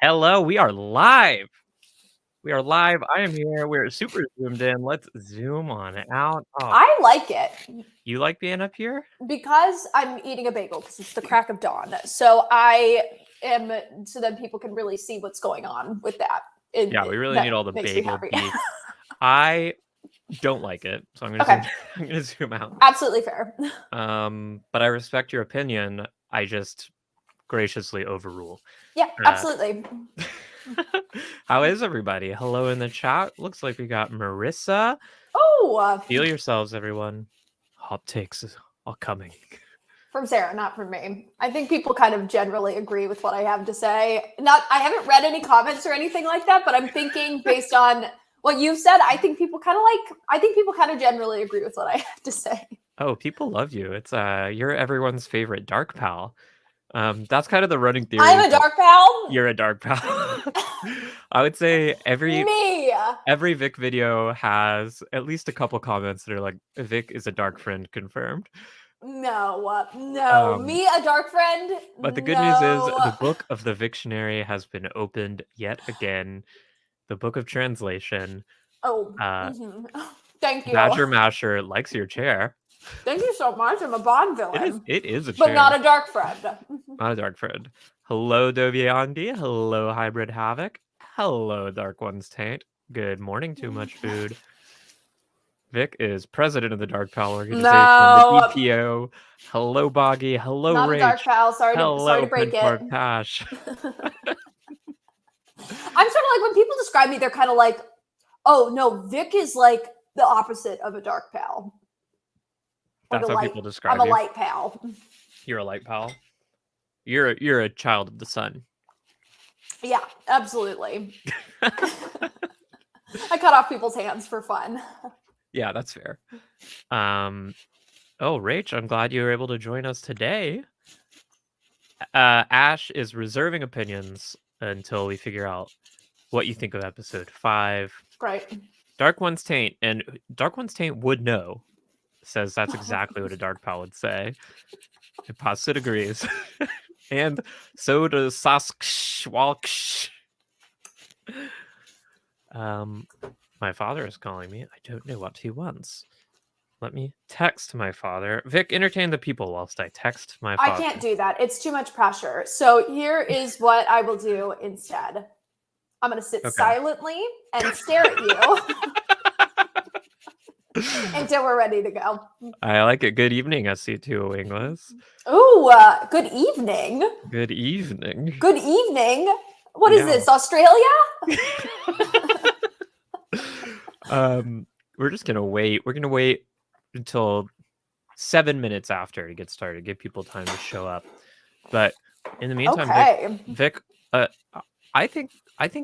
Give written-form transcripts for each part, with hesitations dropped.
Hello, we are live. We are live. I am here. We're super zoomed in. Let's zoom on out. Oh, I like it you like being up here? because I'm eating a bagel because it's the crack of dawn. So then people can really see what's going on with that. Yeah, we really That need all the makes me bagel happy. beef. I don't like it, so I'm gonna Okay. I'm gonna zoom out. Absolutely fair. But I respect your opinion. I just graciously overrule. Yeah, Uh, absolutely. how is everybody? Hello in the chat. Looks like we got Marissa. Oh, Feel yourselves, everyone. Hot takes are coming. from Sarah, not from me. I think people kind of generally agree with what I have to say. I haven't read any comments or anything like that, but I'm thinking based on what you've said, I think people kind of generally agree with what I have to say. Oh, people love you. It's you're everyone's favorite dark pal. That's kind of the running theory. I'm a dark pal. You're a dark pal. I would say every Vic video has at least a couple comments that are like, Vic is a dark friend confirmed. No, me a dark friend. But the good news is the book of the Victionary has been opened yet again. The book of translation. Oh, thank you. Badger Masher likes your chair. Thank you so much. I'm a Bond villain. It is a chair. But not a dark friend. Not a dark friend. Hello, Doviandi. Hello, Hybrid Havoc. Hello, Dark One's Taint. Good morning, Too Much Food. Vic is president of the Dark Pal organization, the DPO. Hello, Boggy. Hello, not Rach. A dark pal. Sorry to break it. Pash. I'm sort of like, when people describe me, they're kind of like, oh no, Vic is like the opposite of a dark pal. That's how people describe you. I'm a light pal. You're a light pal. You're a child of the sun. Yeah, absolutely. I cut off people's hands for fun. Yeah, that's fair. Oh, Rach, I'm glad you were able to join us today. Ash is reserving opinions until we figure out what you think of episode 5. Right. Dark One's Taint, and Dark One's Taint would know. Says that's exactly what a dark pal would say. And Pasit agrees. And so does Saskshwalksh. My father is calling me. I don't know what he wants. Let me text my father. Vic, entertain the people whilst I text my father. I can't do that. It's too much pressure. So here is what I will do instead. I'm going to sit silently and stare at you until we're ready to go. I like it. Good evening, SC2 English. Oh, good evening. Good evening. Good evening. What is this, Australia? We're just going to wait. We're going to wait until 7 minutes after it gets started, give people time to show up. But in the meantime, Vic, I think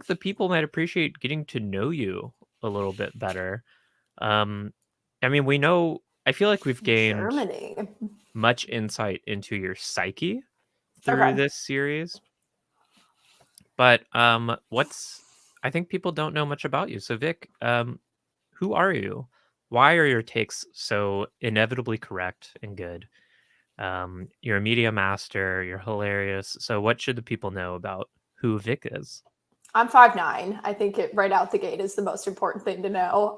the people might appreciate getting to know you a little bit better. I mean, I feel like we've gained much insight into your psyche through this series. But I think people don't know much about you. So Vic, who are you? Why are your takes so inevitably correct and good? You're a media master. You're hilarious. So what should the people know about who Vic is? I'm 5'9". I think it right out the gate is the most important thing to know.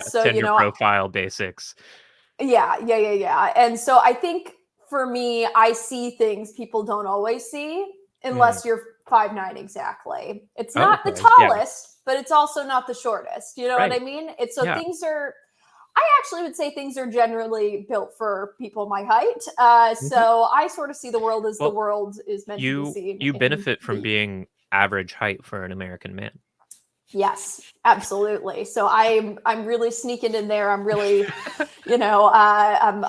So your profile basics. Yeah. And so I think for me, I see things people don't always see unless you're 5'9" exactly. It's not the tallest, but it's also not the shortest. You know what I mean? Things are. I actually would say things are generally built for people my height. So I sort of see the world as the world is meant to be seen. You benefit from being average height for an American man. Yes, absolutely. So I'm really sneaking in there. I'm really, I'm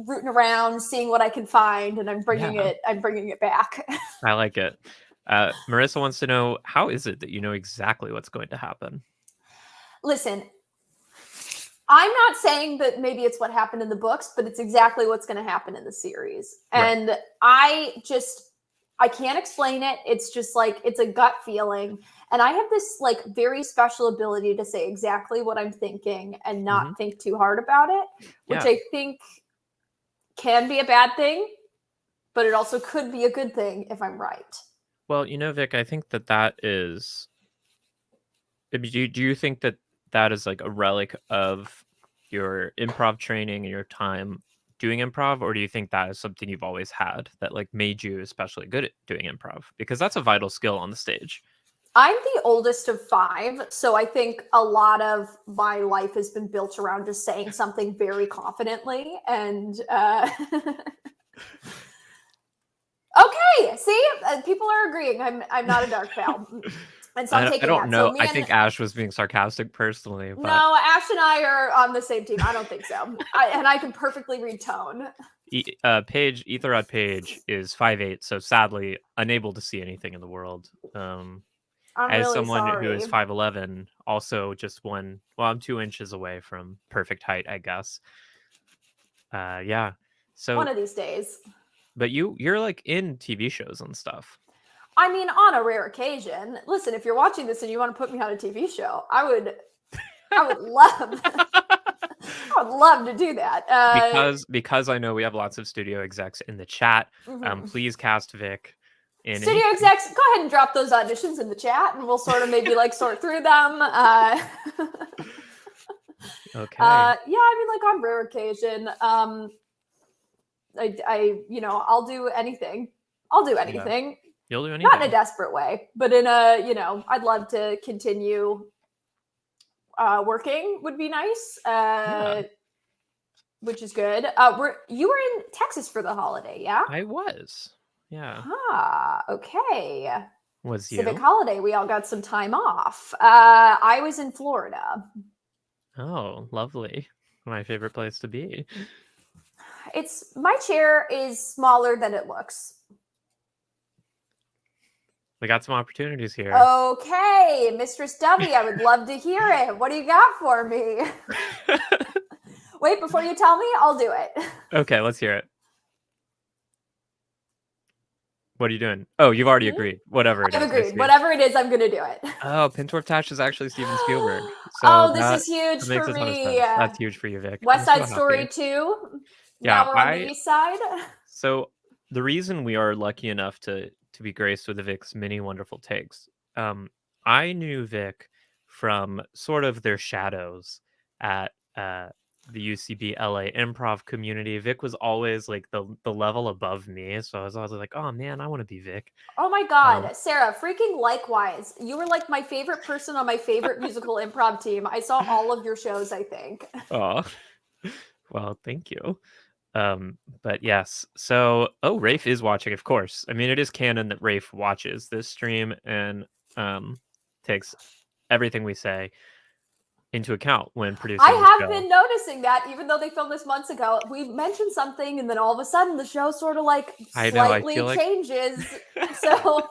rooting around, seeing what I can find, and I'm bringing it back. I like it. Marissa wants to know, how is it that you know exactly what's going to happen? Listen, I'm not saying that maybe it's what happened in the books, but it's exactly what's going to happen in the series. And I can't explain it. It's just like, it's a gut feeling. And I have this like very special ability to say exactly what I'm thinking and not think too hard about it, which I think can be a bad thing, but it also could be a good thing if I'm right. Well, Vic, I think that is. Do you think that is like a relic of your improv training and your time doing improv, or do you think that is something you've always had that like made you especially good at doing improv? Because that's a vital skill on the stage. I'm the oldest of 5, so I think a lot of my life has been built around just saying something very confidently. And okay, see, people are agreeing. I'm not a dark pal, and so I'm taking I don't that. know. So I think Ash was being sarcastic personally. But... No, Ash and I are on the same team. I don't think so. And I can perfectly read tone. Paige, Etherod Page is 5'8", so sadly unable to see anything in the world. I'm as really someone sorry. who is 5'11", also just one. Well, I'm 2 inches away from perfect height, I guess. Yeah. So one of these days. But you're like in TV shows and stuff. I mean, on a rare occasion. Listen, if you're watching this and you want to put me on a TV show, I would love. I would love to do that. Because I know we have lots of studio execs in the chat. Please cast Vic. Studio execs, go ahead and drop those auditions in the chat, and we'll sort of maybe like sort through them. Okay. Yeah, I mean, like on rare occasion, I'll do anything. I'll do anything. Yeah. You'll do anything. Not in a desperate way, but in a, I'd love to continue working would be nice. Which is good. You were in Texas for the holiday, yeah? I was. Yeah. Ah, okay. Was you? Civic holiday. We all got some time off. I was in Florida. Oh, lovely. My favorite place to be. My chair is smaller than it looks. We got some opportunities here. Okay, Mistress Dovey, I would love to hear it. What do you got for me? Wait, before you tell me, I'll do it. Okay, let's hear it. What are you doing? Oh, you've already agreed. Whatever it is. I've agreed. Whatever it is, I'm going to do it. Oh, Pintorp Tash is actually Steven Spielberg. So this is huge for me. That's huge for you, Vic. West Side Story 2. Yeah, now we're on the east side. So the reason we are lucky enough to be graced with Vic's many wonderful takes, I knew Vic from sort of their shadows at the UCB LA improv community. Vic was always like the level above me, so I was always like, oh man, I want to be Vic. Oh my god, Sarah, freaking likewise. You were like my favorite person on my favorite musical improv team. I saw all of your shows, I think. Oh, well, thank you. But yes, so Rafe is watching, of course. I mean, it is canon that Rafe watches this stream and takes everything we say into account when producing. I have been noticing that, even though they filmed this months ago. We mentioned something, and then all of a sudden, the show sort of like slightly changes. So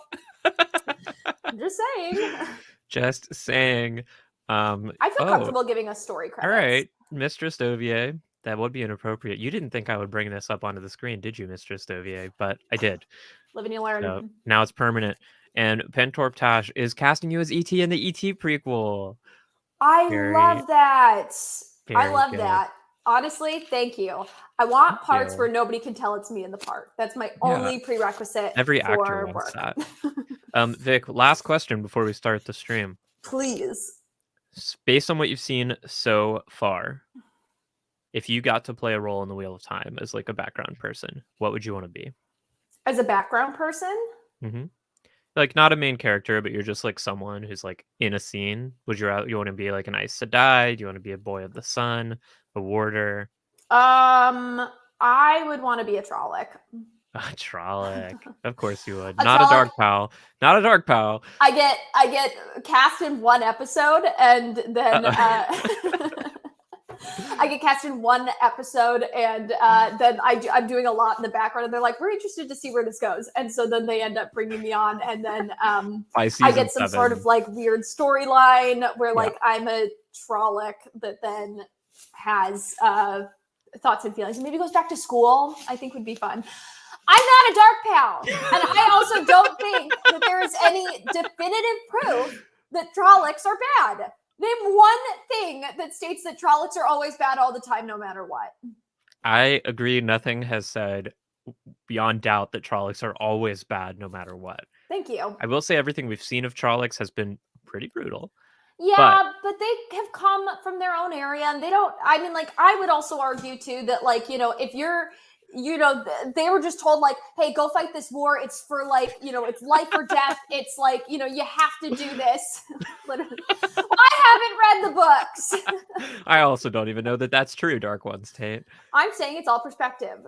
I'm just saying. Just saying. I feel comfortable giving us story credits. All right, Mistress Dovier. That would be inappropriate. You didn't think I would bring this up onto the screen, did you, Mistress Dovier? But I did. Live and you learn. So now it's permanent. And Pentorp Tash is casting you as E.T. in the E.T. prequel. I love that. I love that. Honestly, thank you. I want parts where nobody can tell it's me in the part. That's my only prerequisite. Every actor wants that. Vic, last question before we start the stream. Please. Based on what you've seen so far, if you got to play a role in the Wheel of Time as like a background person, what would you want to be? As a background person? Mm-hmm. Like not a main character, but you're just like someone who's like in a scene. Would you want to be like an Aes Sedai? Do you want to be a Boy of the Sun, a warder? I would want to be a Trolloc. A Trolloc, of course you would. Not a dark pal. Not a dark pal. I get cast in one episode, and then I get cast in one episode, and then I'm doing a lot in the background, and they're like, we're interested to see where this goes. And so then they end up bringing me on, and then I get some sort of like weird storyline where like I'm a Trolloc that then has thoughts and feelings, and maybe goes back to school. I think would be fun. I'm not a dark pal, and I also don't think that there is any definitive proof that Trollocs are bad. Name one thing that states that Trollocs are always bad all the time, no matter what. I agree. Nothing has said beyond doubt that Trollocs are always bad, no matter what. Thank you. I will say everything we've seen of Trollocs has been pretty brutal. Yeah, but they have come from their own area, and they don't. I mean, like, I would also argue too that, like, if you're, they were just told, like, hey, go fight this war. It's for, like, it's life or death. It's like, you have to do this. Literally. Well, I haven't read the books. I also don't even know that that's true, Dark Ones, Tate. I'm saying it's all perspective.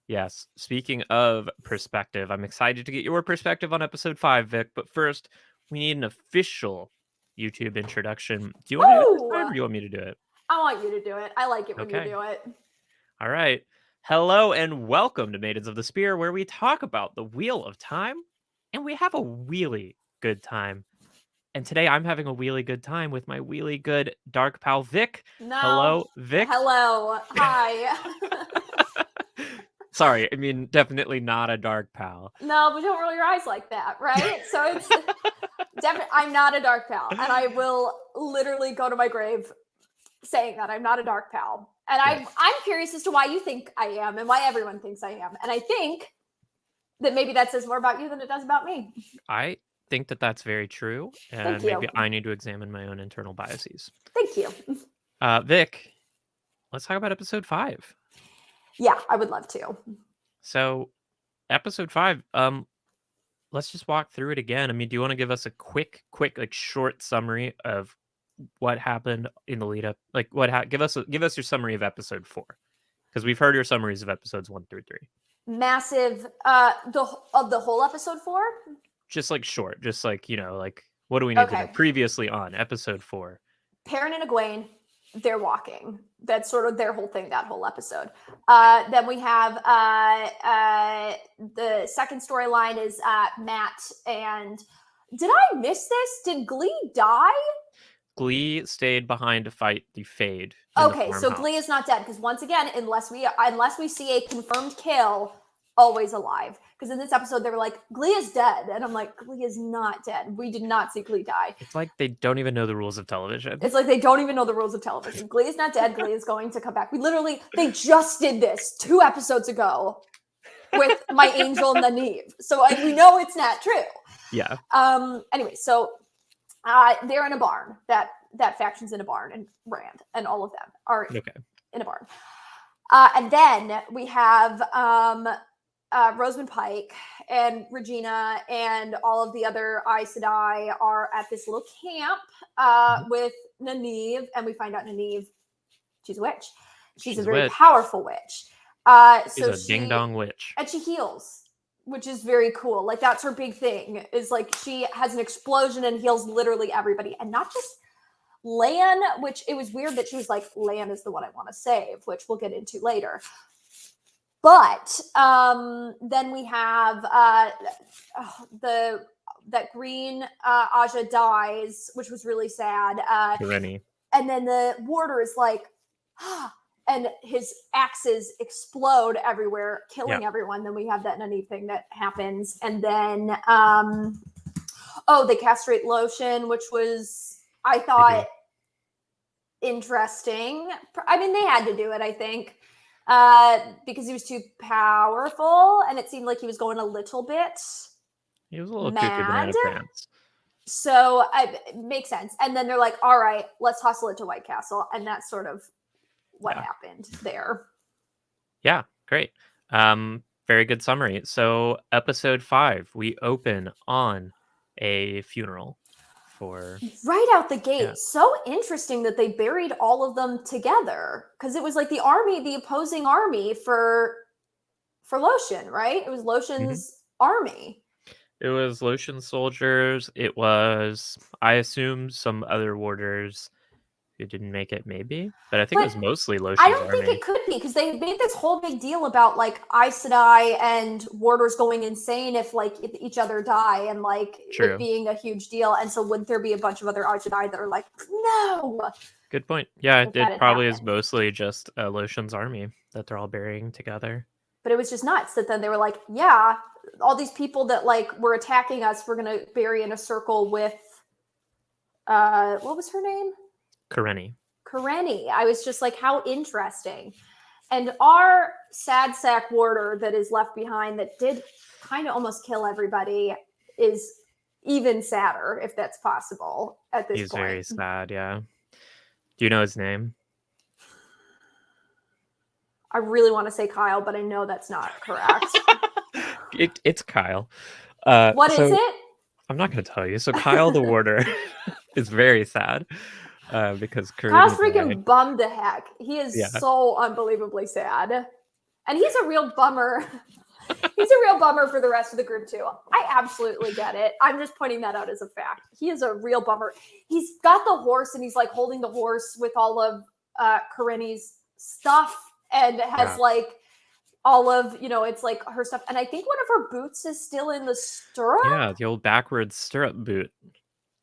Yes. Speaking of perspective, I'm excited to get your perspective on episode 5, Vic. But first, we need an official YouTube introduction. Do you want to do it this time, or do you want me to do it? I want you to do it. I like it when you do it. All right. Hello and welcome to Maidens of the Spear, where we talk about the Wheel of Time, and we have a really good time. And today I'm having a really good time with my really good dark pal, Vic. No. Hello, Vic. Hello. Hi. Sorry, I mean, definitely not a dark pal. No, but don't roll your eyes like that, right? So it's definitely, I'm not a dark pal, and I will literally go to my grave saying that I'm not a dark pal. And I'm curious as to why you think I am and why everyone thinks I am. And I think that maybe that says more about you than it does about me. I think that that's very true, and maybe I need to examine my own internal biases. Thank you. Vic, let's talk about episode 5. Yeah, I would love to. So, episode 5, let's just walk through it again. I mean, do you want to give us a quick, like, short summary of what happened in the lead up? Like, give us your summary of episode 4, because we've heard your summaries of episodes 1 through 3. Massive. Of the whole episode 4. Just like short, just like, like, what do we need to know previously on episode 4? Perrin and Iguain, they're walking. That's sort of their whole thing, that whole episode. Then we have the second storyline is Matt and... Did I miss this? Did Glee die? Glee stayed behind to fight the Fade. Okay, so Glee is not dead, because once again, unless we see a confirmed kill, always alive. Because in this episode, they were like, Glee is dead. And I'm like, Glee is not dead. We did not see Glee die. It's like they don't even know the rules of television. It's like they don't even know the rules of television. Glee is not dead. Glee is going to come back. They just did this 2 episodes ago with my angel Nynaeve. So we know it's not true. Yeah. Anyway, so they're in a barn. That faction's in a barn, and Rand and all of them are in a barn. And then we have Rosamund Pike and Regina and all of the other Aes Sedai are at this little camp with Nynaeve, and we find out Nynaeve, she's a witch. She's a very powerful witch. She's a ding-dong witch. And she heals, which is very cool. Like, that's her big thing, is like she has an explosion and heals literally everybody. And not just Lan, which it was weird that she was like, Lan is the one I want to save, which we'll get into later. But then we have that green Aja dies, which was really sad. Rennie. And then the warder is like, and his axes explode everywhere, killing everyone. Then we have that Nynaeve thing that happens. And then, they castrate Lotion, which was, I thought, interesting. I mean, they had to do it, I think, because he was too powerful, and it seemed like he was going a little bit He was a little cuckoo banana pants. So it makes sense. And then they're like, all right, let's hustle it to White Castle. And that's sort of what happened there. Yeah, great. Very good summary. So episode 5, we open on a funeral for... Right out the gate. Yeah. So interesting that they buried all of them together, because it was like the opposing army for Lotion, right? It was Lotion's army. It was Lotion's soldiers. It was, I assume, some other warders who didn't make it, maybe, but I think it was mostly Lotion's army. I don't think it could be, because they made this whole big deal about like Aes Sedai and warders going insane if each other die, and it being a huge deal. And so wouldn't there be a bunch of other Aes Sedai that are like, no? Good point. Yeah, it probably is mostly just Lotion's army that they're all burying together. But it was just nuts that then they were like, yeah, all these people that were attacking us, we're gonna bury in a circle with what was her name? Karenni. I was just like, how interesting. And our sad sack warder that is left behind, that did kind of almost kill everybody, is even sadder, if that's possible at this He's point. very sad, yeah. Do you know his name? I really want to say Kyle, but I know that's not correct. It's Kyle. What is it? I'm not going to tell you. So Kyle the warder is very sad because Kyle's freaking bummed to heck. He is Yeah. so unbelievably sad. And he's a real bummer. He's a real bummer for the rest of the group too. I absolutely get it. I'm just pointing that out as a fact. He is a real bummer. He's got the horse and he's like holding the horse with all of Kareni's stuff and has like all of, you know, it's like her stuff. And I think one of her boots is still in the stirrup. Yeah, the old backwards stirrup boot.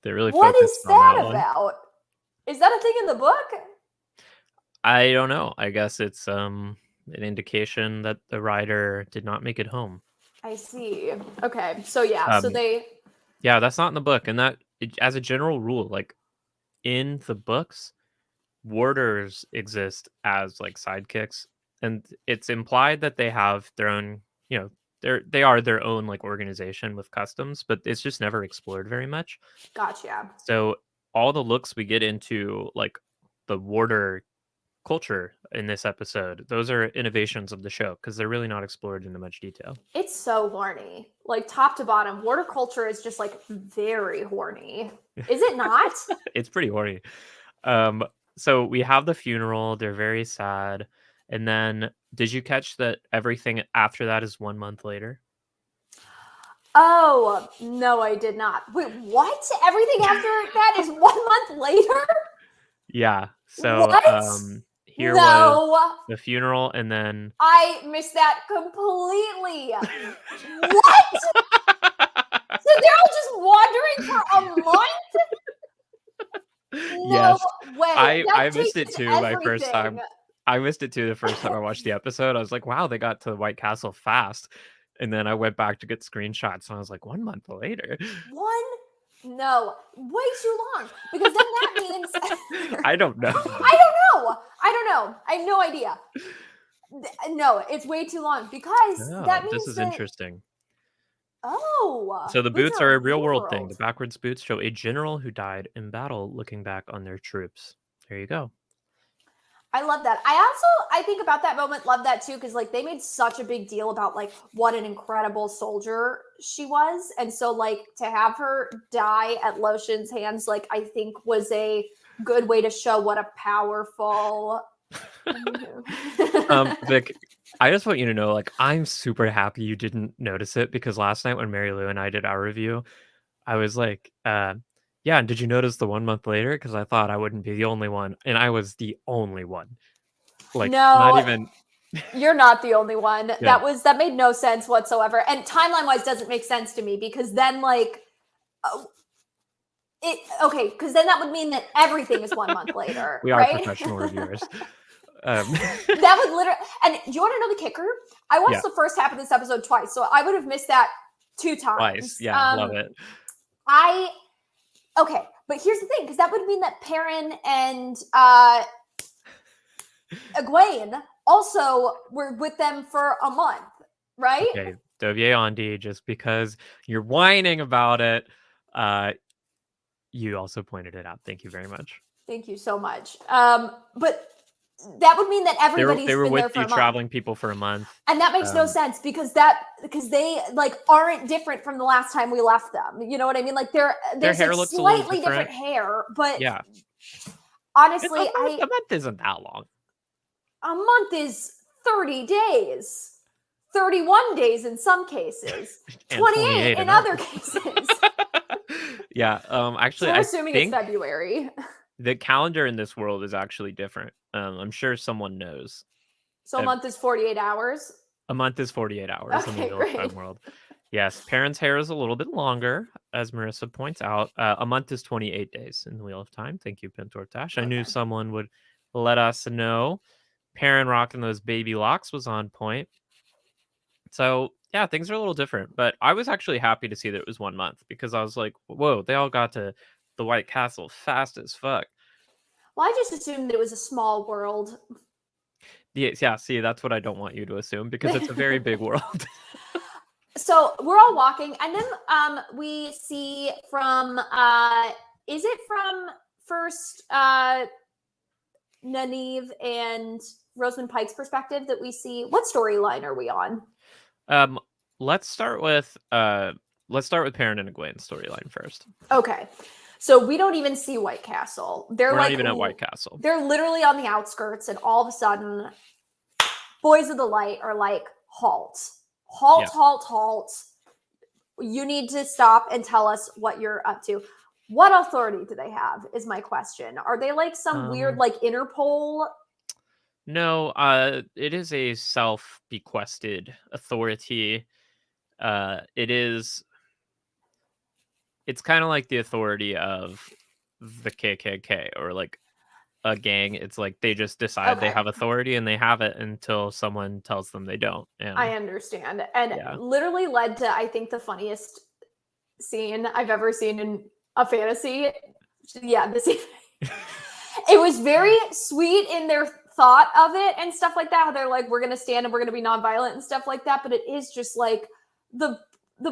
They really What is focused on that about? one. Is that a thing in the book? I don't know. I guess it's an indication that the rider did not make it home. I see. Okay. So yeah, yeah, that's not in the book. And that, as a general rule, like in the books, warders exist as like sidekicks, and it's implied that they have their own, you know, they are their own like organization with customs, but it's just never explored very much. Gotcha. So all the looks we get into like the warder culture in this episode, those are innovations of the show because they're really not explored into much detail. It's so horny, like top to bottom. Warder culture is just like very horny. Is it not? It's pretty horny. So we have the funeral. They're very sad. And then did you catch that everything after that is 1 month later? Oh, no, I did not. Wait, what? Everything after that is 1 month later? Yeah. So what? Here was the funeral, and then I missed that completely. What? So they're all just wandering for a month? Yes. No way. I missed it too my first time. I missed it too the first time I watched the episode. I was like, wow, they got to the White Castle fast. And then I went back to get screenshots and I was like, 1 month later. No, way too long. Because then that means I don't know. I don't know. I have no idea. No, it's way too long because that means this is interesting. Oh. So the boots are a real world thing. The backwards boots show a general who died in battle looking back on their troops. There you go. I love that. I think about that moment, love that too, because like they made such a big deal about like what an incredible soldier she was. And so like to have her die at Lotion's hands, like I think was a good way to show what a powerful Vic, I just want you to know, like, I'm super happy you didn't notice it because last night when Mary Lou and I did our review, I was like, yeah, and did you notice the 1 month later? Because I thought I wouldn't be the only one, and I was the only one. Like, no, not even. You're not the only one. Yeah. That made no sense whatsoever, and timeline wise doesn't make sense to me because then like, because then that would mean that everything is 1 month later. We are right? Professional reviewers. That would literally, and do you want to know the kicker? I watched the first half of this episode twice, so I would have missed that 2 times. Twice, yeah, love it. Okay, but here's the thing, because that would mean that Perrin and Iguain also were with them for a month, right? Okay, Dovier Andy, just because you're whining about it, you also pointed it out. Thank you very much. Thank you so much. But that would mean that everybody's they were been with there for you a month. traveling people for a month, and that makes no sense because they like aren't different from the last time we left them. You know what I mean? Like their hair looks slightly different hair, but yeah. Honestly, a month isn't that long. A month is 30 days, 31 days in some cases, 28 in other cases. Yeah, actually, so we're assuming it's February. The calendar in this world is actually different. I'm sure someone knows. So a month is 48 hours? A month is 48 hours in the Wheel of Time world. Yes, Perrin's hair is a little bit longer, as Marissa points out. A month is 28 days in the Wheel of Time. Thank you, Pintortash. I knew someone would let us know. Perrin rocking those baby locks was on point. So, yeah, things are a little different. But I was actually happy to see that it was 1 month because I was like, whoa, they all got to the White Castle fast as fuck. Well, I just assumed that it was a small world. Yeah, see, that's what I don't want you to assume because it's a very big world. So we're all walking, and then we see from is it from first Nynaeve and Rosamund Pike's perspective that we see? What storyline are we on? Let's start with Perrin and Iguain's storyline first. Okay. So we don't even see White Castle. We're not even at White Castle. They're literally on the outskirts, and all of a sudden, Boys of the Light are like, halt. Halt, yeah. Halt, halt. You need to stop and tell us what you're up to. What authority do they have is my question. Are they like some weird like Interpol? No, it is a self-bequested authority. It's kind of like the authority of the KKK or like a gang. It's like they just decide they have authority and they have it until someone tells them they don't. And I understand. And literally led to, I think, the funniest scene I've ever seen in a fantasy. Yeah, this it was very sweet in their thought of it and stuff like that. How they're like, we're gonna stand and we're gonna be nonviolent and stuff like that. But it is just like the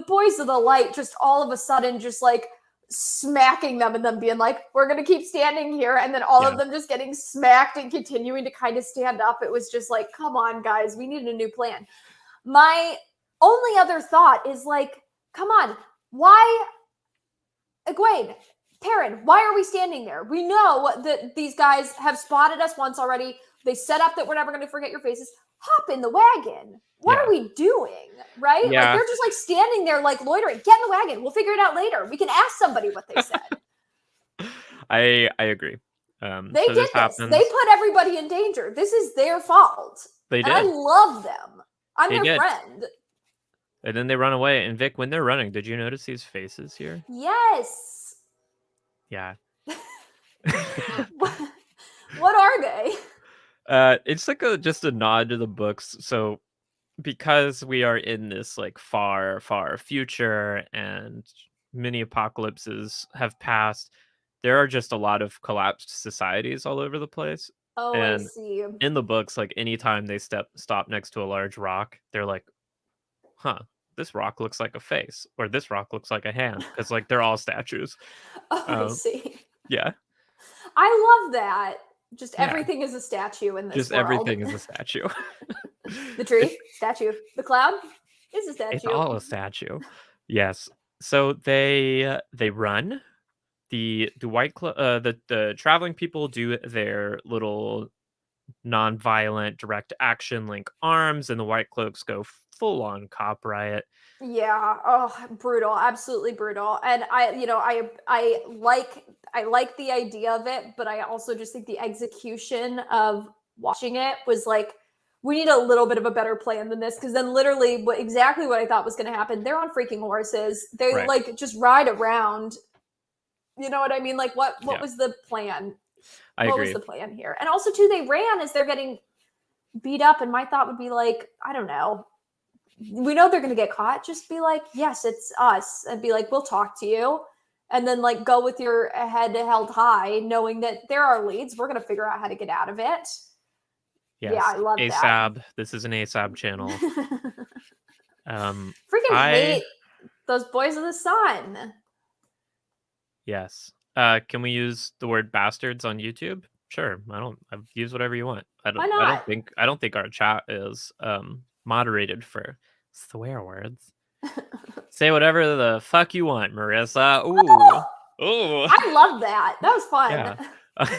Boys of the Light just all of a sudden just like smacking them and them being like, we're gonna keep standing here, and then all of them just getting smacked and continuing to kind of stand up. It was just like, come on, guys, we need a new plan. My only other thought is like, come on, why, Iguain, Perrin, why are we standing there? We know that these guys have spotted us once already. They set up that we're never going to forget your faces. Hop in the wagon. What are we doing? Right? Yeah. Like they're just like standing there, like loitering. Get in the wagon. We'll figure it out later. We can ask somebody what they said. I agree. They did this. Happens. They put everybody in danger. This is their fault. They did. And I love them. I'm their friend. And then they run away. And Vic, when they're running, did you notice these faces here? Yes. Yeah. What are they? It's like just a nod to the books. So because we are in this like far, far future and many apocalypses have passed, there are just a lot of collapsed societies all over the place. Oh, and I see. In the books, like anytime they stop next to a large rock, they're like, huh, this rock looks like a face, or this rock looks like a hand, because like they're all statues. Oh, I see. Yeah. I love that. Just everything is a statue in this just world. Everything is a statue. The tree, statue. The cloud is a statue. It's all a statue. Yes. So they run. The traveling people do their little non-violent direct action link arms, and the white cloaks go full on cop riot. Yeah. Oh, brutal. Absolutely brutal. And I like the idea of it, but I also just think the execution of watching it was like, we need a little bit of a better plan than this, because then literally exactly what I thought was going to happen. They're on freaking horses. They like just ride around. You know what I mean? Like what was the plan? What was the plan here? And also too, they ran as they're getting beat up. And my thought would be like, I don't know. We know they're going to get caught. Just be like, yes, it's us. And be like, we'll talk to you. And then like go with your head held high, knowing that there are leads. We're going to figure out how to get out of it. Yes. Yeah, I love ASAB. that. This is an ASAB channel. Freaking hate those Boys of the Sun. Yes. Can we use the word bastards on YouTube? Sure. I've used whatever you want. Why not? I don't think our chat is moderated for swear words. Say whatever the fuck you want, Marissa. Ooh. Oh, I love that. That was fun. Yeah.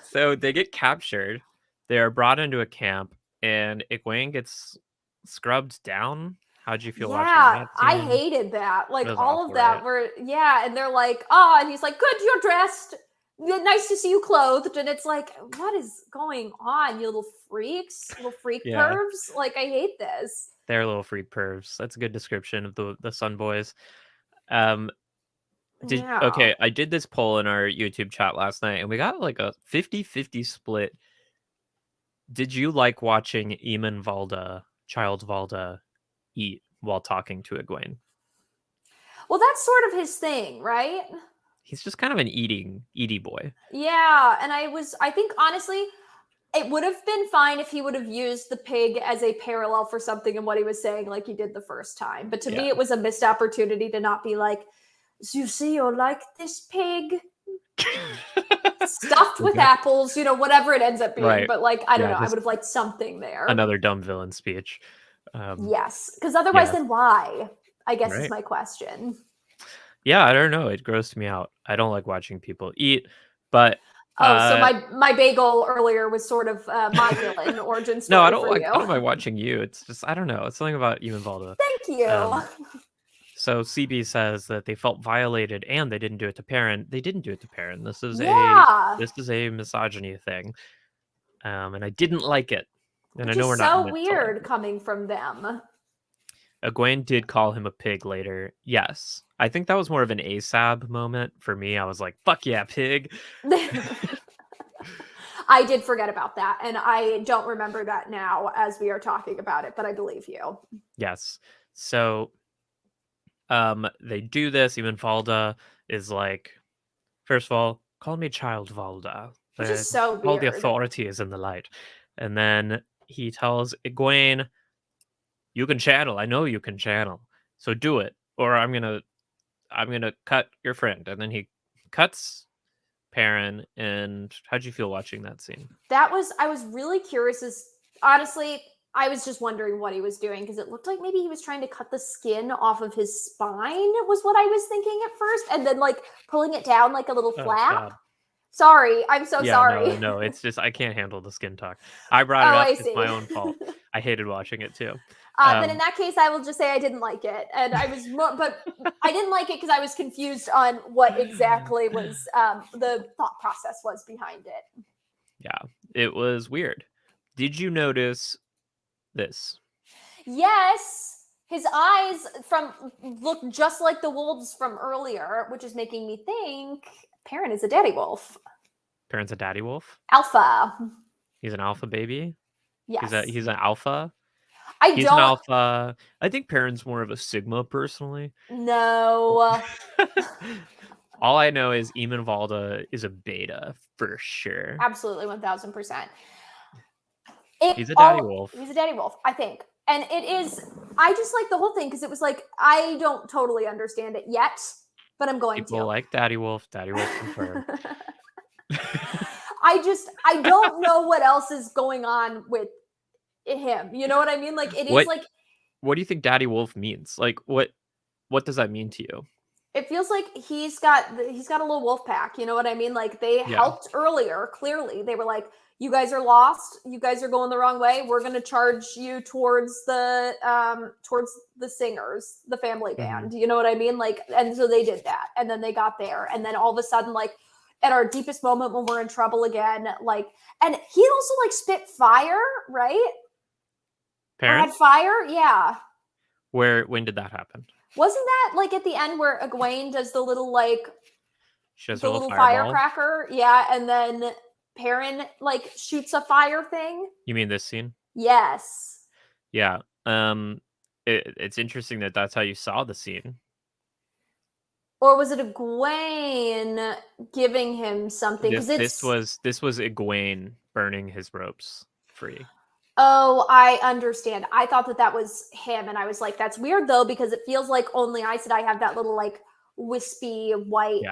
So they get captured. They are brought into a camp, and Iguain gets scrubbed down. How'd you feel watching that? I hated that. Like all of that were, and they're like, oh, and he's like, good, you're dressed. Nice to see you clothed. And it's like, what is going on, you little freaks, little freak pervs? Like, I hate this. They're little freak pervs. That's a good description of the Sun Boys. Okay, I did this poll in our YouTube chat last night, and we got like a 50-50 split. Did you like watching Eamon Valda, Child Valda, eat while talking to Iguain? Well, that's sort of his thing, right? He's just kind of an eaty boy. Yeah, and I think honestly, It would have been fine if he would have used the pig as a parallel for something in what he was saying, like he did the first time. But to me, it was a missed opportunity to not be like, you see, you like this pig stuffed with apples, whatever it ends up being. Right. But like, I don't know. I would have liked something there. Another dumb villain speech. Yes, because otherwise, then why? I guess is my question. Yeah, I don't know. It grosses me out. I don't like watching people eat, but so my bagel earlier was sort of my villain origin story. No, I don't mind watching you. It's just I don't know. It's something about you and Valda. Thank you. So CB says that they felt violated and they didn't do it to Perrin. They didn't do it to Perrin. This is a misogyny thing, and I didn't like it. And Which I know is so weird coming from them. Iguain did call him a pig later. Yes. I think that was more of an ASAB moment for me. I was like, fuck yeah, pig. I did forget about that. And I don't remember that now as we are talking about it, but I believe you. Yes. So they do this. Even Valda is like, first of all, call me Child Valda. Which is so weird. All the authority is in the light. And then he tells Iguain, you can channel. I know you can channel. So do it. Or I'm gonna cut your friend. And then he cuts Perrin. And how'd you feel watching that scene? I was really curious honestly, I was just wondering what he was doing because it looked like maybe he was trying to cut the skin off of his spine was what I was thinking at first. And then like pulling it down like a little flap. God. Sorry, I'm so sorry. No, it's just I can't handle the skin talk. I brought it up. It's my own fault. I hated watching it too. Then in that case, I will just say I didn't like it, and but I didn't like it because I was confused on what exactly was the thought process was behind it. Yeah, it was weird. Did you notice this? Yes, his eyes look just like the wolves from earlier, which is making me think Perrin is a daddy wolf. Perrin's a daddy wolf? Alpha. He's an alpha baby? Yes. He's an alpha? He's an alpha. I think Perrin's more of a sigma, personally. No. All I know is Eamon Valda is a beta, for sure. Absolutely, 1000%. He's a daddy wolf. He's a daddy wolf, I think. And it is, I just like the whole thing because it was like, I don't totally understand it yet, but I'm going to. People like daddy wolf confirmed. I don't know what else is going on with him. You know what I mean? Like it is like. What do you think daddy wolf means? Like what does that mean to you? It feels like he's got a little wolf pack. You know what I mean? Like they helped earlier. Clearly, they were like, "You guys are lost. You guys are going the wrong way. We're going to charge you towards the singers, the family band." Mm-hmm. You know what I mean? Like, and so they did that, and then they got there, and then all of a sudden, like at our deepest moment when we're in trouble again, like, and he also like spit fire, right? Perrin? Had fire, yeah. When did that happen? Wasn't that like at the end where Iguain does the little like she has the little firecracker? Yeah, and then Perrin like shoots a fire thing. You mean this scene? Yes. Yeah. It's interesting that that's how you saw the scene. Or was it Iguain giving him something? This was Iguain burning his ropes free. Oh, I understand. I thought that was him, and I was like, that's weird, though, because it feels like only Aes Sedai have that little, like, wispy white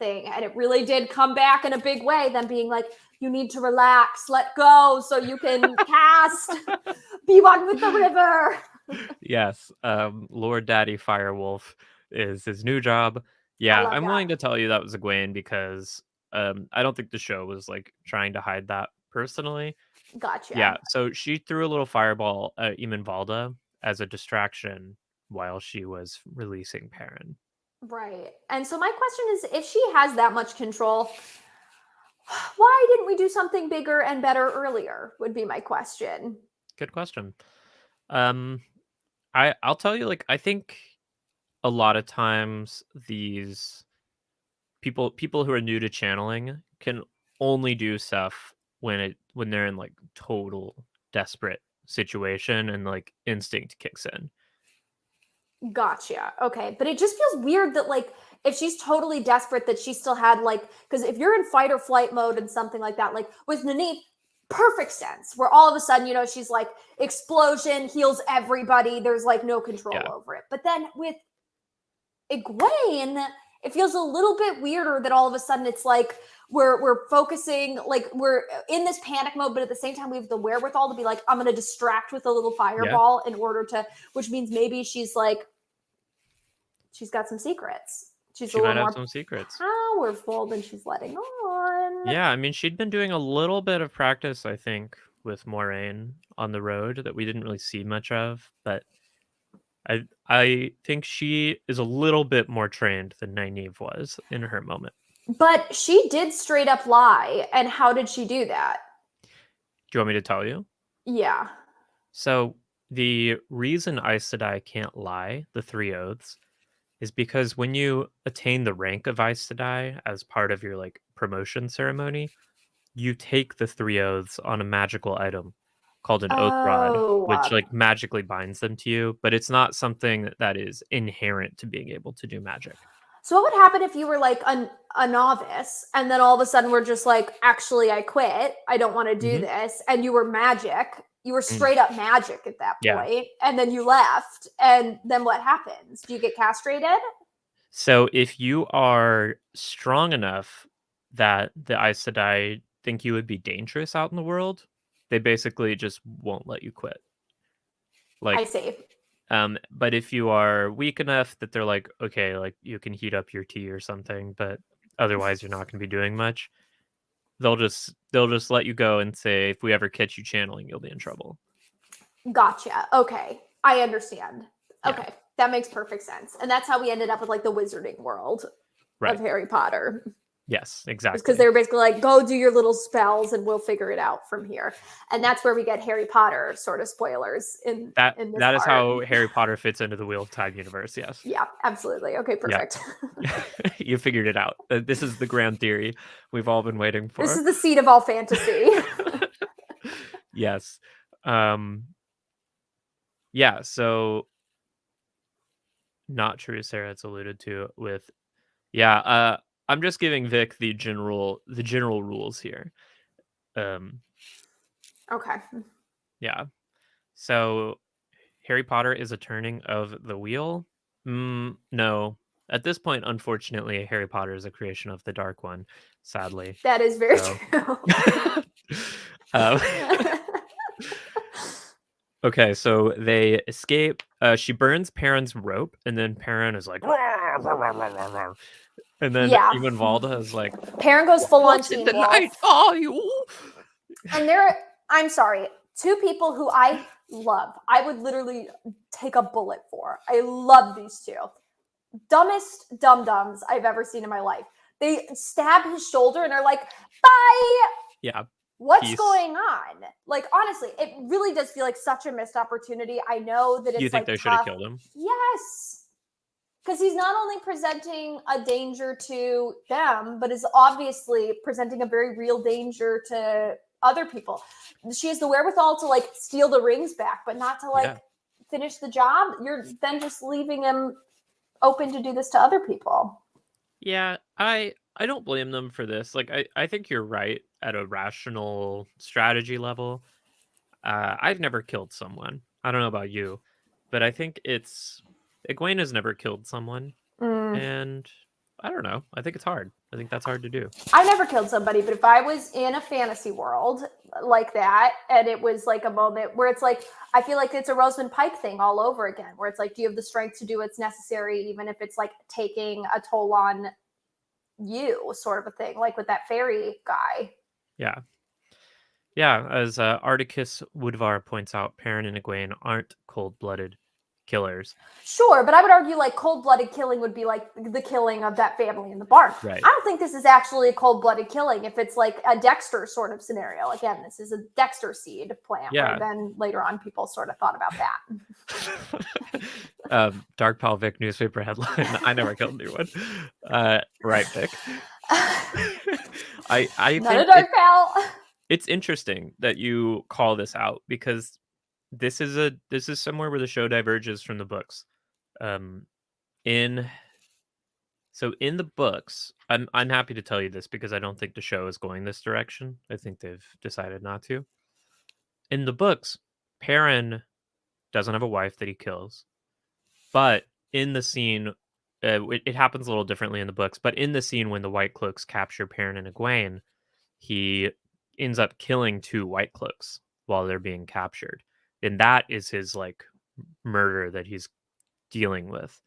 thing, and it really did come back in a big way, them being like, you need to relax, let go, so you can cast, be one with the river. Yes, Lord Daddy Firewolf is his new job. Yeah, I'm willing to tell you that was Iguain because I don't think the show was, like, trying to hide that personally. Gotcha. Yeah, so she threw a little fireball at Eamon Valda as a distraction while she was releasing Perrin. Right. And so my question is, if she has that much control, why didn't we do something bigger and better earlier, would be my question. Good question. I'll tell you, like, I think a lot of times these people who are new to channeling can only do stuff when they're in like total desperate situation and like instinct kicks in. Gotcha. Okay. But it just feels weird that like if she's totally desperate that she still had like, because if you're in fight or flight mode and something like that, like with Nynaeve, perfect sense. Where all of a sudden, she's like, explosion, heals everybody. There's like no control over it. But then with Iguain, it feels a little bit weirder that all of a sudden it's like we're focusing, like we're in this panic mode, but at the same time we have the wherewithal to be like, I'm going to distract with a little fireball in order to, which means maybe she's got some secrets. She might have some secrets. Powerful than she's letting on. Yeah, I mean, she'd been doing a little bit of practice, I think, with Moraine on the road that we didn't really see much of, but I think she is a little bit more trained than Nynaeve was in her moment. But she did straight up lie, and how did she do that? Do you want me to tell you? Yeah. So the reason Aes Sedai can't lie, the 3 oaths, is because when you attain the rank of Aes Sedai as part of your like promotion ceremony, you take the 3 oaths on a magical item called an oath rod, which like magically binds them to you, but it's not something that is inherent to being able to do magic. So what would happen if you were like a novice and then all of a sudden we're just like, actually, I quit. I don't want to do this. And you were magic. You were straight up magic at that point. And then you left. And then what happens? Do you get castrated? So if you are strong enough that the Aes Sedai think you would be dangerous out in the world, they basically just won't let you quit. Like, I see. But if you are weak enough that they're like, okay, like you can heat up your tea or something, but otherwise you're not going to be doing much, they'll just let you go and say, if we ever catch you channeling, you'll be in trouble. Gotcha. Okay, I understand. Okay, that makes perfect sense, and that's how we ended up with like the wizarding world of Harry Potter. Yes, exactly. Because they were basically like, go do your little spells and we'll figure it out from here. And that's where we get Harry Potter sort of spoilers in this That is how Harry Potter fits into the Wheel of Time universe, yes. Yeah, absolutely. Okay, perfect. Yeah. You figured it out. This is the grand theory we've all been waiting for. This is the seed of all fantasy. Yes. Yeah, so not true, Sarah, it's alluded to with I'm just giving Vic the general rules here. Okay. Yeah. So Harry Potter is a turning of the wheel? No. At this point, unfortunately, Harry Potter is a creation of the Dark One, sadly. That is very true. Okay, so they escape. She burns Perrin's rope, and then Perrin is like... And then even Valda is like, Perrin goes full on Teen Wolf. Night are you? And I'm sorry, 2 people who I love. I would literally take a bullet for. I love these 2. Dumbest dum-dums I've ever seen in my life. They stab his shoulder and are like, bye. Yeah. What's going on? Like, honestly, it really does feel like such a missed opportunity. I know that it's You think they should have killed him? Yes. Because he's not only presenting a danger to them, but is obviously presenting a very real danger to other people. She has the wherewithal to like steal the rings back, but not to like finish the job. You're then just leaving him open to do this to other people. Yeah, I don't blame them for this. Like, I think you're right at a rational strategy level. I've never killed someone. I don't know about you, but I think Iguain has never killed someone, and I don't know. I think it's hard. I think that's hard to do. I never killed somebody, but if I was in a fantasy world like that, and it was like a moment where it's like, I feel like it's a Rosamund Pike thing all over again, where it's like, do you have the strength to do what's necessary, even if it's like taking a toll on you, sort of a thing, like with that fairy guy. Yeah. Yeah, as Articus Woodvar points out, Perrin and Iguain aren't cold-blooded killers. Sure, but I would argue like cold-blooded killing would be like the killing of that family in the barn. Right. I don't think this is actually a cold-blooded killing if it's like a Dexter sort of scenario. Again, this is a Dexter seed plant. Yeah. Then later on people sort of thought about that. Dark Pal Vic newspaper headline. I never killed anyone. Right, Vic. I Not think a Dark Pal. It's interesting that you call this out because this is somewhere where the show diverges from the books. In So in the books, I'm happy to tell you this because I don't think the show is going this direction. I think they've decided not to. In the books, Perrin doesn't have a wife that he kills, but in the scene, it happens a little differently in the books. But in the scene when the White Cloaks capture Perrin and Iguain, he ends up killing 2 White Cloaks while they're being captured, and that is his like murder that he's dealing with.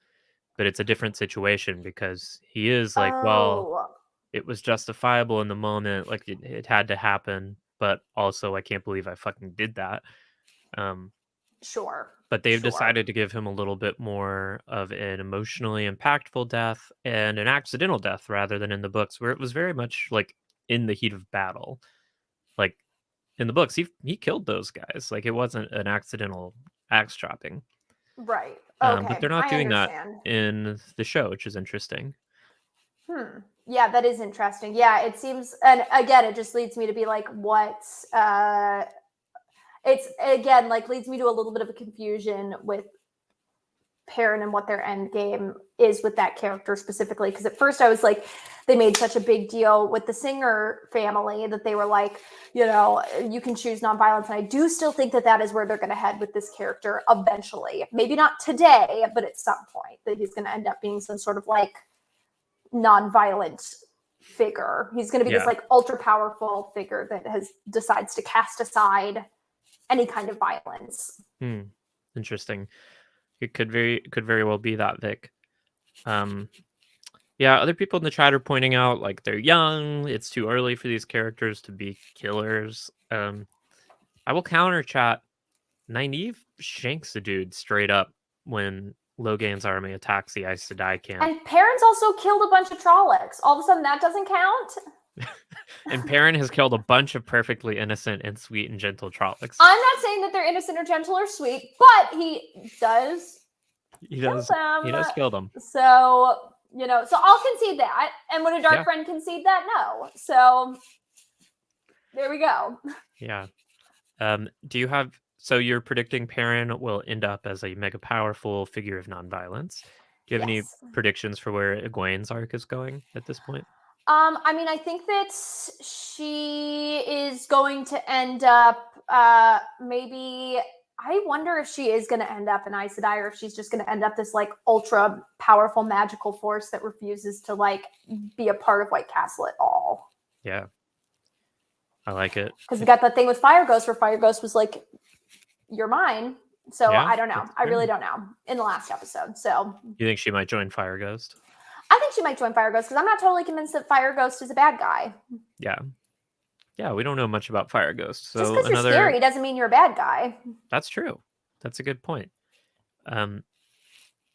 But it's a different situation because he is like, well, Oh, it was justifiable in the moment, like it had to happen, but also I can't believe I fucking did that. Um, sure. but they've Sure. decided to give him a little bit more of an emotionally impactful death and an accidental death rather than in the books where it was very much like in the heat of battle. Like in the books, he killed those guys. Like it wasn't an accidental axe chopping. Right. But Okay. they're not I doing that understand. in the show, which is interesting. Yeah, that is interesting. Yeah, it seems, and again, it just leads me to be like, what? It's again like leads me to a little bit of a confusion with Perrin and what their end game is with that character specifically. Because at first I was like, they made such a big deal with the Singer family that they were like, you know, you can choose nonviolence. And I do still think that that is where they're going to head with this character eventually. Maybe not today, but at some point that he's going to end up being some sort of like nonviolent figure. He's going to be this like ultra powerful figure that decides to cast aside any kind of violence. Interesting. It could very well be that, Vic. Yeah, other people in the chat are pointing out like they're young, it's too early for these characters to be killers. I will counter chat. Nynaeve shanks the dude straight up when Logain's army attacks the Aes Sedai camp. And Perrin's also killed a bunch of Trollocs. All of a sudden that doesn't count? And Perrin has killed a bunch of perfectly innocent and sweet and gentle Trollocs. I'm not saying that they're innocent or gentle or sweet, but he does kill them. He does kill them. So, you know, so I'll concede that. And would a dark friend concede that? No. So there we go. Yeah. Do you have, so you're predicting Perrin will end up as a mega powerful figure of nonviolence. Do you have any predictions for where Egwene's arc is going at this point? I mean, I think that she is going to end up maybe. I wonder if she is going to end up in Aes Sedai, or if she's just going to end up this like ultra powerful magical force that refuses to like be a part of White Castle at all. Yeah, I like it. Because we got that thing with Fire Ghost, where Fire Ghost was like, "You're mine." So I don't know. I really don't know. In the last episode, so you think she might join Fire Ghost? I think she might join Fire Ghost because I'm not totally convinced that Fire Ghost is a bad guy. Yeah, we don't know much about Fire Ghost. So just because you're scary doesn't mean you're a bad guy. That's true. That's a good point.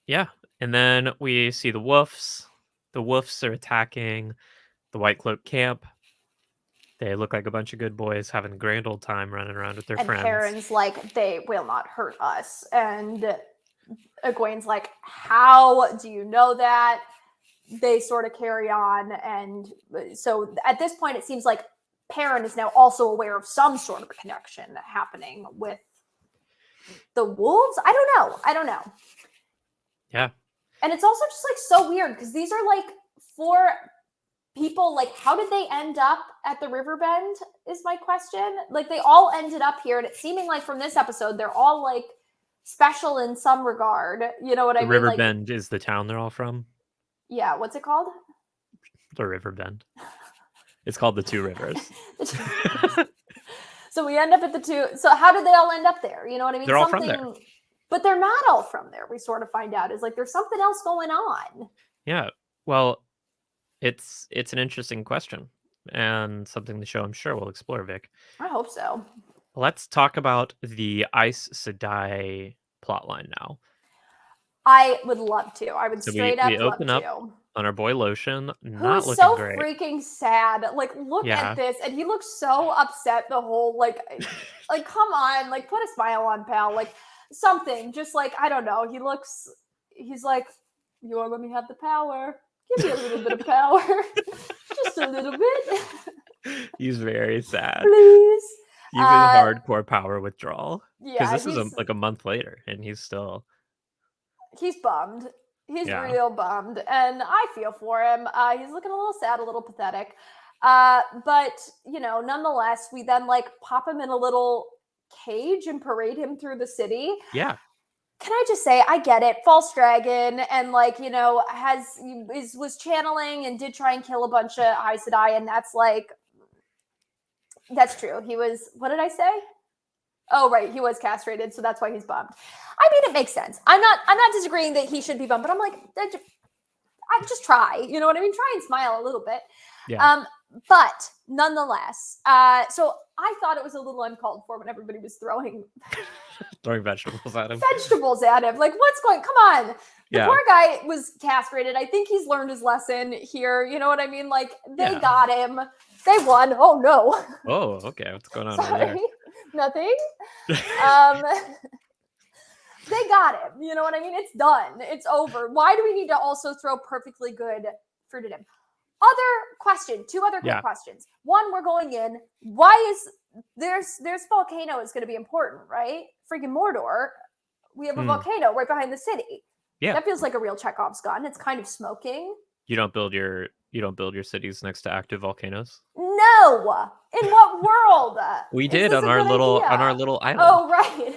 Yeah, and then we see the Wolves. The Wolves are attacking the White Cloak camp. They look like a bunch of good boys having a grand old time running around with their friends. And Perrin's like, they will not hurt us. And Egwene's like, how do you know that? They sort of carry on. And so at this point, it seems like Perrin is now also aware of some sort of a connection happening with the wolves. I don't know. Yeah. And it's also just like so weird because these are like 4 people. Like, how did they end up at the Riverbend is my question. Like, they all ended up here, and it's seeming like from this episode, they're all like special in some regard. You know what I mean? Riverbend is the town they're all from. Yeah, what's it called? The Riverbend. It's called the Two Rivers. So we end up at the two. So how did they all end up there? You know what I mean? They're all from there. But they're not all from there. We sort of find out is like there's something else going on. Yeah. Well, it's an interesting question and something the show I'm sure will explore, Vic. I hope so. Let's talk about the Aes Sedai plotline now. I would love to. I would straight up love to. On our boy Lotion, not who's looking so great. Freaking sad. Like, look at this, and he looks so upset. The whole like come on, like put a smile on, pal. Like something, just like I don't know. He's like, you want to let me have the power? Give me a little bit of power, just a little bit. He's very sad. Please. Even hardcore power withdrawal. Yeah, because this is like a month later, and he's bummed. He's real bummed, and I feel for him. He's looking a little sad, a little pathetic. But, nonetheless, we then, pop him in a little cage and parade him through the city. Yeah. Can I just say, I get it. False dragon, and was channeling and did try and kill a bunch of Aes Sedai, and that's true. He was, what did I say? Oh, right. He was castrated, so that's why he's bummed. I mean, it makes sense. I'm not disagreeing that he should be bummed, but I'm like, I just try. You know what I mean? Try and smile a little bit. Yeah. But nonetheless, so I thought it was a little uncalled for when everybody was throwing vegetables at him. Like, what's going? Come on. The poor guy was castrated. I think he's learned his lesson here. You know what I mean? Like, they got him. They won. Oh no. Oh, okay. What's going on? Sorry. Over there? Nothing. They got him. You know what I mean? It's done. It's over. Why do we need to also throw perfectly good fruit at him? Two other quick questions. One, we're going in. Why is there's volcano is going to be important, right? Freaking Mordor. We have a volcano right behind the city. Yeah. That feels like a real Chekhov's gun. It's kind of smoking. You don't build your cities next to active volcanoes? No. In what world? We did on our little island. Oh, right.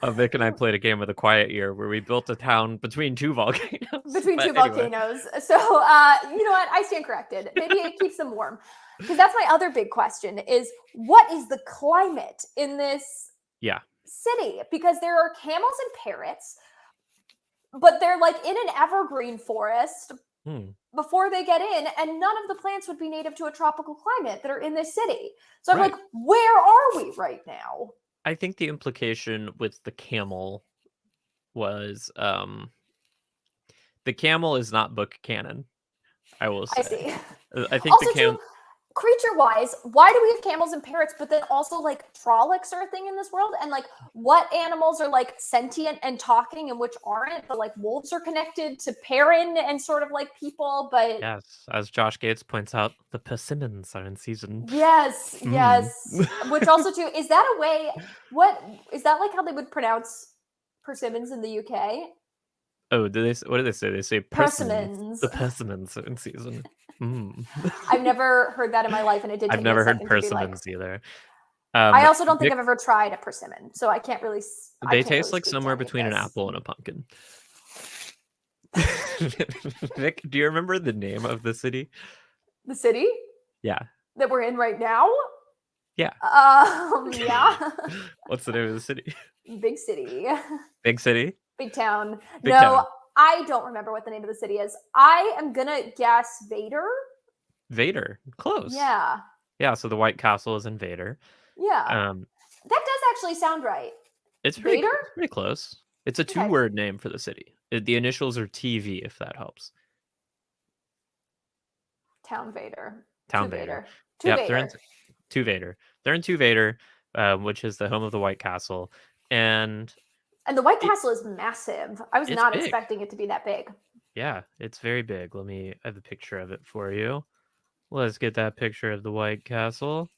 Vic and I played a game of the Quiet Year where we built a town between two volcanoes. Volcanoes. So, you know what? I stand corrected. Maybe it keeps them warm. Because that's my other big question is, what is the climate in this city? Because there are camels and parrots, but they're in an evergreen forest before they get in, and none of the plants would be native to a tropical climate that are in this city. So I'm like, where are we right now? I think the implication with the camel was the camel is not book canon. I will say. I see. I think also, the camel. Creature-wise, why do we have camels and parrots, but then also Trollocs are a thing in this world? And what animals are sentient and talking and which aren't? But wolves are connected to Perrin and sort of people, but yes, as Josh Gates points out, the persimmons are in season. Yes. Which also too, is that a way? What is that how they would pronounce persimmons in the UK? Oh, what do they say? They say persimmons. The persimmons are in season. I've never heard that in my life, and it did. I've never heard persimmons either. I also don't think I've ever tried a persimmon, so I can't really. They taste somewhere between an apple and a pumpkin. Nick, do you remember the name of the city? The city? Yeah. That we're in right now? Yeah. Yeah. What's the name of the city? Big city. Big city? Big town. Big town. I don't remember what the name of the city is. I am gonna guess Vader. Vader. Close. Yeah. Yeah, so the White Castle is in Vader. Yeah. That does actually sound right. It's pretty close. It's a two-word name for the city. The initials are TV, if that helps. Town Vader. Town Vader. They're in Two Vader. They're in Two Vader, which is the home of the White Castle. And the White Castle is massive. I was not big. expecting it to be that big. Yeah, it's very big. I have a picture of it for you. Let's get that picture of the White Castle.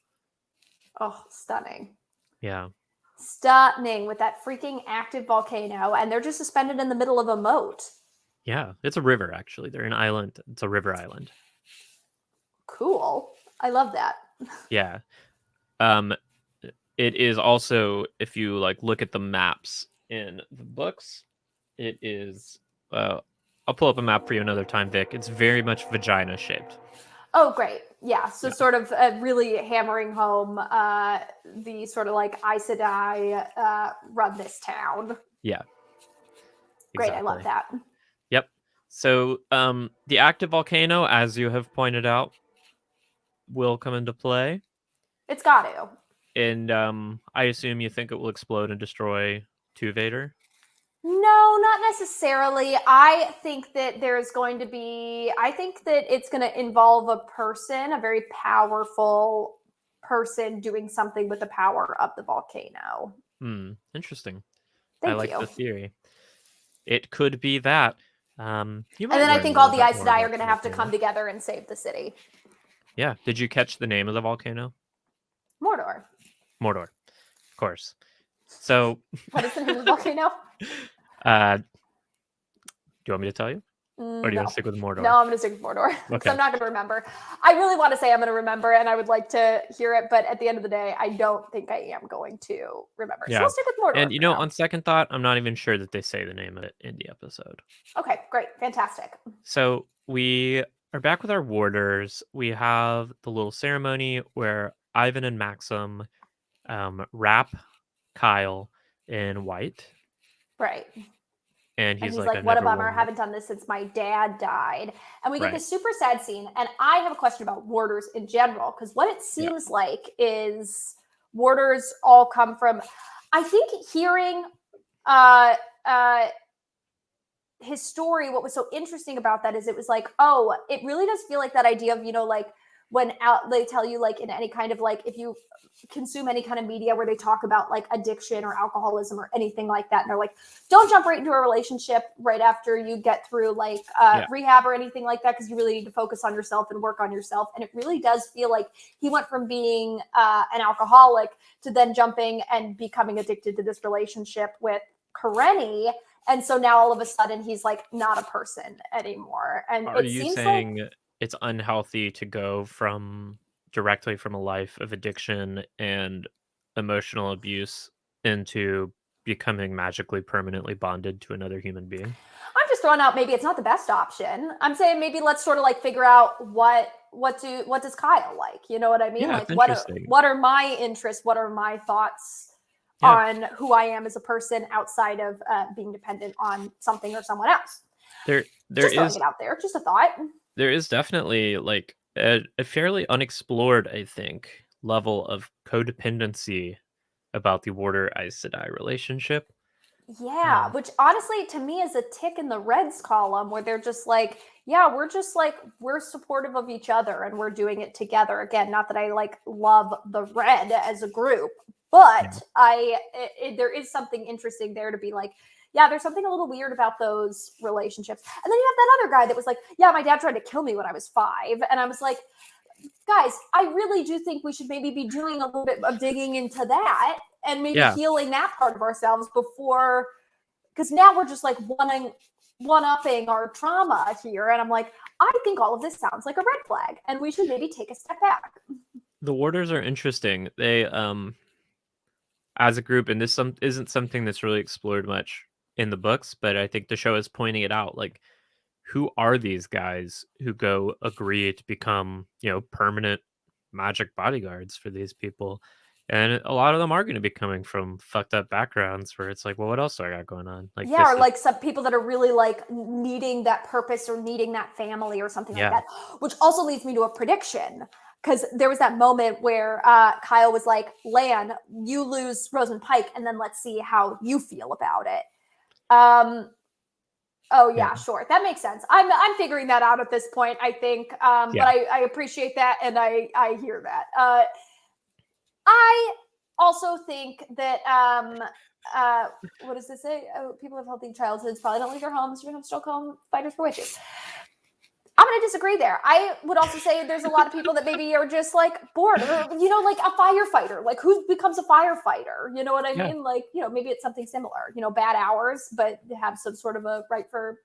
Oh, stunning. Yeah. Stunning with that freaking active volcano, and they're just suspended in the middle of a moat. Yeah, it's a river, actually. They're an island. It's a river island. Cool. I love that. Yeah. It is also, if you look at the maps in the books, it is I'll pull up a map for you another time, Vic. It's very much vagina shaped. Oh, great. Yeah. So sort of really hammering home the sort of Aes Sedai run this town. Yeah. Great. Exactly. I love that. Yep. So the active volcano, as you have pointed out, will come into play. It's got to. And I assume you think it will explode and destroy Two Vader? No, not necessarily. I think that it's going to involve a person, a very powerful person doing something with the power of the volcano. Interesting. Thank I like you. the theory. It could be that. And then I think all the Aes Sedai are going to have to come together and save the city. Yeah. Did you catch the name of the volcano? Mordor. Of course. So what is the name of the volcano? Do you want me to tell you? Or do you No. want to stick with Mordor? No, I'm going to stick with Mordor because Okay. I'm not going to remember. I really want to say I'm going to remember, and I would like to hear it, but at the end of the day, I don't think I am going to remember. So Yeah. we'll stick with Mordor. And you know, on second thought, I'm not even sure that they say the name of it in the episode. Okay, great. Fantastic. So we are back with our warders. We have the little ceremony where Ivan and Maxim wrap Kyle in white. Right. And And he's he's like, like, what a bummer. I haven't done this since my dad died. And we get this super sad scene. And I have a question about warders in general, because what it seems like is warders all come from, I think hearing his story, what was so interesting about that is it was like, oh, it really does feel like that idea of, you know, like when they tell you like in any kind of like, if you consume any kind of media where they talk about like addiction or alcoholism or anything like that, and they're like, don't jump right into a relationship right after you get through like rehab or anything like that, because you really need to focus on yourself and work on yourself. And it really does feel like he went from being an alcoholic to then jumping and becoming addicted to this relationship with Karenni. And so now all of a sudden he's like not a person anymore. And are you saying it's unhealthy to go directly from a life of addiction and emotional abuse into becoming magically permanently bonded to another human being? I'm just throwing out maybe it's not the best option. I'm saying maybe let's sort of like figure out what does Kyle like? You know what I mean? Yeah, like what are my interests? What are my thoughts on who I am as a person outside of being dependent on something or someone else? There just throwing it out there. Just a thought. There is definitely like a fairly unexplored, I think, level of codependency about the Warder Aes Sedai relationship. Yeah, which honestly to me is a tick in the Reds column where they're just like, yeah, we're supportive of each other and we're doing it together. Again, not that I like love the Red as a group, but there is something interesting there to be like, yeah, there's something a little weird about those relationships. And then you have that other guy that was like, yeah, my dad tried to kill me when I was 5. And I was like, guys, I really do think we should maybe be doing a little bit of digging into that and maybe healing that part of ourselves before, because now we're just like one-upping our trauma here. And I'm like, I think all of this sounds like a red flag and we should maybe take a step back. The Warders are interesting. They, as a group, and this isn't something that's really explored much in the books, but I think the show is pointing it out. Like, who are these guys who go agree to become, permanent magic bodyguards for these people? And a lot of them are going to be coming from fucked up backgrounds where it's like, well, what else do I got going on? Like, or like some people that are really like needing that purpose or needing that family or something like that, which also leads me to a prediction. Because there was that moment where Kyle was like, Lan, you lose Rosamund Pike, and then let's see how you feel about it. Sure. That makes sense. I'm figuring that out at this point, I think. But I appreciate that, and I hear that. I also think that what does this say? People have healthy childhoods probably don't leave their homes to become Stockholm fighters for witches. I'm going to disagree there. I would also say there's a lot of people that maybe are just like bored, or, like a firefighter. Like, who becomes a firefighter? You know what I mean? Like, maybe it's something similar, bad hours, but have some sort of a right for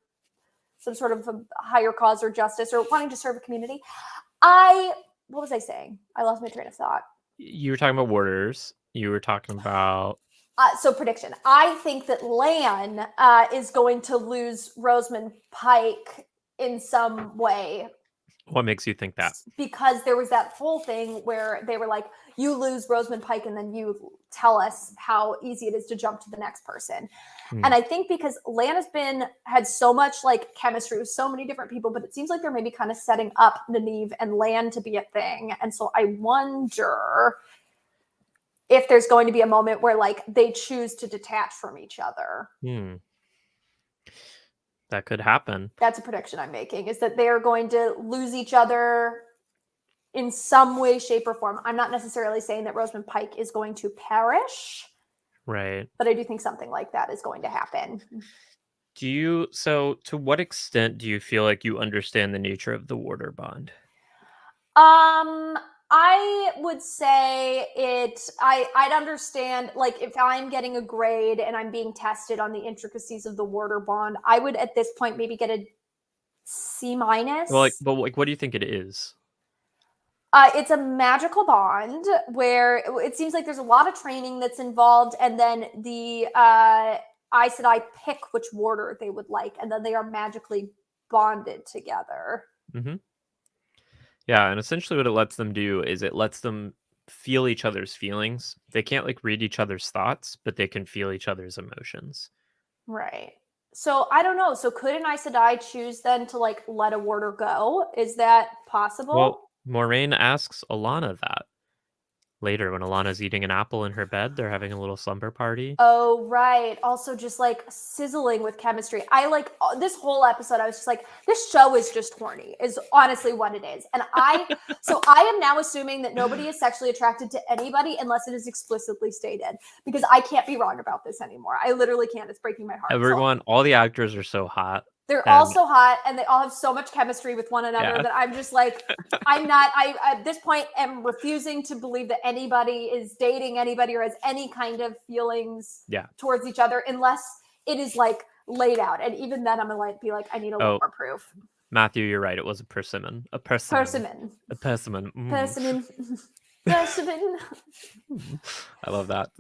some sort of a higher cause or justice or wanting to serve a community. What was I saying? I lost my train of thought. You were talking about Warders. You were talking about... So prediction. I think that Lan is going to lose Rosamund Pike in some way. What makes you think that? Because there was that whole thing where they were like, you lose Rosamund Pike and then you tell us how easy it is to jump to the next person. And I think because Lan had so much like chemistry with so many different people, but it seems like they're maybe kind of setting up Nynaeve and Lan to be a thing. And so I wonder if there's going to be a moment where like they choose to detach from each other. That could happen. That's a prediction I'm making, is that they're going to lose each other in some way, shape, or form. I'm not necessarily saying that Rosamund Pike is going to perish. Right. But I do think something like that is going to happen. So to what extent do you feel like you understand the nature of the Warder bond? I would say I'd understand, like, if I'm getting a grade and I'm being tested on the intricacies of the water bond, I would at this point maybe get a C minus. Well, what do you think it is? It's a magical bond where it seems like there's a lot of training that's involved, and then the Aes Sedai pick which warder they would like, and then they are magically bonded together. Mm-hmm. Yeah, and essentially what it lets them do is it lets them feel each other's feelings. They can't like read each other's thoughts, but they can feel each other's emotions. Right. So I don't know. So could an Aes Sedai choose then to like let a warder go? Is that possible? Well, Moraine asks Alana that later when Alana's eating an apple in her bed. They're having a little slumber party. Oh, right. Also just like sizzling with chemistry. I like this whole episode, I was just like, this show is just horny, is honestly what it is. And so I am now assuming that nobody is sexually attracted to anybody unless it is explicitly stated, because I can't be wrong about this anymore. I literally can't. It's breaking my heart. Everyone, all the actors are so hot. They're all so hot, and they all have so much chemistry with one another that I'm just like, I at this point am refusing to believe that anybody is dating anybody or has any kind of feelings towards each other unless it is like laid out. And even then I'm gonna like be like, I need a little more proof. Matthew, you're right. It was a persimmon. A persimmon. A persimmon. Persimmon. Persimmon. I love that.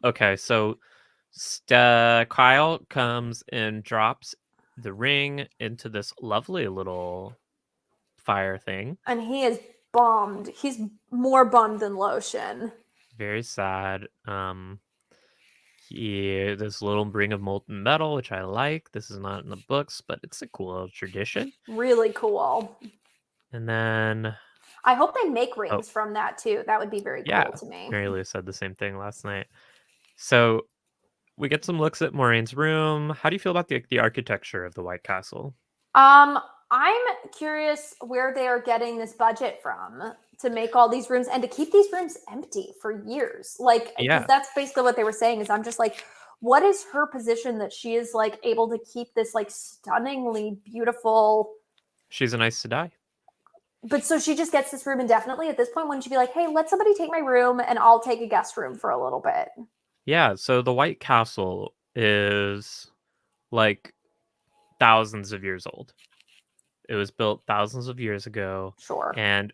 Okay, so Kyle comes and drops the ring into this lovely little fire thing, and he is bummed. He's more bummed than Lotion. Very sad. This little ring of molten metal, which I like. This is not in the books, but it's a cool little tradition. Really cool. And then I hope they make rings from that too. That would be very cool to me. Mary Lou said the same thing last night. So we get some looks at Moraine's room. How do you feel about the architecture of the White Castle? I'm curious where they are getting this budget from to make all these rooms and to keep these rooms empty for years. Like, because that's basically what they were saying. Is I'm just like, what is her position that she is like able to keep this like stunningly beautiful? She's an Aes Sedai. But so she just gets this room indefinitely at this point. Wouldn't she be like, hey, let somebody take my room and I'll take a guest room for a little bit? Yeah, so the White Castle is like thousands of years old. It was built thousands of years ago. Sure. And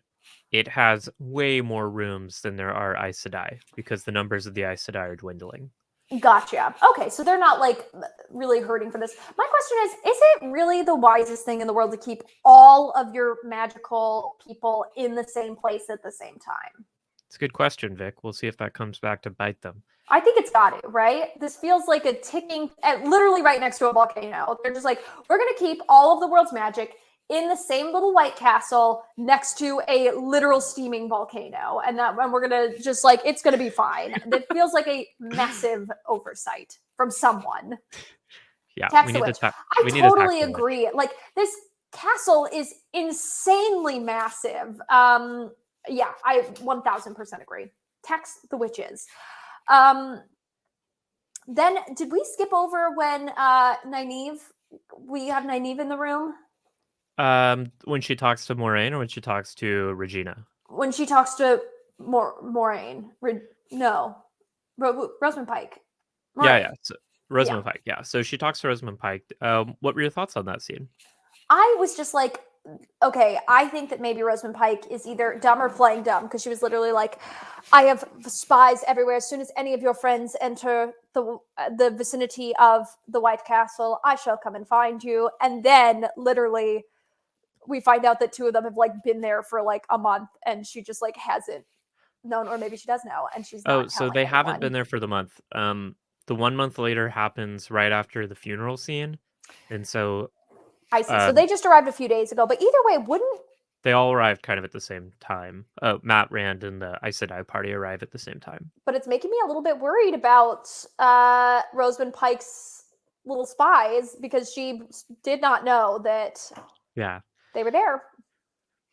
it has way more rooms than there are Aes Sedai because the numbers of the Aes Sedai are dwindling. Gotcha. Okay, so they're not like really hurting for this. My question is it really the wisest thing in the world to keep all of your magical people in the same place at the same time? It's a good question, Vic. We'll see if that comes back to bite them. I think it's got to, right? This feels like a ticking, literally right next to a volcano. They're just like, we're going to keep all of the world's magic in the same little White Castle next to a literal steaming volcano. And we're going to just like, it's going to be fine. It feels like a massive oversight from someone. Yeah, I totally agree. Like, this castle is insanely massive. Yeah, I 1000% agree. Text the witches. Then did we skip over when Nynaeve? We have Nynaeve in the room. When she talks to Moraine or when she talks to Regina? When she talks to Moraine. Rosamund Pike. Moraine. Yeah. So, Rosamund Pike. Yeah. So she talks to Rosamund Pike. What were your thoughts on that scene? I was just like, okay, I think that maybe Rosamund Pike is either dumb or playing dumb, because she was literally like, I have spies everywhere. As soon as any of your friends enter the vicinity of the White Castle, I shall come and find you. And then literally we find out that two of them have like been there for like a month, and she just like hasn't known, or maybe she does know and she's not. So they haven't been there for the month. The 1 month later happens right after the funeral scene, and so I see. So they just arrived a few days ago, but either way, wouldn't they all arrived kind of at the same time? Matt Rand and the Aes Sedai party arrive at the same time. But it's making me a little bit worried about Rosamund Pike's little spies, because she did not know that they were there.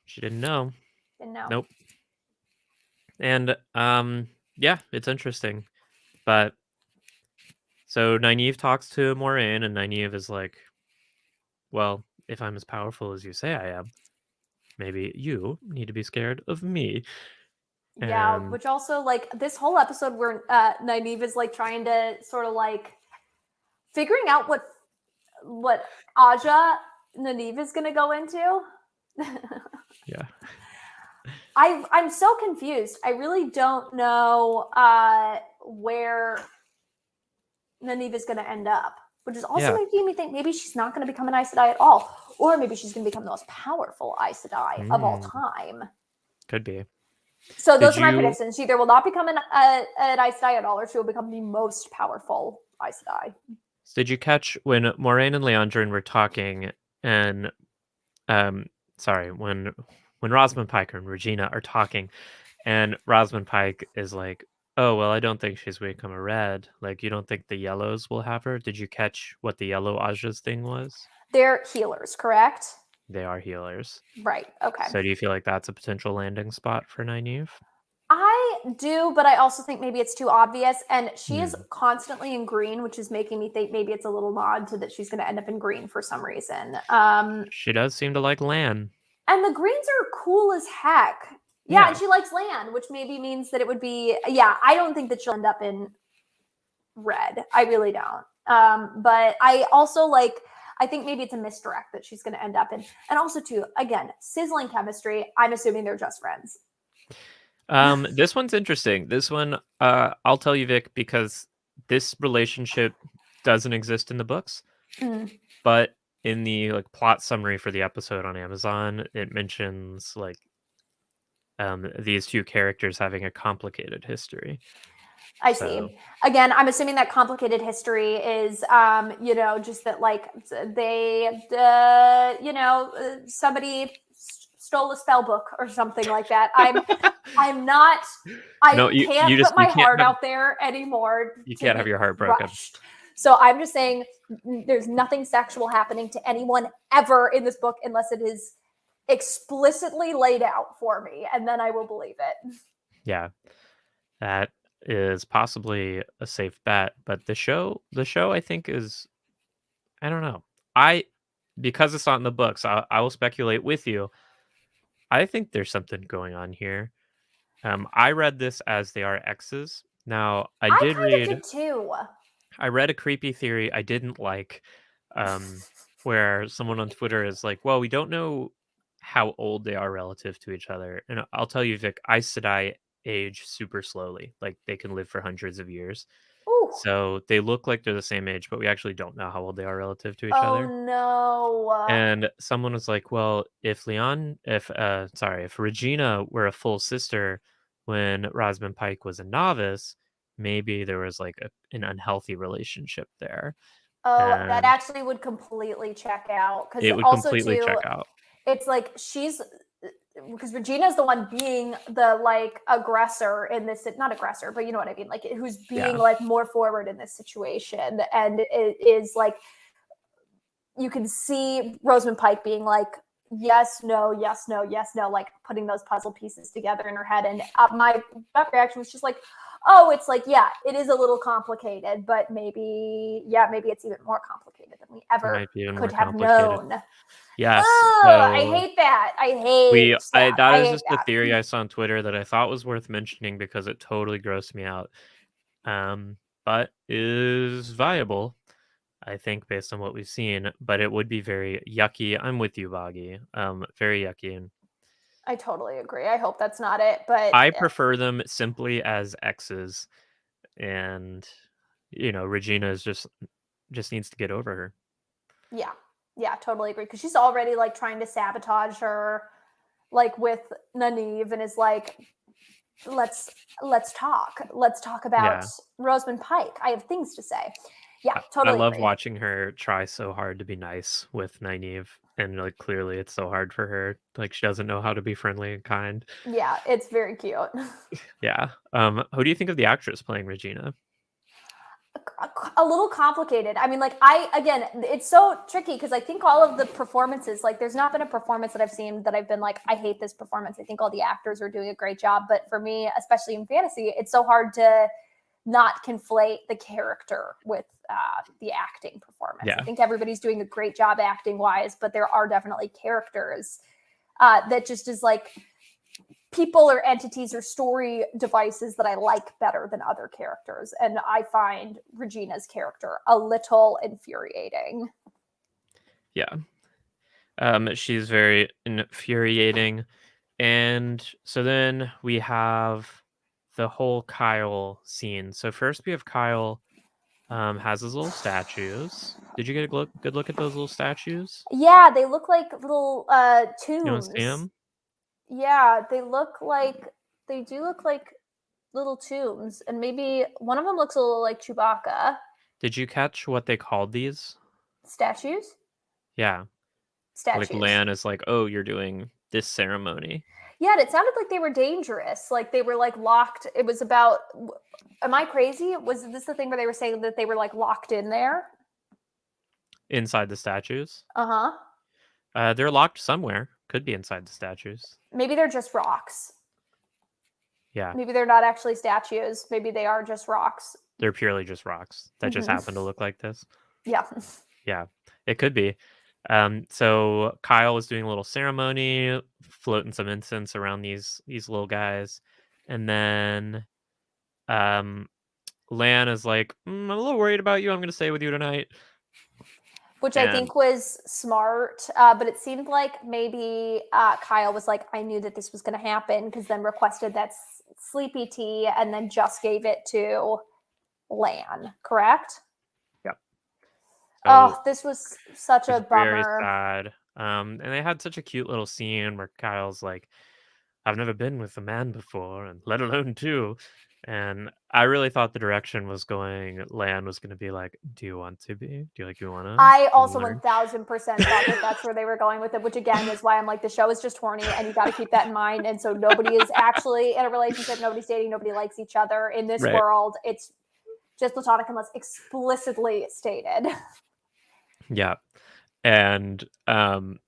She didn't know. Didn't know. Nope. And it's interesting. But so Nynaeve talks to Moraine, and Nynaeve is like, well, if I'm as powerful as you say I am, maybe you need to be scared of me. Yeah, which also like this whole episode where Nynaeve is like trying to sort of like figuring out what Aja Nynaeve is going to go into. Yeah. I'm so confused. I really don't know where Nynaeve is going to end up, which is also making me think maybe she's not going to become an Aes Sedai at all, or maybe she's going to become the most powerful Aes Sedai of all time. Could be. So those are my predictions. She either will not become an Aes Sedai at all, or she will become the most powerful Aes Sedai. Did you catch when Moiraine and Leandrin were talking, and when Rosamund Pike and Regina are talking, and Rosamund Pike is like, "Oh well, I don't think she's become a red. Like, you don't think the yellows will have her?" Did you catch what the yellow Aja's thing was? They're healers, correct? They are healers. Right. Okay. So do you feel like that's a potential landing spot for Nynaeve? I do, but I also think maybe it's too obvious. And she is constantly in green, which is making me think maybe it's a little nod to that she's going to end up in green for some reason. She does seem to like Lan. And the greens are cool as heck. Yeah, and she likes Lan, which maybe means that it would be, I don't think that she'll end up in red. I really don't. But I also I think maybe it's a misdirect that she's going to end up in. And also, too, again, sizzling chemistry. I'm assuming they're just friends. This one's interesting. This one, I'll tell you, Vic, because this relationship doesn't exist in the books, but in the plot summary for the episode on Amazon, it mentions these two characters having a complicated history. I see. Again, I'm assuming that complicated history is, just that somebody stole a spell book or something like that. I'm not. I can't put my heart out there anymore. You can't have your heart broken. Rushed. So I'm just saying, there's nothing sexual happening to anyone ever in this book unless it is explicitly laid out for me, and then I will believe it. Yeah, that is possibly a safe bet, but the show I think is, I don't know. Because it's not in the books, I will speculate with you. I think there's something going on here. I read this as they are exes. Now, I did read too. I read a creepy theory I didn't like, where someone on Twitter is like, "Well, we don't know how old they are relative to each other." And I'll tell you, Vic, Aes Sedai age super slowly. Like, they can live for hundreds of years. Ooh. So they look like they're the same age, but we actually don't know how old they are relative to each other. Oh no. And someone was like, "Well, if Regina were a full sister when Rosamund Pike was a novice, maybe there was an unhealthy relationship there." Oh, that actually would completely check out. It would also completely check out. It's like because Regina's the one being the aggressor in this, not aggressor, but you know what I mean, who's being more forward in this situation, and it is you can see Rosamund Pike being yes, no, yes, no, yes, no, putting those puzzle pieces together in her head, and my gut reaction was just it's it is a little complicated, but maybe it's even more complicated than we ever could have known. Yes. I hate that. That is just a theory I saw on Twitter that I thought was worth mentioning because it totally grossed me out. But is viable, I think, based on what we've seen. But it would be very yucky. I'm with you, Boggy. Very yucky. And I totally agree. I hope that's not it. But I prefer them simply as exes. And Regina is just needs to get over her. Yeah, totally agree. Because she's already trying to sabotage her, with Nynaeve, and is let's talk. Let's talk about Rosamund Pike. I have things to say. Yeah, totally. I love watching her try so hard to be nice with Nynaeve, and clearly it's so hard for her. She doesn't know how to be friendly and kind. Yeah, it's very cute. Yeah. Who do you think of the actress playing Regina? A little complicated. I mean, it's so tricky because I think all of the performances, there's not been a performance that I've seen that I've been I hate this performance. I think all the actors are doing a great job. But for me, especially in fantasy, it's so hard to not conflate the character with the acting performance. I think everybody's doing a great job acting wise, but there are definitely characters that just is people or entities or story devices that I like better than other characters. And I find Regina's character a little infuriating. Yeah. She's very infuriating. And so then we have the whole Kyle scene. So first we have Kyle has his little statues. Did you get a good look at those little statues? Yeah, they look like little You want to see tombs. them? Yeah, they do look like little tombs, and maybe one of them looks a little like Chewbacca. Did you catch what they called these? Statues? Yeah. Statues. Like Lan is like, oh, you're doing this ceremony. Yeah, and it sounded like they were dangerous. Like they were like locked. It was about. Am I crazy? Was this the thing where they were saying that they were like locked in there? Inside the statues? Uh-huh. They're locked somewhere. Could be inside the statues. Maybe they're just rocks. Yeah. Maybe they're not actually statues. Maybe they are just rocks. They're purely just rocks that just happen to look like this. Yeah. Yeah, it could be. So Kyle was doing a little ceremony, floating some incense around these little guys, and then Lan is like, I'm a little worried about you. I'm going to stay with you tonight. Which I think was smart, but it seemed like maybe Kyle was like, I knew that this was going to happen, because then requested that sleepy tea and then just gave it to Lan, correct? Yep. Oh, this was such a bummer. Very sad. And they had such a cute little scene where Kyle's like, I've never been with a man before, and let alone two. And I really thought the direction was going, Lan was going to be like, do you want to be? Do you want to? I also 1000% thought that that's where they were going with it, which again is why I'm like, the show is just horny, and you got to keep that in mind. And so nobody is actually in a relationship, nobody's dating, nobody likes each other. In this world, it's just platonic unless explicitly stated. Yeah. And and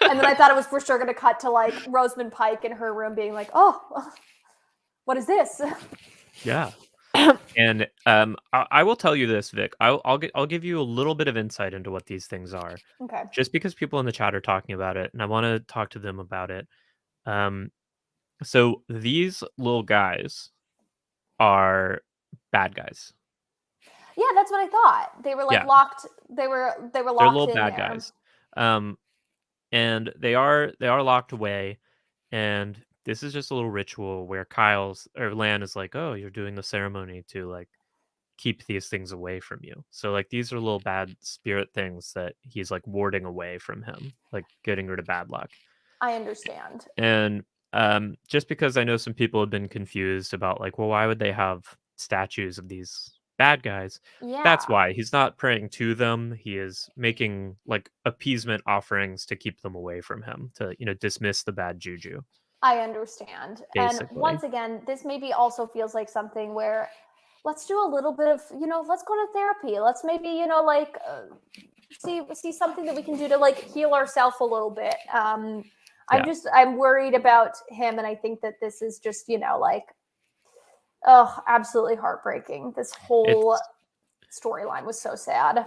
then I thought it was for sure going to cut to like Rosamund Pike in her room being like, oh, what is this? Yeah. And I will tell you this, Vic. I'll give you a little bit of insight into what these things are. Okay. Just because people in the chat are talking about it, and I want to talk to them about it. So these little guys are bad guys. Yeah, that's what I thought. They were like locked. They were locked. They're little bad guys. And they are locked away. And this is just a little ritual where Lan is like, oh, you're doing the ceremony to like keep these things away from you. So like these are little bad spirit things that he's like warding away from him, like getting rid of bad luck. I understand. And just because I know some people have been confused about like, well, why would they have statues of these bad guys? Yeah. That's why. He's not praying to them. He is making like appeasement offerings to keep them away from him, to, dismiss the bad juju. I understand. Basically. And once again, this maybe also feels like something where let's do a little bit of, let's go to therapy. Let's maybe, see something that we can do to like heal ourselves a little bit. I'm worried about him. And I think that this is just, absolutely heartbreaking. This whole storyline was so sad.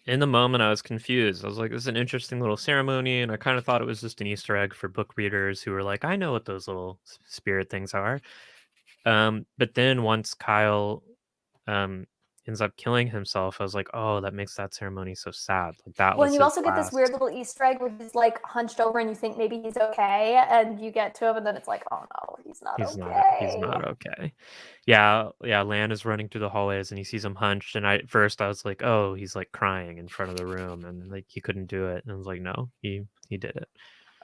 In the moment, I was confused. I was like, this is an interesting little ceremony. And I kind of thought it was just an Easter egg for book readers who were like, I know what those little spirit things are. But then once Kyle ends up killing himself, I was like, oh, that makes that ceremony so sad. Like that. Well, and you also get this weird little Easter egg where he's like hunched over and you think maybe he's okay, and you get to him and then it's like, oh no, he's not okay. Yeah, Lan is running through the hallways and he sees him hunched, and at first I was like, oh, he's like crying in front of the room and like he couldn't do it, and I was like, no, he did it.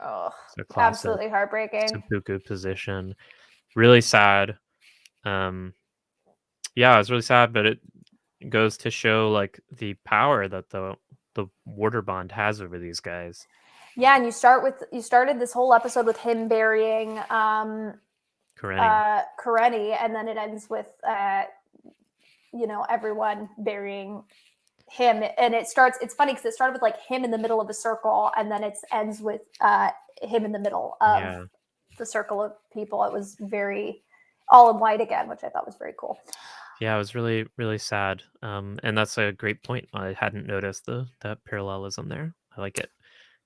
Oh, so absolutely heartbreaking. Seppuku position. Really sad. Yeah, it was really sad, but it goes to show like the power that the water bond has over these guys. Yeah, and you started this whole episode with him burying Karenni, and then it ends with everyone burying him. And it's funny because it started with like him in the middle of a circle, and then it ends with him in the middle of the circle of people. It was very all in white again, which I thought was very cool. Yeah, it was really, really sad. And that's a great point. I hadn't noticed that parallelism there. I like it.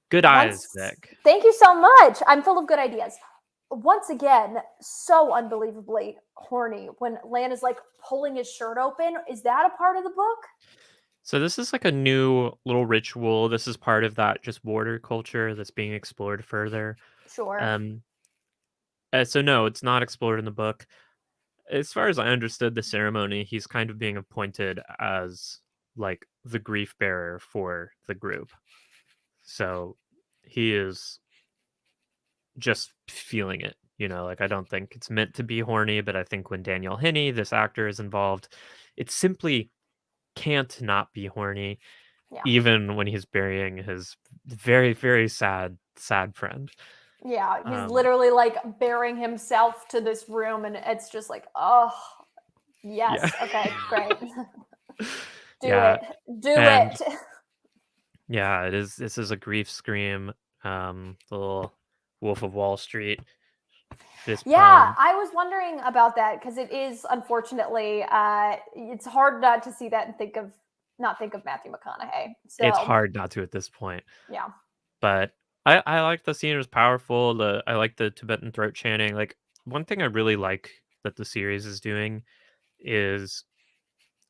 Good eyes, Vic. Thank you so much. I'm full of good ideas. once again, so unbelievably horny when Lan is like pulling his shirt open. Is that a part of the book? So this is like a new little ritual. This is part of that just border culture that's being explored further. Sure. Um, so no, it's not explored in the book. As far as I understood the ceremony, he's kind of being appointed as like the grief bearer for the group. So he is just feeling it, like I don't think it's meant to be horny, but I think when Danielle Henney, this actor, is involved, it simply can't not be horny, Yeah. even when he's burying his very, very sad friend. Yeah, he's literally like bearing himself to this room, and it's just like, oh, yes, yeah. okay, great. Yeah. Do And it. yeah, it is. This is a grief scream. The little Wolf of Wall Street fist Yeah, palm. I was wondering about that because it is unfortunately, it's hard not to see that and not think of Matthew McConaughey. It's So hard not to at this point, yeah, but I like the scene. It was powerful. I like the Tibetan throat chanting. Like, one thing I really like that the series is doing is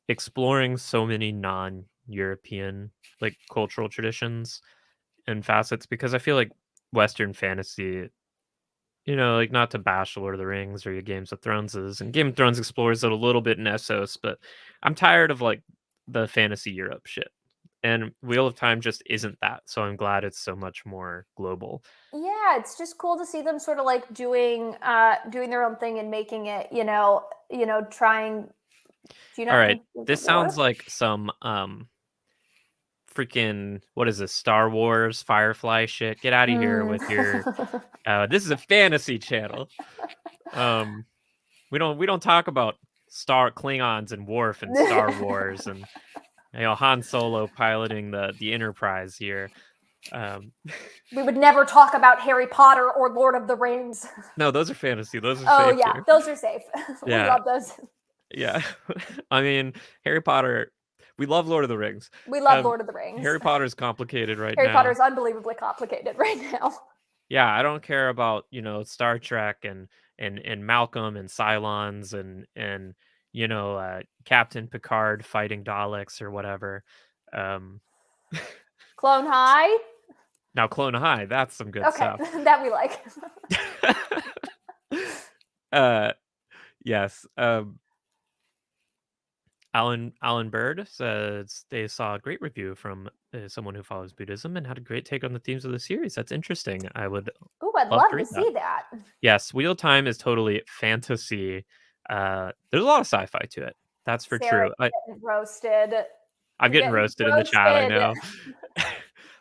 exploring so many non-European like cultural traditions and facets, because I feel like Western fantasy, like, not to bash Lord of the Rings or your Games of Thrones is, and Game of Thrones explores it a little bit in Essos, but I'm tired of like the fantasy Europe shit. And Wheel of Time just isn't that. So I'm glad it's so much more global. yeah, it's just cool to see them sort of like doing their own thing and making it, trying. Do you All not right. think there's a This sounds war? like some freaking, what is this, Star Wars Firefly shit. Get out of here Mm. with your this is a fantasy channel. Um we don't talk about Star Klingons and Worf and Star Wars and Han Solo piloting the Enterprise here. Um We would never talk about Harry Potter or Lord of the Rings. no, those are fantasy. Those are Oh safe yeah, here. those are safe. We Yeah. love those. Yeah. I mean, Harry Potter, we love Lord of the Rings. We love Lord of the Rings. Harry Potter's complicated right Harry Potter now. is unbelievably complicated right now. Yeah, I don't care about, Star Trek and Malcolm and Cylons and Captain Picard fighting Daleks or whatever. Um Clone High. Now Clone High, that's some good Okay, stuff. that we like. uh yes. Alan Bird says they saw a great review from someone who follows Buddhism and had a great take on the themes of the series. That's interesting. I would Ooh, I'd love to love to read that. see that. Yes, Wheel Time is totally fantasy. There's a lot of sci-fi to it. That's for Sarah, true. you're getting roasted. I'm You're getting getting roasted in the chat, I roasted. know.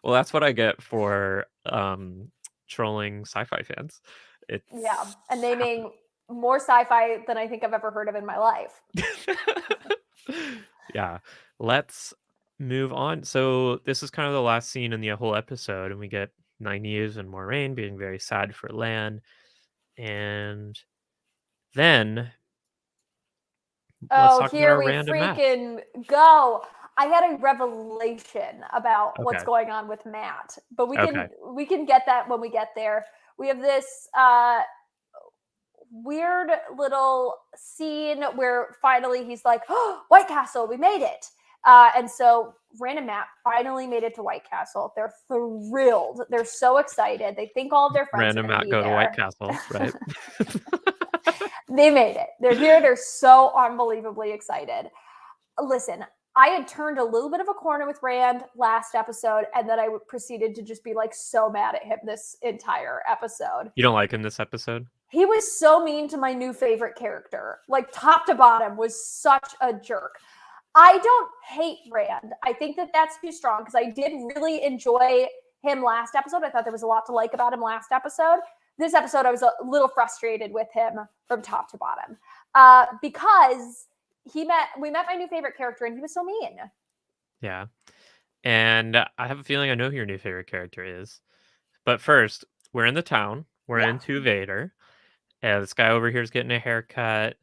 Well, that's what I get for trolling sci-fi fans. Yeah, It's and naming more sci-fi than I think I've ever heard of in my life. yeah. Let's move on. So this is kind of the last scene in the whole episode, and we get Nynaeve and Moraine being very sad for Lan. And then let's Oh, talk about here our we random match. freaking go. I had a revelation about what's Okay. going on with Matt, but we Okay. can get that when we get there. We have this weird little scene where finally he's like, "Oh, White Castle, we made it!" And so Random Matt finally made it to White Castle. They're thrilled. They're so excited. They think all of their friends Random are going to Matt be go to White there. Castle, right? They made it. They're here. They're so unbelievably excited. Listen, I had turned a little bit of a corner with Rand last episode, and then I proceeded to just be like so mad at him this entire episode. You don't like him this episode? He was so mean to my new favorite character. Like top to bottom was such a jerk. I don't hate Rand. I think that that's too strong because I did really enjoy him last episode. I thought there was a lot to like about him last episode. This episode, I was a little frustrated with him from top to bottom because we met my new favorite character and he was so mean. Yeah. And I have a feeling I know who your new favorite character is. But first, we're in the town. We're into Vader. This guy over here is getting a haircut.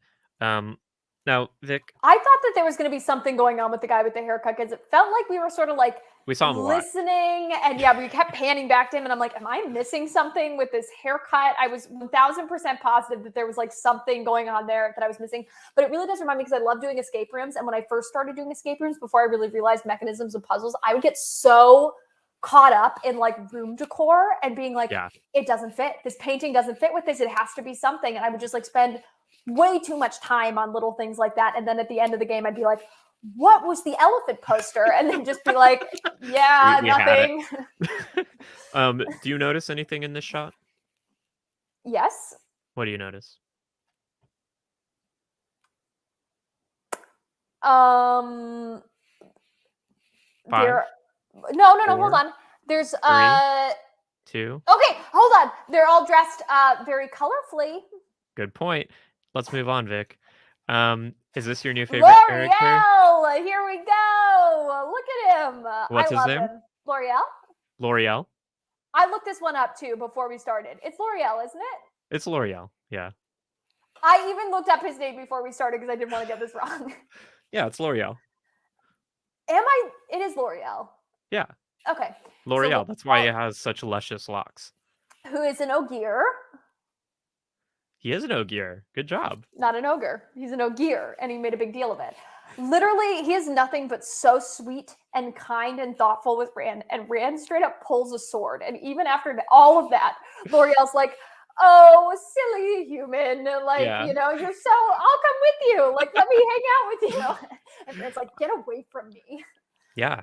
Now, Vic, I thought that there was going to be something going on with the guy with the haircut because it felt like we were sort of like we saw him listening, and yeah, we kept panning back to him, and I'm like, am I missing something with this haircut? I was 1000% positive that there was like something going on there that I was missing, but it really does remind me because I love doing escape rooms, and when I first started doing escape rooms, before I really realized mechanisms of puzzles, I would get so caught up in like room decor and being like, it doesn't fit. This painting doesn't fit with this. It has to be something, and I would just like spend way too much time on little things like that. And then at the end of the game, I'd be like, what was the elephant poster? And then just be like, yeah, nothing. Do you notice anything in this shot? Yes. What do you notice? Five? No, hold on. There's 3, 2. Okay, hold on. They're all dressed very colorfully. Good point. Let's move on, Vic. Is this your new favorite character? L'Oreal! Here we go. Look at him. What's his name? L'Oreal. L'Oreal. I looked this one up too before we started. It's L'Oreal, isn't it? It's L'Oreal. Yeah. I even looked up his name before we started because I didn't want to get this wrong. Yeah, it's L'Oreal. It is L'Oreal. Yeah. Okay. L'Oreal. That's why he has such luscious locks. Who is an ogier. He is an ogier. Good job. Not an ogre. He's an ogier, and he made a big deal of it. Literally, he is nothing but so sweet and kind and thoughtful with Rand, and Rand straight up pulls a sword. And even after all of that, L'Oreal's like, oh, silly human. Like, you know, you're so, I'll come with you. Like, let me hang out with you. And it's like, get away from me. Yeah.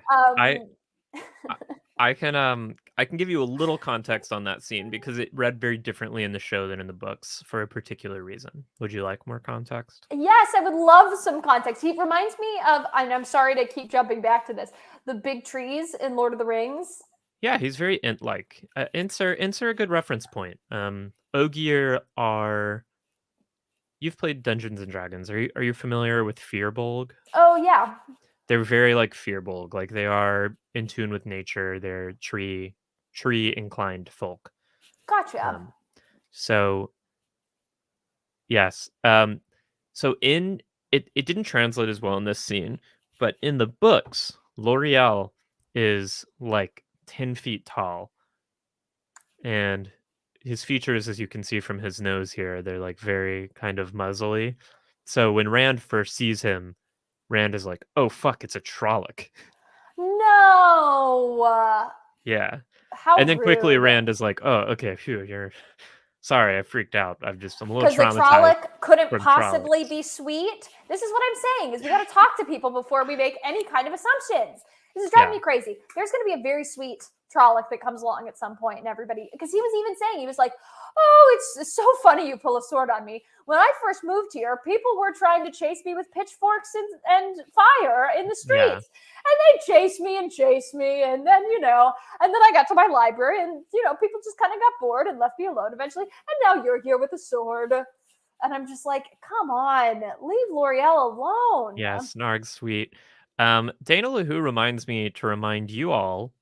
I can give you a little context on that scene because it read very differently in the show than in the books for a particular reason. Would you like more context? Yes, I would love some context. He reminds me of, and I'm sorry to keep jumping back to this, the big trees in Lord of the Rings. Yeah, he's very Ent-like. Ents are a good reference point. Ogier are... You've played Dungeons and Dragons. Are you familiar with Firbolg? Oh, yeah. They're very like Firbolg. Like they are in tune with nature. They're tree inclined folk. Gotcha. So yes. So in it didn't translate as well in this scene, but in the books, L'Oreal is like 10 feet tall. And his features, as you can see from his nose here, they're like very kind of muzzly. So when Rand first sees him, Rand is like, oh, fuck, it's a Trolloc. No. Yeah. How and then rude. Quickly Rand is like, oh, okay, phew, you're... Sorry, I freaked out. I'm a little traumatized. Because the Trolloc couldn't possibly be sweet. This is what I'm saying, is we got to talk to people before we make any kind of assumptions. This is driving me crazy. There's going to be a very sweet Trolloc that comes along at some point, and everybody, because he was even saying, he was like, oh, it's so funny you pull a sword on me. When I first moved here, people were trying to chase me with pitchforks and fire in the streets. Yeah. And they chased me, and then, you know, and then I got to my library, and, you know, people just kind of got bored and left me alone eventually. And now you're here with a sword. And I'm just like, come on, leave L'Oreal alone. Yeah, Snarg's sweet. Dana LaHoo reminds me to remind you all,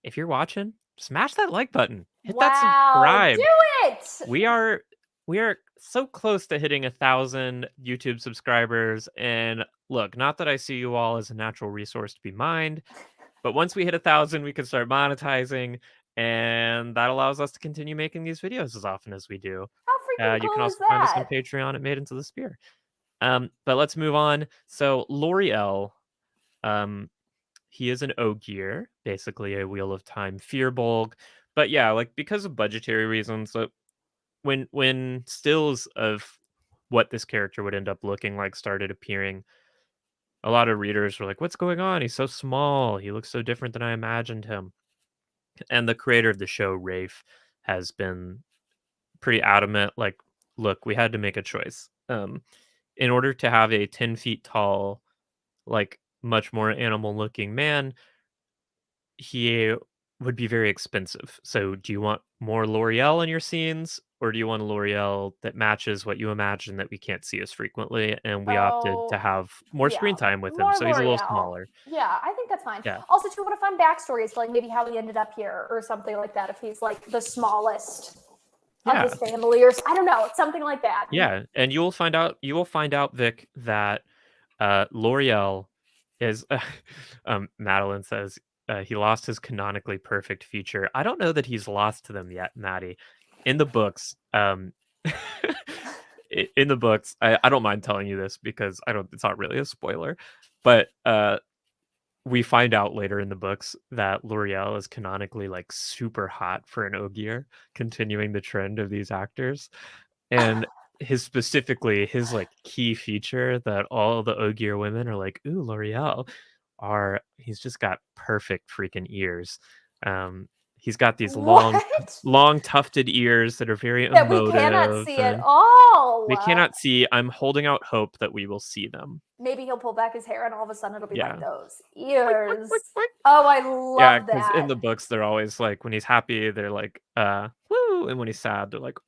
if you're watching, smash that like button. Hit that subscribe. Do it! We are so close to hitting 1,000 YouTube subscribers. And look, not that I see you all as a natural resource to be mined, but once we hit 1,000, we can start monetizing, and that allows us to continue making these videos as often as we do. How freaking cool you can also is find us that? on Patreon at Made Into the Spear. But let's move on. So L'Oreal, he is an ogier, basically a Wheel of Time Firbolg. But yeah, like because of budgetary reasons, when stills of what this character would end up looking like started appearing, a lot of readers were like, what's going on? He's so small. He looks so different than I imagined him. And the creator of the show, Rafe, has been pretty adamant, like, look, we had to make a choice. In order to have a 10 feet tall, like much more animal looking man, he would be very expensive. So do you want more L'Oreal in your scenes, or do you want a L'Oreal that matches what you imagine that we can't see as frequently? And we opted to have more screen time with him, so he's a little smaller. Yeah, I think that's fine. Yeah. Also, too, what a fun backstory is, like maybe how he ended up here or something like that, if he's like the smallest. of his family, or I don't know, something like that. Yeah, and you will find out, Vic, that L'Oreal is Madeline says he lost his canonically perfect feature. I don't know that he's lost to them yet, Maddie. In the books, in the books, I don't mind telling you this because it's not really a spoiler, but we find out later in the books that L'Oreal is canonically like super hot for an Ogier, continuing the trend of these actors. And specifically his like key feature that all the Ogier women are like, ooh, L'Oreal, he's just got perfect freaking ears. He's got these long tufted ears that are very that we cannot emotive. see at all. We cannot see. I'm holding out hope that we will see them. Maybe he'll pull back his hair and all of a sudden it'll be like those ears. Like. Oh, I love that. Because in the books they're always like, when he's happy, they're like, woo, and when he's sad, they're like,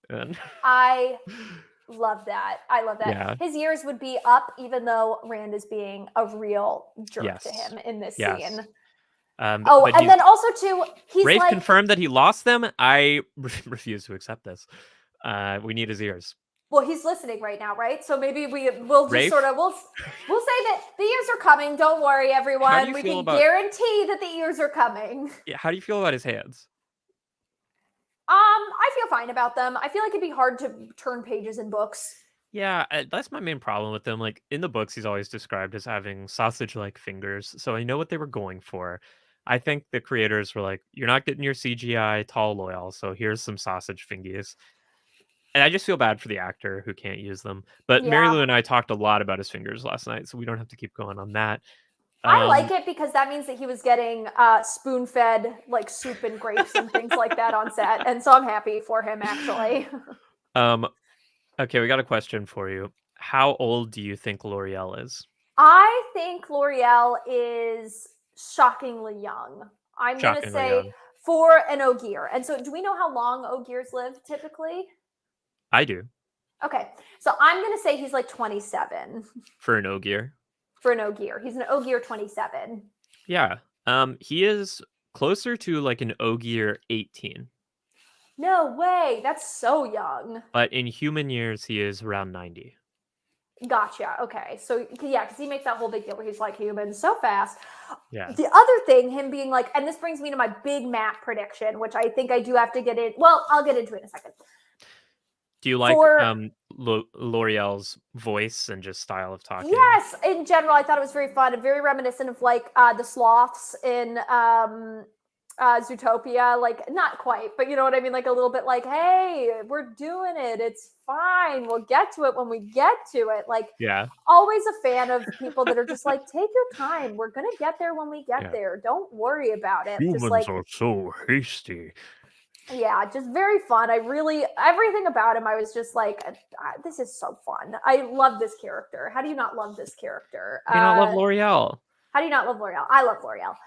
and I love that. I love that. Yeah. His ears would be up even though Rand is being a real jerk to him in this scene. And then also too, he's Rafe confirmed that he lost them. I refuse to accept this. We need his ears. Well, he's listening right now, right? So maybe we'll just sort of we'll say that the ears are coming. Don't worry, everyone. We can guarantee that the ears are coming. Yeah, how do you feel about his hands? I feel fine about them. I feel like it'd be hard to turn pages in books. Yeah, that's my main problem with them. Like in the books, he's always described as having sausage-like fingers. So I know what they were going for. I think the creators were like, you're not getting your CGI tall loyal, so here's some sausage fingies. And I just feel bad for the actor who can't use them. But Mary Lou and I talked a lot about his fingers last night, so we don't have to keep going on that. I like it because that means that he was getting spoon-fed like soup and grapes and things like that on set. And so I'm happy for him, actually. Okay, we got a question for you. How old do you think L'Oreal is? I think L'Oreal is shockingly young. I'm going to say for an Ogier. And so do we know how long Ogiers live typically? I do. Okay. So I'm going to say he's like 27. For an Ogier? For an Ogier. He's an Ogier 27. Yeah. He is closer to like an Ogier 18. No way. That's so young. But in human years, he is around 90. Gotcha. Okay. So yeah, because he makes that whole big deal where he's like humans so fast. Yeah. The other thing, him being like, and this brings me to my big Matt prediction, which I think I do have to get in. Well, I'll get into it in a second. Do you like L'Oreal's voice and just style of talking? Yes, in general, I thought it was very fun and very reminiscent of like the sloths in Zootopia. Like not quite, but you know what I mean. Like a little bit like, hey, we're doing it. It's fine. We'll get to it when we get to it. Like, yeah, always a fan of people that are just like, take your time. We're gonna get there when we get there. Don't worry about it. Humans just like, are so hasty. Yeah, just very fun. Everything about him, I was just like, this is so fun. I love this character. How do you not love this character? How do you not love L'Oreal? How do you not love L'Oreal? I love L'Oreal.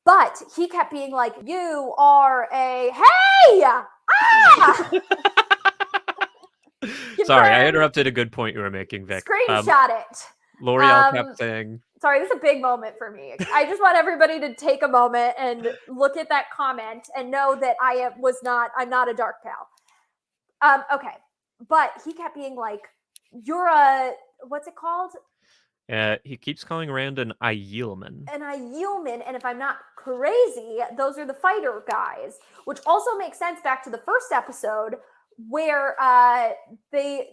But he kept being like, you are a, hey! Ah! Sorry, I interrupted a good point you were making, Vic. Screenshot it. L'Oreal kept saying... Sorry, this is a big moment for me. I just want everybody to take a moment and look at that comment and know that I'm not a dark pal. Okay. But he kept being like, you're a, what's it called? He keeps calling Rand an Aielman. An Aielman, and if I'm not crazy, those are the fighter guys, which also makes sense back to the first episode where they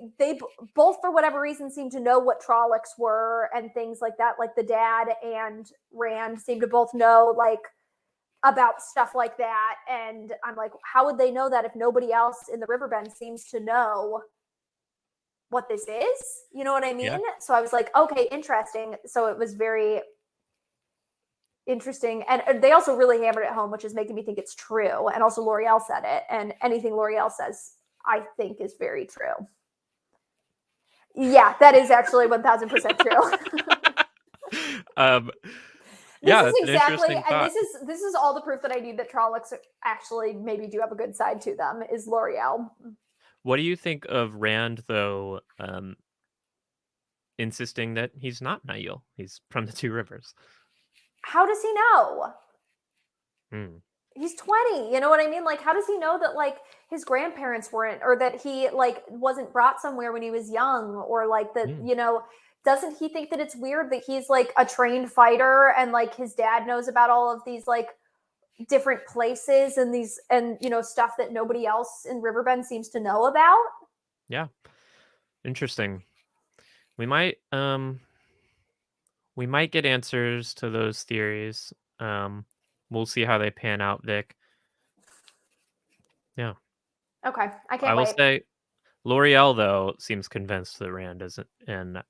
both, for whatever reason, seem to know what Trollocs were and things like that. Like the dad and Rand seem to both know like about stuff like that. And I'm like, how would they know that if nobody else in the Riverbend seems to know what this is? You know what I mean? Yeah. So I was like, okay, interesting. So it was very interesting. And they also really hammered it home, which is making me think it's true. And also L'Oreal said it. And anything L'Oreal says, I think is very true. Yeah, that is actually 1000% true. Yeah, this is exactly, and this is all the proof that I need that Trollocs actually maybe do have a good side to them is L'Oreal. What do you think of Rand though, insisting that he's not Nael? He's from the Two Rivers. How does he know? he's 20. You know what I mean? Like, how does he know that like his grandparents weren't, or that he like wasn't brought somewhere when he was young, or like that, doesn't he think that it's weird that he's like a trained fighter and like his dad knows about all of these like different places and these, and stuff that nobody else in Riverbend seems to know about? Yeah. Interesting. We might get answers to those theories. We'll see how they pan out, Vic. Yeah. Okay, I I can't will wait. say L'Oreal, though, seems convinced that Rand is an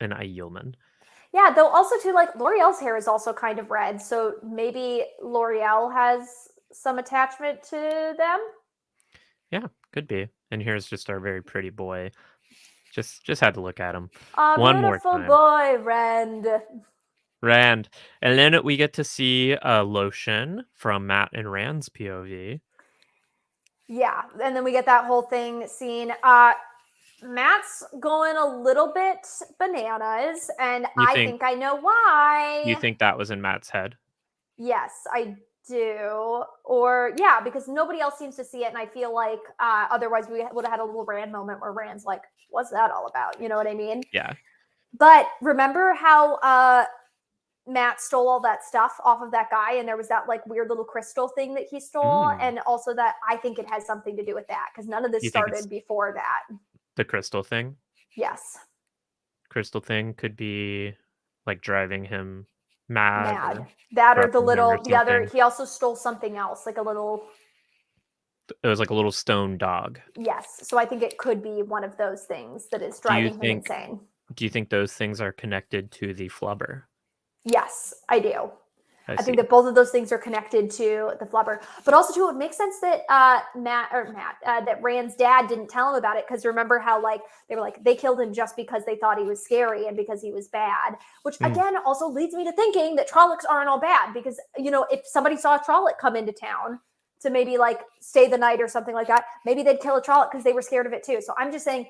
Aielman. Yeah, though also too, like L'Oreal's hair is also kind of red, so maybe L'Oreal has some attachment to them. Yeah, could be. And here's just our very pretty boy. Just had to look at him one more time. Beautiful boy, Rand. Rand. And then we get to see Lotion from Matt and Rand's POV. Yeah, and then we get that whole thing scene. Matt's going a little bit bananas, and I think I know why. You think that was in Matt's head? Yes, I do. Or yeah, because nobody else seems to see it, and I feel like otherwise we would have had a little Rand moment where Rand's like, "What's that all about?" You know what I mean? Yeah. But remember how Matt stole all that stuff off of that guy, and there was that like weird little crystal thing that he stole, and also that I think it has something to do with that because none of this started before that. The crystal thing? Yes. Crystal thing could be like driving him mad. That or the other. He also stole something else, like a little. It was like a little stone dog. Yes. So I think it could be one of those things that is driving him insane. Do you think those things are connected to the flubber? Yes, I do. I think that both of those things are connected to the flubber, but also too, it makes sense that that Rand's dad didn't tell him about it, because remember how like they were like they killed him just because they thought he was scary and because he was bad, which again also leads me to thinking that Trollocs aren't all bad, because if somebody saw a Trolloc come into town to maybe like stay the night or something like that, maybe they'd kill a Trolloc because they were scared of it too. So I'm just saying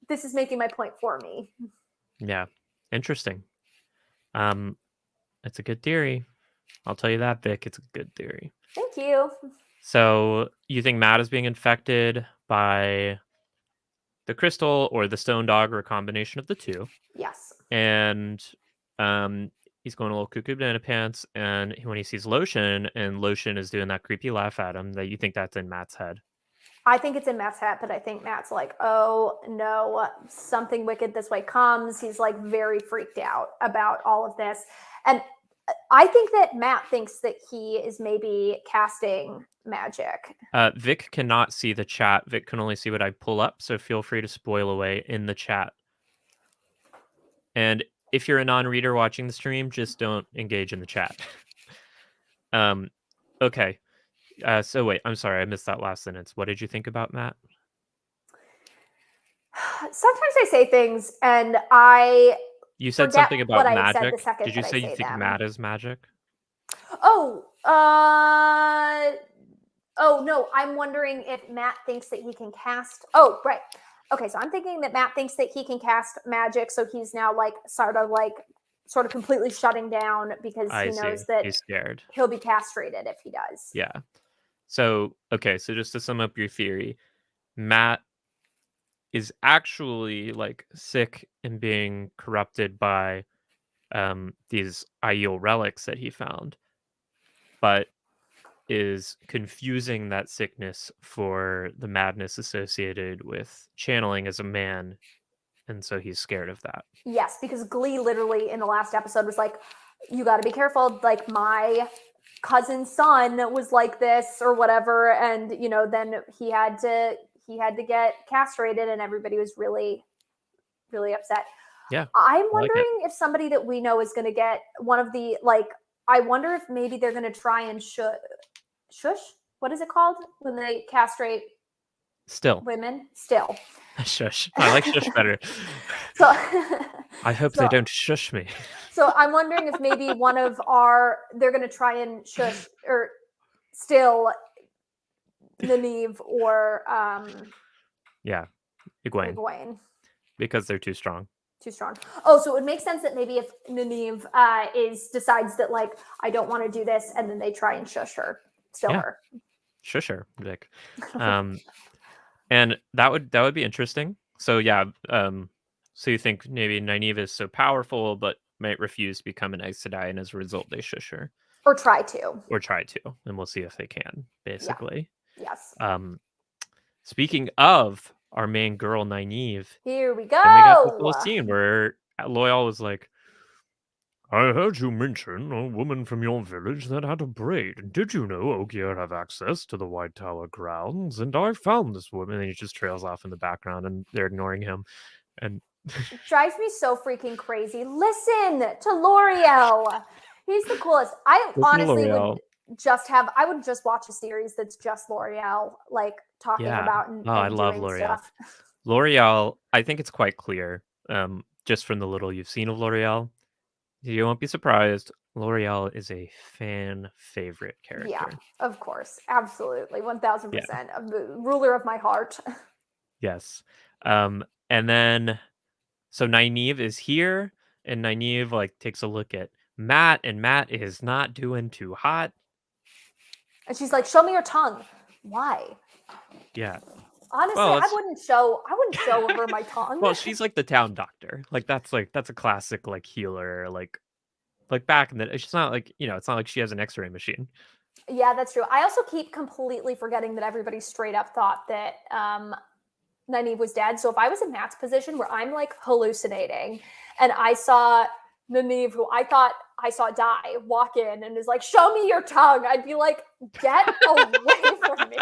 this is making my point for me. Yeah, interesting. It's a good theory. I'll tell you that, Vic. It's a good theory. Thank you. So you think Matt is being infected by the crystal or the stone dog, or a combination of the two? Yes. And he's going a little cuckoo banana pants, and when he sees Lotion, and Lotion is doing that creepy laugh at him, that you think that's in Matt's head? I think it's in Matt's head, but I think Matt's like, oh no, something wicked this way comes. He's like very freaked out about all of this. And I think that Matt thinks that he is maybe casting magic. Vic cannot see the chat. Vic can only see what I pull up, so feel free to spoil away in the chat. And if you're a non-reader watching the stream, just don't engage in the chat. Okay. So wait, I'm sorry, I missed that last sentence. What did you think about Matt? Sometimes I say things and you said something about magic. Did you say you think Matt is magic? Oh, no, I'm wonding if Matt thinks that he can cast. Oh, right. Okay, so I'm thinking that Matt thinks that he can cast magic, so he's now like sort of completely shutting down because he knows that he's scared. He'll be castrated if he does. Yeah. So, okay, so just to sum up your theory, Matt is actually like sick and being corrupted by these Aiel relics that he found, but is confusing that sickness for the madness associated with channeling as a man, and so he's scared of that. Yes, because Glee literally in the last episode was like, you got to be careful, like my cousin's son was like this or whatever, and then he had to get castrated, and everybody was really, really upset. Yeah, I'm wondering if somebody that we know is going to get one of the I wonder if maybe they're going to try and shush. What is it called when they castrate? Women? Still. Shush. I like shush better. So I hope they don't shush me. So I'm wondering if maybe they're going to try and shush or still Nynaeve or yeah, Iguain. Iguain. Because they're too strong. Too strong. Oh, so it would make sense that maybe if Nynaeve decides that like I don't want to do this, and then they try and shush her, still her. Shush her, Vic. And that would be interesting. So yeah, so you think maybe Nynaeve is so powerful, but might refuse to become an Aes Sedai, and as a result, they shush her. Or try to. And we'll see if they can, basically. Yeah. Yes. Speaking of our main girl, Nynaeve. Here we go. And we got this little scene where Loial was like, I heard you mention a woman from your village that had a braid. Did you know Ogier have access to the White Tower grounds? And I found this woman. And he just trails off in the background and they're ignoring him. And it drives me so freaking crazy. Listen to L'Oreal. He's the coolest. I honestly would just watch a series that's just L'Oreal, like talking about and I love L'Oreal. L'Oreal, I think it's quite clear, just from the little you've seen of L'Oreal. You won't be surprised. L'Oreal is a fan favorite character. Yeah, of course. Absolutely. 1000%. Ruler of my heart. Yes. And then, so Nynaeve is here, and Nynaeve like takes a look at Mat, and Mat is not doing too hot. And she's like, show me your tongue. Why? Yeah. Honestly, I wouldn't show her my tongue. Well, she's like the town doctor. Like that's a classic like healer, like back in the, she's not like, it's not like she has an X-ray machine. Yeah, that's true. I also keep completely forgetting that everybody straight up thought that Nynaeve was dead. So if I was in Matt's position where I'm like hallucinating and I saw Nynaeve, who I thought I saw die, walk in and is like, show me your tongue, I'd be like, get away from me.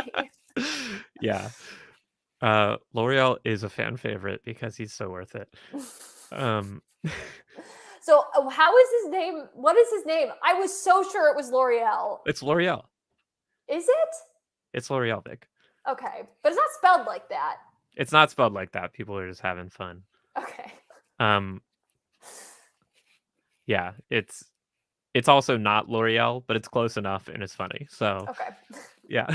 Yeah. L'Oreal is a fan favorite because he's so worth it. So how is his name? What is his name? I was so sure it was L'Oreal. It's L'Oreal. Is it? It's L'Oreal, Vic. Okay. But it's not spelled like that. It's not spelled like that. People are just having fun. Okay. Yeah, it's also not L'Oreal, but it's close enough and it's funny. So okay. Yeah.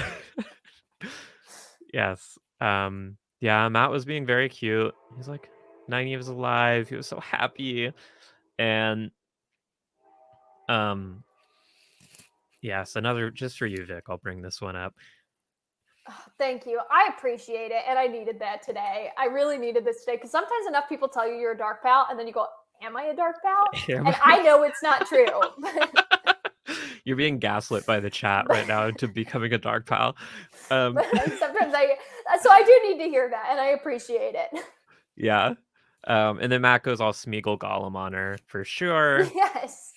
Yes. Yeah, Matt was being very cute. He's like, Nynaeve is alive. He was so happy. And yes, another just for you, Vic. I'll bring this one up. Oh, thank you. I appreciate it. And I needed that today. I really needed this today. Because sometimes enough people tell you you're a dark pal, and then you go, am I a dark pal? And I know it's not true. You're being gaslit by the chat right now into becoming a dark pal. Sometimes so I do need to hear that, and I appreciate it. Yeah. And then Matt goes all Smeagol Gollum on her for sure. Yes.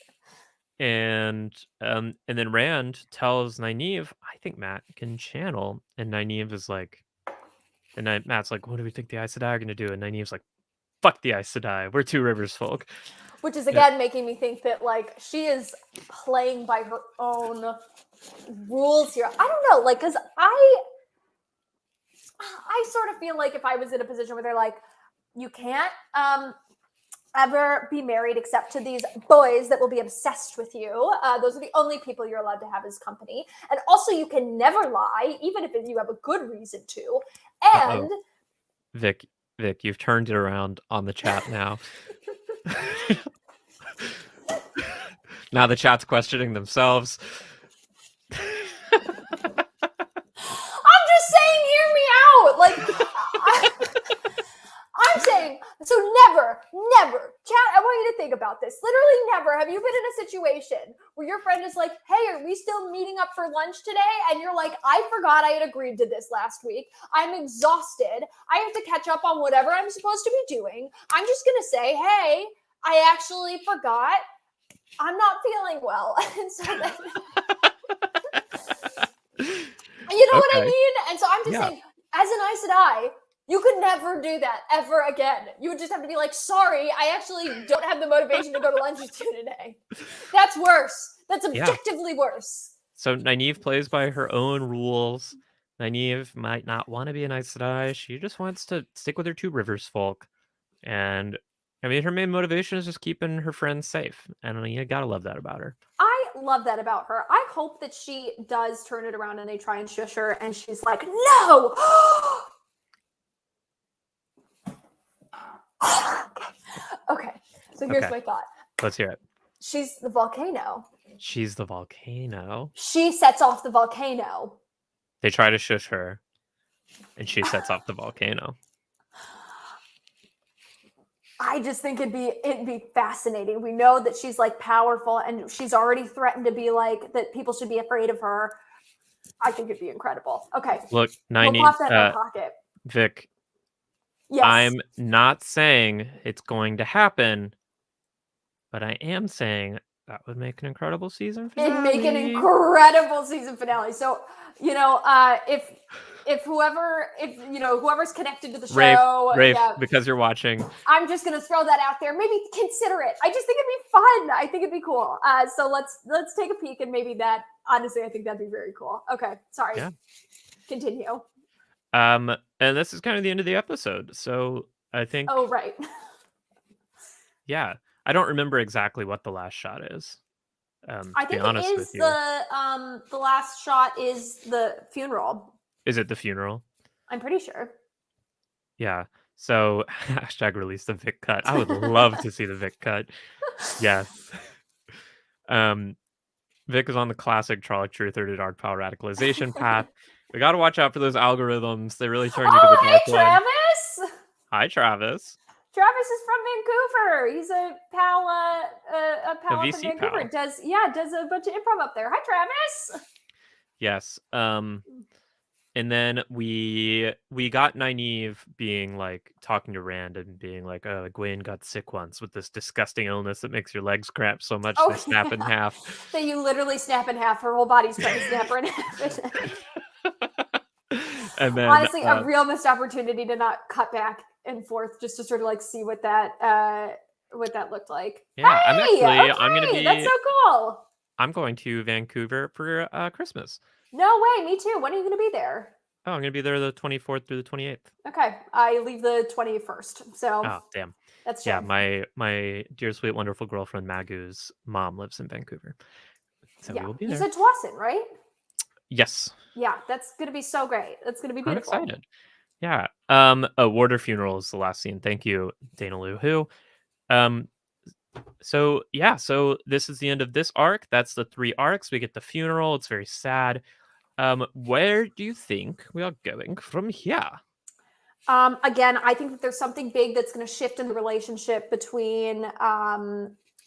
And then Rand tells Nynaeve, I think Matt can channel. And Nynaeve is like, and Matt's like, what do we think the Aes Sedai are going to do? And Nynaeve's like, fuck the Aes Sedai. We're Two Rivers folk. Which is, again, making me think that, like, she is playing by her own rules here. I don't know, like, because I sort of feel like if I was in a position where they're like, you can't ever be married except to these boys that will be obsessed with you. Those are the only people you're allowed to have as company. And also, you can never lie, even if you have a good reason to. And Vic, you've turned it around on the chat now. Now the chat's questioning themselves. I'm just saying, hear me out. Like, I'm saying, so never, chat, I want you to think about this. Literally never have you been in a situation where your friend is like, hey, are we still meeting up for lunch today? And you're like, I forgot I had agreed to this last week. I'm exhausted. I have to catch up on whatever I'm supposed to be doing. I'm just going to say, hey, I actually forgot. I'm not feeling well. And so then, you know what I mean? And so I'm just saying, as an Aes Sedai, you could never do that ever again. You would just have to be like, sorry, I actually don't have the motivation to go to lunch with you today. That's worse. That's objectively worse. So Nynaeve plays by her own rules. Nynaeve might not want to be an Aes Sedai. She just wants to stick with her Two Rivers folk. And I mean, her main motivation is just keeping her friends safe. And you gotta love that about her. I love that about her. I hope that she does turn it around and they try and shush her and she's like, no! So here's my thought. Let's hear it. She's the volcano. She's the volcano. She sets off the volcano. They try to shush her, and she sets off the volcano. I just think it'd be fascinating. We know that she's like powerful, and she's already threatened to be like that. People should be afraid of her. I think it'd be incredible. Okay, look, 90. We'll pop that in our pocket. Vic. Yes. I'm not saying it's going to happen, but I am saying that would make an incredible season finale. It'd make an incredible season finale. So, if whoever's connected to the show, Rafe, because you're watching, I'm just gonna throw that out there. Maybe consider it. I just think it'd be fun. I think it'd be cool. So let's take a peek, and maybe that. Honestly, I think that'd be very cool. Okay, sorry. Yeah. Continue. And this is kind of the end of the episode. So I think. Oh right. Yeah, I don't remember exactly what the last shot is. I think it is the last shot is the funeral. Is it the funeral? I'm pretty sure. Yeah. So # release the Vic cut. I would love to see the Vic cut. Yes. Vic is on the classic Trolloc Truther to Dark Power radicalization path. We got to watch out for those algorithms. They really turn you to the dark one. Travis! Hi, Travis. Travis is from Vancouver. He's a pal from Vancouver. Pal. Does a bunch of improv up there. Hi, Travis. Yes. And then we got Nynaeve being like talking to Rand and being like, "Oh, Iguain got sick once with this disgusting illness that makes your legs cramp so much they snap in half." That you literally snap in half. Her whole body's trying to snap her in half. And then honestly, a real missed opportunity to not cut back and forth just to sort of like see what that looked like. Yeah, hey, I'm gonna be. That's so cool. I'm going to Vancouver for Christmas. No way, me too. When are you going to be there? Oh, I'm going to be there the 24th through the 28th. Okay, I leave the 21st. So. Oh, damn. That's yeah. My dear, sweet, wonderful girlfriend Magu's mom lives in Vancouver, so we will be there. You said Dawson, right? Yes. Yeah, that's going to be so great. That's going to be beautiful. I'm excited. Yeah. A Warder funeral is the last scene. Thank you, Dana Lou Who. So this is the end of this arc. That's the 3 arcs. We get the funeral. It's very sad. Where do you think we are going from here? Again, I think that there's something big that's going to shift in the relationship between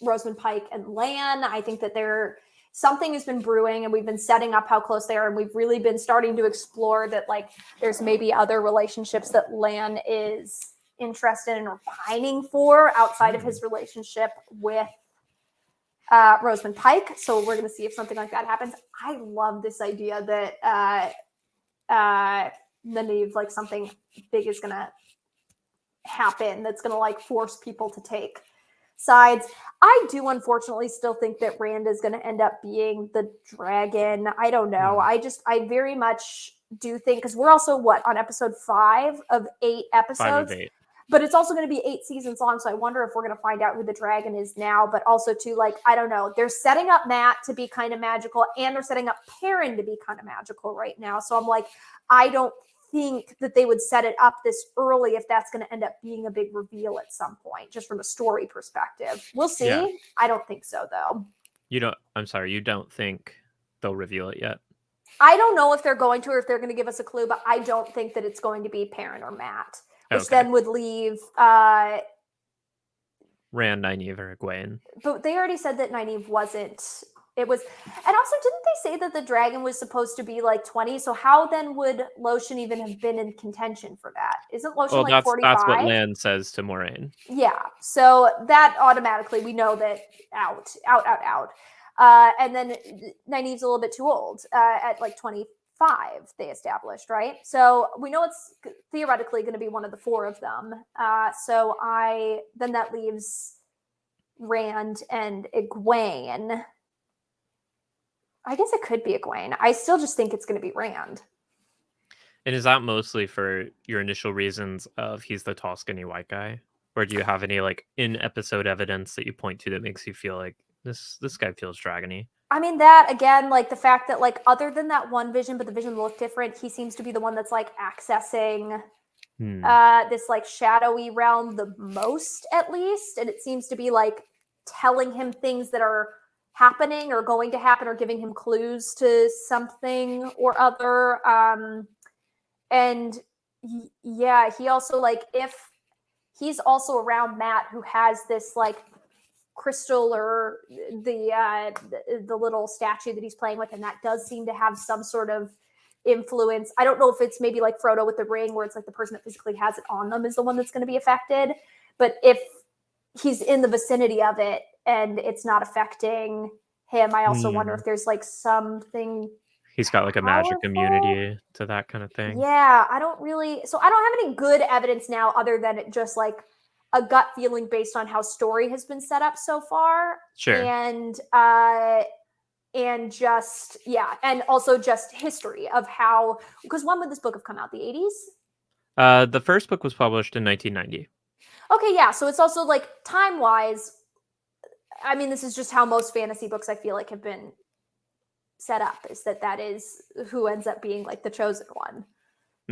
Rosamund Pike and Lan. I think that something has been brewing, and we've been setting up how close they are, and we've really been starting to explore that, like, there's maybe other relationships that Lan is interested in or pining for outside of his relationship with Rosamund Pike. So we're going to see if something like that happens. I love this idea that Nynaeve, like, something big is going to happen that's going to like force people to take sides. I do unfortunately still think that Rand is going to end up being the dragon. I don't know. I very much do think, because we're also on episode 5 of 8 episodes. 5 of 8. But it's also going to be 8 seasons long, so I wonder if we're going to find out who the dragon is now. But also, too, like, I don't know. They're setting up Matt to be kind of magical, and they're setting up Perrin to be kind of magical right now. So I'm like, I don't think that they would set it up this early if that's going to end up being a big reveal at some point, just from a story perspective. We'll see. Yeah. I don't think so, though. You don't think they'll reveal it yet? I don't know if they're going to, or if they're going to give us a clue, but I don't think that it's going to be Perrin or Matt. Which then would leave Rand, Nynaeve, or Iguain. But they already said that Nynaeve wasn't. It was, and also didn't they say that the dragon was supposed to be like 20? So how then would Lotion even have been in contention for that? Isn't Lotion like 45? That's what Lan says to Moraine. Yeah, so that automatically we know that out. And then Nynaeve's a little bit too old at like 25. They established, right? So we know it's theoretically going to be one of the 4 of them. So then that leaves Rand and Iguain. I guess it could be Iguain. I still just think it's going to be Rand. And is that mostly for your initial reasons of he's the tall, skinny white guy? Or do you have any like in-episode evidence that you point to that makes you feel like this guy feels dragony? I mean, that, again, like the fact that, like, other than that one vision, but the vision looked different, he seems to be the one that's, like, accessing this like shadowy realm the most, at least, and it seems to be like telling him things that are happening or going to happen or giving him clues to something or other. And he also, like, if he's also around Matt, who has this like crystal or the little statue that he's playing with, and that does seem to have some sort of influence. I don't know if it's maybe like Frodo with the ring, where it's like the person that physically has it on them is the one that's going to be affected. But if he's in the vicinity of it and it's not affecting him, I also wonder if there's like something he's got like a magic immunity to that kind of thing. Yeah, I don't have any good evidence now other than it just like a gut feeling based on how story has been set up so far. Sure. And just, and also just history of how, because when would this book have come out? The 80s? The first book was published in 1990. Okay, yeah. So it's also like time-wise, I mean, this is just how most fantasy books I feel like have been set up, is that is who ends up being like the chosen one.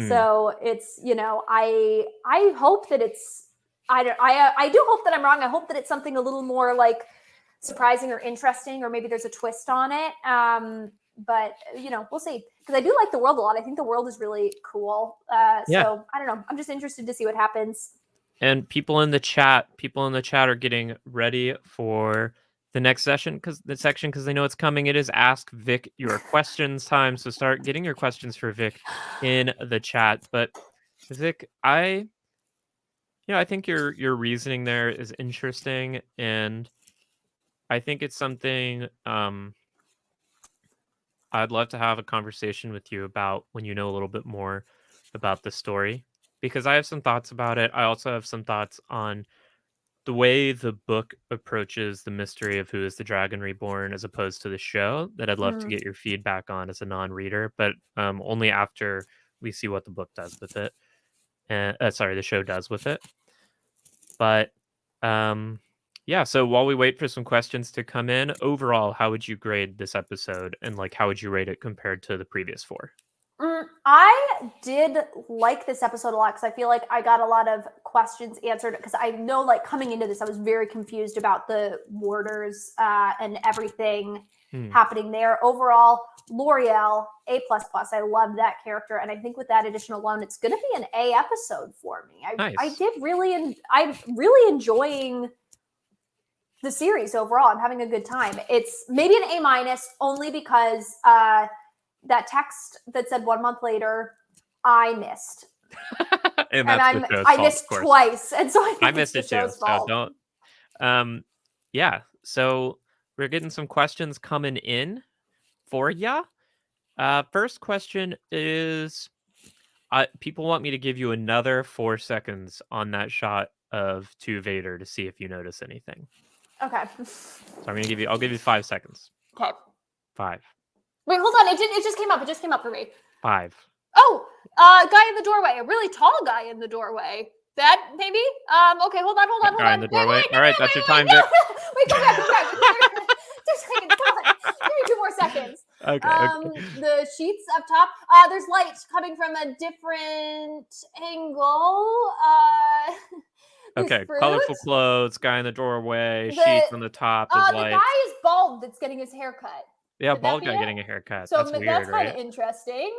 So it's, I hope that it's, I do hope that I'm wrong. I hope that it's something a little more like surprising or interesting, or maybe there's a twist on it. But we'll see, because I do like the world a lot. I think the world is really cool. So I don't know. I'm just interested to see what happens. And people in the chat are getting ready for the next section because they know it's coming. It is Ask Vic Your Questions time. So start getting your questions for Vic in the chat. But Vic, I think your reasoning there is interesting, and I think it's something I'd love to have a conversation with you about when you know a little bit more about the story, because I have some thoughts about it. I also have some thoughts on the way the book approaches the mystery of who is the Dragon Reborn as opposed to the show that I'd love to get your feedback on as a non-reader, but only after we see what the book does with it. The show does with it. But so while we wait for some questions to come in, overall, how would you grade this episode, and like how would you rate it compared to the previous 4? I did like this episode a lot because I feel like I got a lot of questions answered, because I know, like, coming into this, I was very confused about the warders and everything happening there. Overall, L'Oreal, A++. I love that character, and I think with that addition alone, it's going to be an A episode for me. I'm really enjoying the series overall. I'm having a good time. It's maybe an A- only because that text that said 1 month later, I missed. I missed twice. And so I missed it too. So don't. So we're getting some questions coming in for ya. First question is, people want me to give you another 4 seconds on that shot of to Vader to see if you notice anything. Okay. So I'll give you 5 seconds. Okay. 5. Wait, hold on. It just came up. It just came up for me. 5. Oh, guy in the doorway. A really tall guy in the doorway. That maybe? Okay, hold on. Guy in the doorway. All right, that's your time, Vic. Wait, go back. 2 seconds. Come on. Give me 2 more seconds. Okay. The sheets up top. There's light coming from a different angle. Okay, colorful clothes, guy in the doorway, sheets on the top. The guy is bald that's getting his hair cut. Yeah, bald guy getting a haircut. So that's weird, that's kind of right? interesting.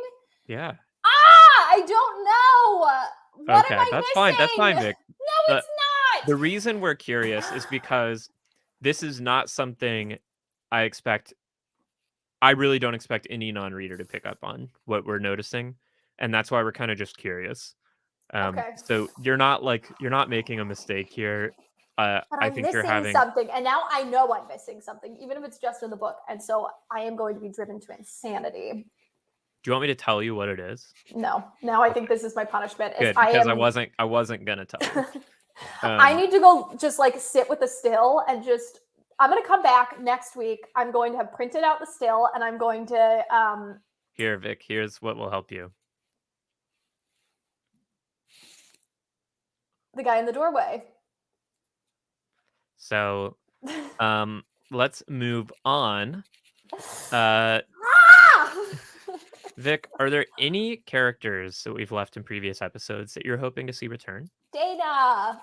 Yeah. I don't know. What am I missing? That's fine, Vic. No, it's not. The reason we're curious is because this is not something I expect. I really don't expect any non-reader to pick up on what we're noticing, and that's why we're kind of just curious. Okay. So you're not making a mistake here. But I think you're having something, and now I know I'm missing something, even if it's just in the book, and so I am going to be driven to insanity. Do you want me to tell you what it is? No. Now I think this is my punishment. Good, because I wasn't gonna tell you. I need to go just like sit with the still and just. I'm going to come back next week. I'm going to have printed out the still, and I'm going to. Here, Vic. Here's what will help you. The guy in the doorway. So, let's move on. Vic, are there any characters that we've left in previous episodes that you're hoping to see return? Dana.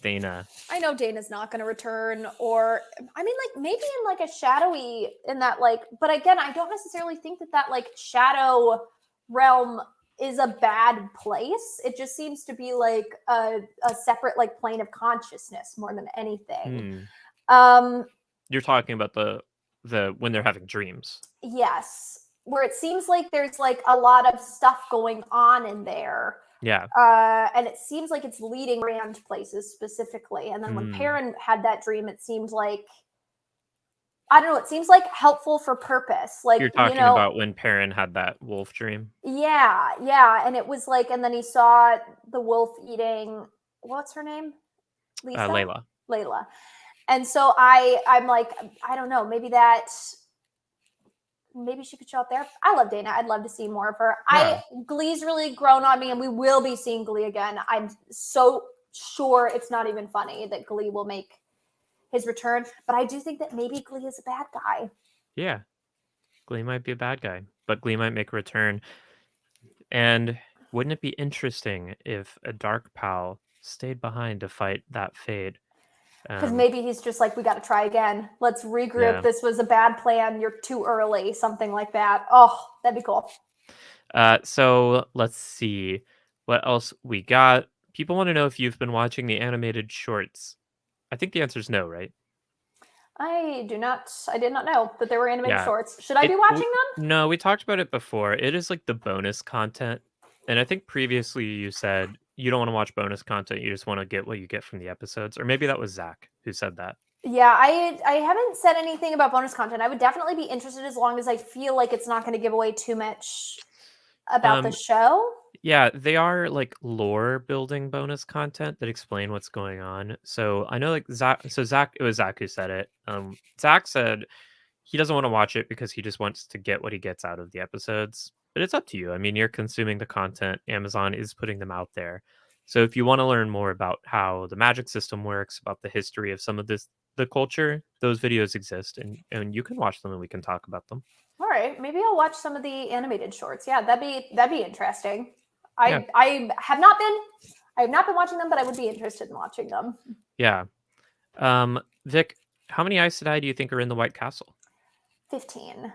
Dana. I know Dana's not going to return, or I mean, like maybe in like a shadowy in that like, but again, I don't necessarily think that like shadow realm is a bad place. It just seems to be like a separate like plane of consciousness more than anything. You're talking about the when they're having dreams. Yes, where it seems like there's like a lot of stuff going on in there. Yeah. And it seems like it's leading Rand places specifically. And then when Perrin had that dream, it seemed like, I don't know, it seems like helpful for purpose. Like, you're talking about when Perrin had that wolf dream. Yeah. And it was like, and then he saw the wolf eating, what's her name? Layla. And so I'm like, I don't know, maybe she could show up there. I love Dana. I'd love to see more of her. Yeah. Glee's really grown on me, and we will be seeing Glee again. I'm so sure it's not even funny that Glee will make his return, but I do think that maybe Glee is a bad guy. Yeah. Glee might be a bad guy, but Glee might make a return. And wouldn't it be interesting if a Dark Pal stayed behind to fight that fate? Because maybe he's just like, we got to try again. Let's regroup. Yeah. This was a bad plan. You're too early. Something like that. Oh, that'd be cool. So let's see what else we got. People want to know if you've been watching the animated shorts. I think the answer is no, right? I did not know that there were animated shorts. Should I be watching them? No, we talked about it before. It is like the bonus content. And I think previously you said you don't want to watch bonus content. You just want to get what you get from the episodes. Or maybe that was Zach who said that. Yeah, I haven't said anything about bonus content. I would definitely be interested as long as I feel like it's not going to give away too much about the show. Yeah, they are like lore building bonus content that explain what's going on. So I know like Zach, it was Zach who said it. Zach said he doesn't want to watch it because he just wants to get what he gets out of the episodes. But it's up to you. I mean, you're consuming the content. Amazon is putting them out there. So if you want to learn more about how the magic system works, about the history of some of the culture, those videos exist, and you can watch them and we can talk about them. All right, maybe I'll watch some of the animated shorts. Yeah, that'd be interesting. I have not been watching them, but I would be interested in watching them. Yeah. Vic, how many Aes Sedai do you think are in the White Castle? 15.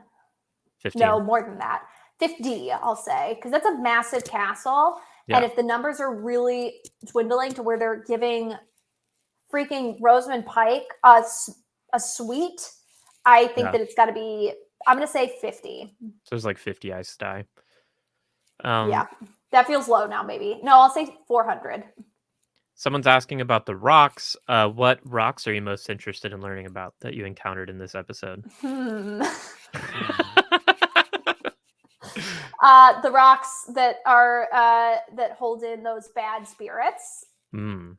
15. No, more than that. 50, I'll say, because that's a massive castle. Yeah. And if the numbers are really dwindling to where they're giving freaking Rosamund Pike a suite, I think that it's got to be, I'm going to say 50. So there's like 50 Aes Sedai. Yeah, that feels low now, maybe. No, I'll say 400. Someone's asking about the rocks. What rocks are you most interested in learning about that you encountered in this episode? The rocks that are that hold in those bad spirits. Well,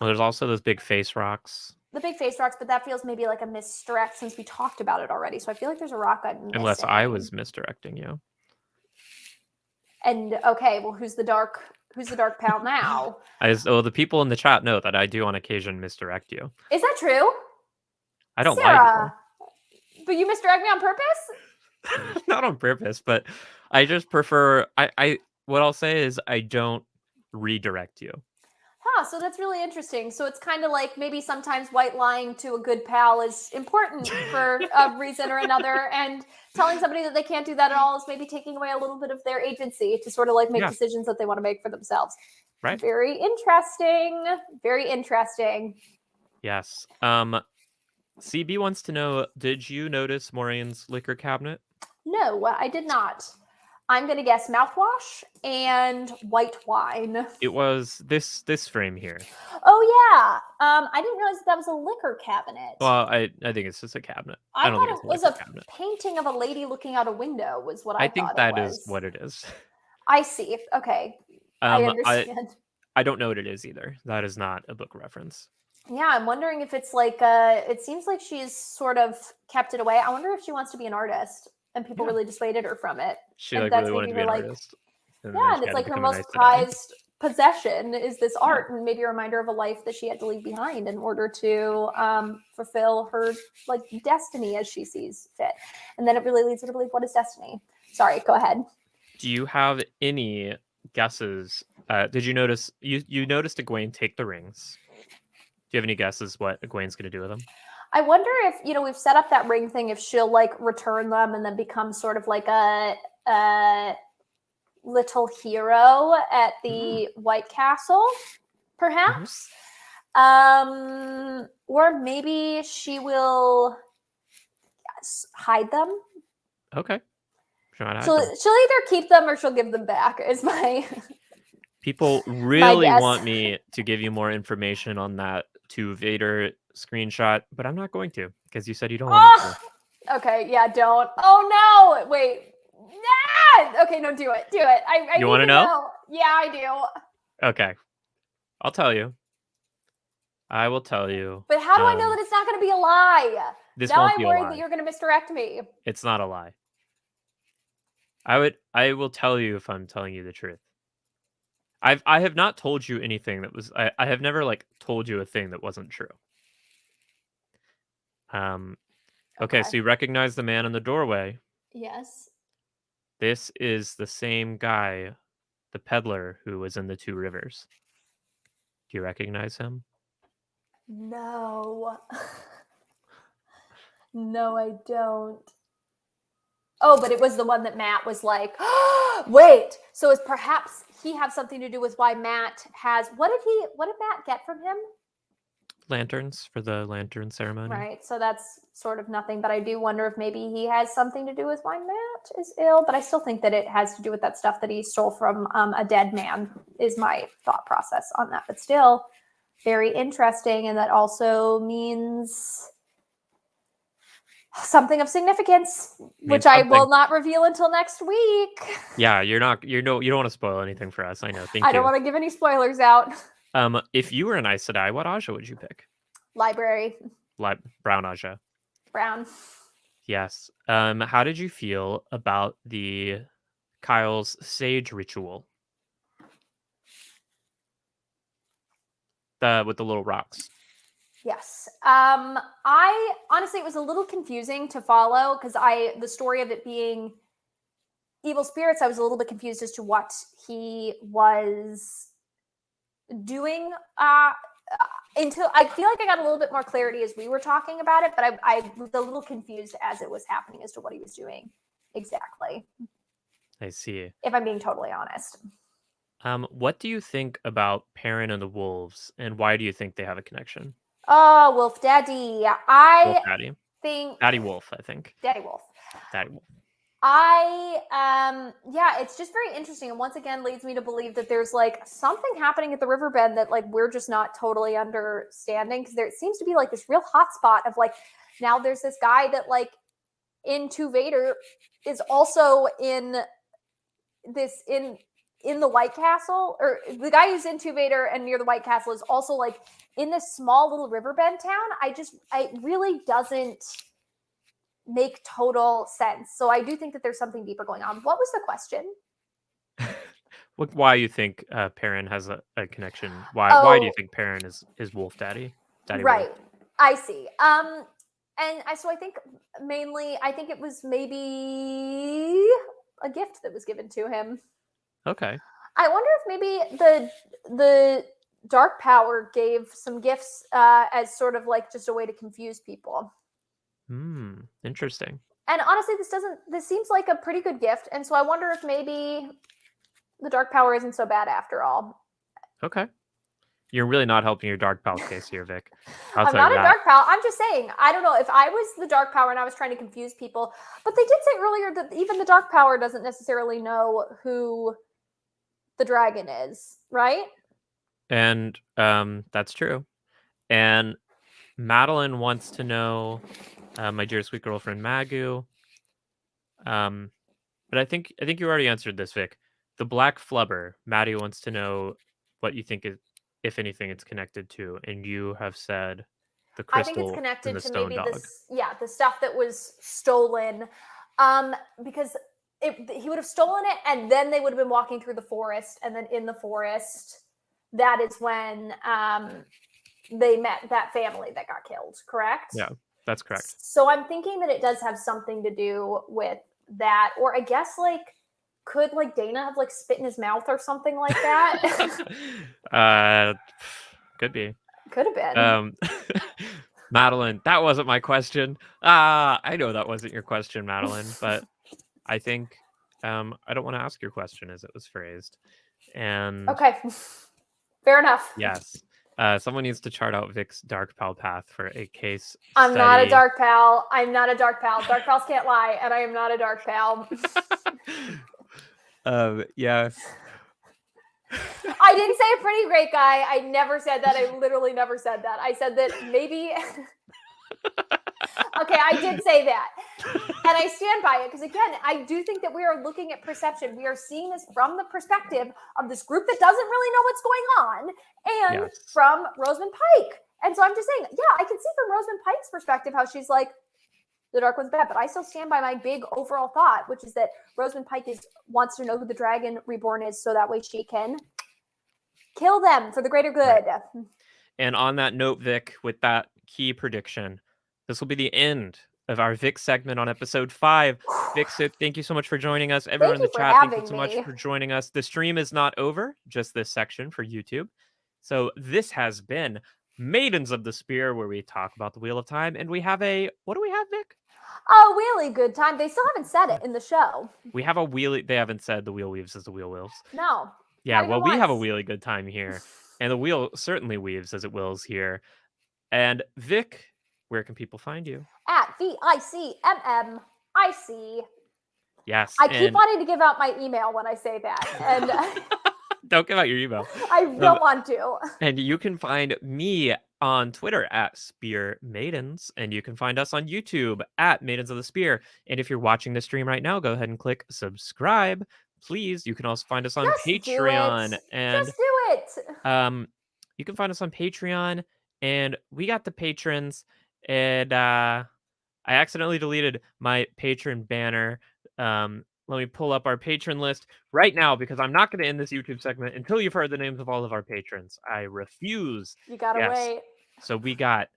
there's also those big face rocks. The big face rocks, but that feels maybe like a misdirect since we talked about it already. So I feel like there's a rock I'm missing. Unless I was misdirecting you. And okay, well, who's the dark pal now? The people in the chat know that I do on occasion misdirect you. Is that true? I don't lie. But you misdirect me on purpose? Not on purpose, but I just prefer. What I'll say is I don't redirect you. So that's really interesting. So it's kind of like maybe sometimes white lying to a good pal is important for a reason or another, and telling somebody that they can't do that at all is maybe taking away a little bit of their agency to sort of like make decisions that they want to make for themselves. Right. Very interesting. Very interesting. Yes. CB wants to know, did you notice Maureen's liquor cabinet? No, I did not. I'm going to guess mouthwash and white wine. It was this frame here. Oh, yeah. I didn't realize that was a liquor cabinet. Well, I think it's just a cabinet. I thought it was a painting of a lady looking out a window was what I thought it was. I think that is what it is. I see. Okay. I understand. I don't know what it is either. That is not a book reference. Yeah, I'm wondering if it's like, it seems like she's sort of kept it away. I wonder if she wants to be an artist. And people really dissuaded her from it. She really wanted to be an artist. And it's like her most prized possession is this art, and maybe a reminder of a life that she had to leave behind in order to fulfill her like destiny as she sees fit. And then it really leads her to believe, what is destiny? Sorry, go ahead. Do you have any guesses? Did you notice you noticed Iguain take the rings? Do you have any guesses what Iguain's going to do with them? I wonder if, we've set up that ring thing, if she'll like return them and then become sort of like a little hero at the White Castle, perhaps. Or maybe she will hide them. Okay. She'll either keep them or she'll give them back, is my... People really want me to give you more information on that to Vader screenshot, but I'm not going to, because you said you don't want me to. Okay, yeah, don't. Oh no! Wait. Nah! Okay, no, do it. Do it. I you want to know? Yeah, I do. Okay. I'll tell you. I will tell you. But how do I know that it's not going to be a lie? Now I'm worried that you're going to misdirect me. It's not a lie. I will tell you if I'm telling you the truth. I have not told you anything that was I have never like told you a thing that wasn't true. Okay, so you recognize the man in the doorway. Yes. This is the same guy, the peddler who was in the Two Rivers. Do you recognize him? No. No, I don't. Oh, but it was the one that Matt was like, oh, wait. So is perhaps he have something to do with why Matt has what did Matt get from him? Lanterns for the lantern ceremony. Right. So that's sort of nothing, but I do wonder if maybe he has something to do with why Matt is ill, but I still think that it has to do with that stuff that he stole from a dead man is my thought process on that. But still very interesting, and that also means something of significance, which I will not reveal until next week. Yeah, you don't want to spoil anything for us. I know. I don't want to give any spoilers out. If you were an Aes Sedai, what Aja would you pick? Library. Brown Aja. Brown. Yes. How did you feel about the Kyle's sage ritual? With the little rocks. Yes. I honestly, it was a little confusing to follow because the story of it being evil spirits, I was a little bit confused as to what he was doing until I feel like I got a little bit more clarity as we were talking about it, but I was a little confused as it was happening as to what he was doing exactly. I see. If I'm being totally honest. What do you think about Perrin and the wolves, and why do you think they have a connection? Oh, Wolf Daddy. Wolf Daddy. Think Daddy Wolf, I think. Daddy Wolf. Daddy Wolf. It's just very interesting, and once again leads me to believe that there's like something happening at the riverbend that like we're just not totally understanding, because there seems to be like this real hot spot of like, now there's this guy that like into Vader is also in the White Castle, or the guy who's into Vader and near the White Castle is also like in this small little riverbend town. It really doesn't make total sense. So I do think that there's something deeper going on. What was the question? Why you think Perrin has a connection? Why do you think Perrin is Wolf Daddy? Right. Wolf. I see. So I think mainly, it was maybe a gift that was given to him. Okay. I wonder if maybe the dark power gave some gifts as sort of like just a way to confuse people. Interesting. And honestly, this seems like a pretty good gift, and so I wonder if maybe the dark power isn't so bad after all. Okay. You're really not helping your dark power case here, Vic. I'm not a dark power. I'm just saying, I don't know if I was the dark power and I was trying to confuse people, but they did say earlier that even the dark power doesn't necessarily know who the dragon is, right? And that's true. And Madeline wants to know, my dear sweet girlfriend Magoo. But I think you already answered this, Vic. The black flubber, Maddie wants to know what you think, if anything, it's connected to, and you have said the crystal. I think it's connected the to stone maybe dog. the stuff that was stolen, because he would have stolen it, and then they would have been walking through the forest, and then in the forest, that is when they met that family that got killed, correct? Yeah, that's correct. So I'm thinking that it does have something to do with that, or I guess like, could like Dana have like spit in his mouth or something like that? Could be. Could have been. Madeline, that wasn't my question. I know that wasn't your question, Madeline, but I think I don't want to ask your question as it was phrased. And okay, fair enough. Yes. Someone needs to chart out Vic's dark pal path for a case I'm study. not a dark pal. I'm not a dark pal. Dark pals can't lie, and I am not a dark pal. Yes. I didn't say a pretty great guy. I never said that. I literally never said that. I said that maybe... Okay, I did say that. And I stand by it because, again, I do think that we are looking at perception. We are seeing this from the perspective of this group that doesn't really know what's going on, and from Rosamund Pike. And so I'm just saying, yeah, I can see from Rosamund Pike's perspective how she's like, the Dark One's bad. But I still stand by my big overall thought, which is that Rosamund Pike wants to know who the Dragon Reborn is so that way she can kill them for the greater good. Right. And on that note, Vic, with that key prediction, this will be the end of our Vic segment on episode 5. Vic, thank you so much for joining us. Everyone in the chat, thank you so much for joining us. The stream is not over, just this section for YouTube. So this has been Maidens of the Spear, where we talk about the Wheel of Time. And we have what do we have, Vic? A really good time. They still haven't said it in the show. We have a wheelie. They haven't said the wheel weaves as the wheel wills. No. Yeah, well, we have a really good time here. And the wheel certainly weaves as it wills here. And Vic, where can people find you? At VICMMIC. Yes. I keep wanting to give out my email when I say that. And don't give out your email. I don't want to. And you can find me on Twitter at Spear Maidens. And you can find us on YouTube at Maidens of the Spear. And if you're watching the stream right now, go ahead and click subscribe. Please. You can also find us on Patreon. And just do it. You can find us on Patreon. And we got the patrons. And I accidentally deleted my patron banner. Let me pull up our patron list right now because I'm not going to end this YouTube segment until you've heard the names of all of our patrons. I refuse. You gotta wait. So we got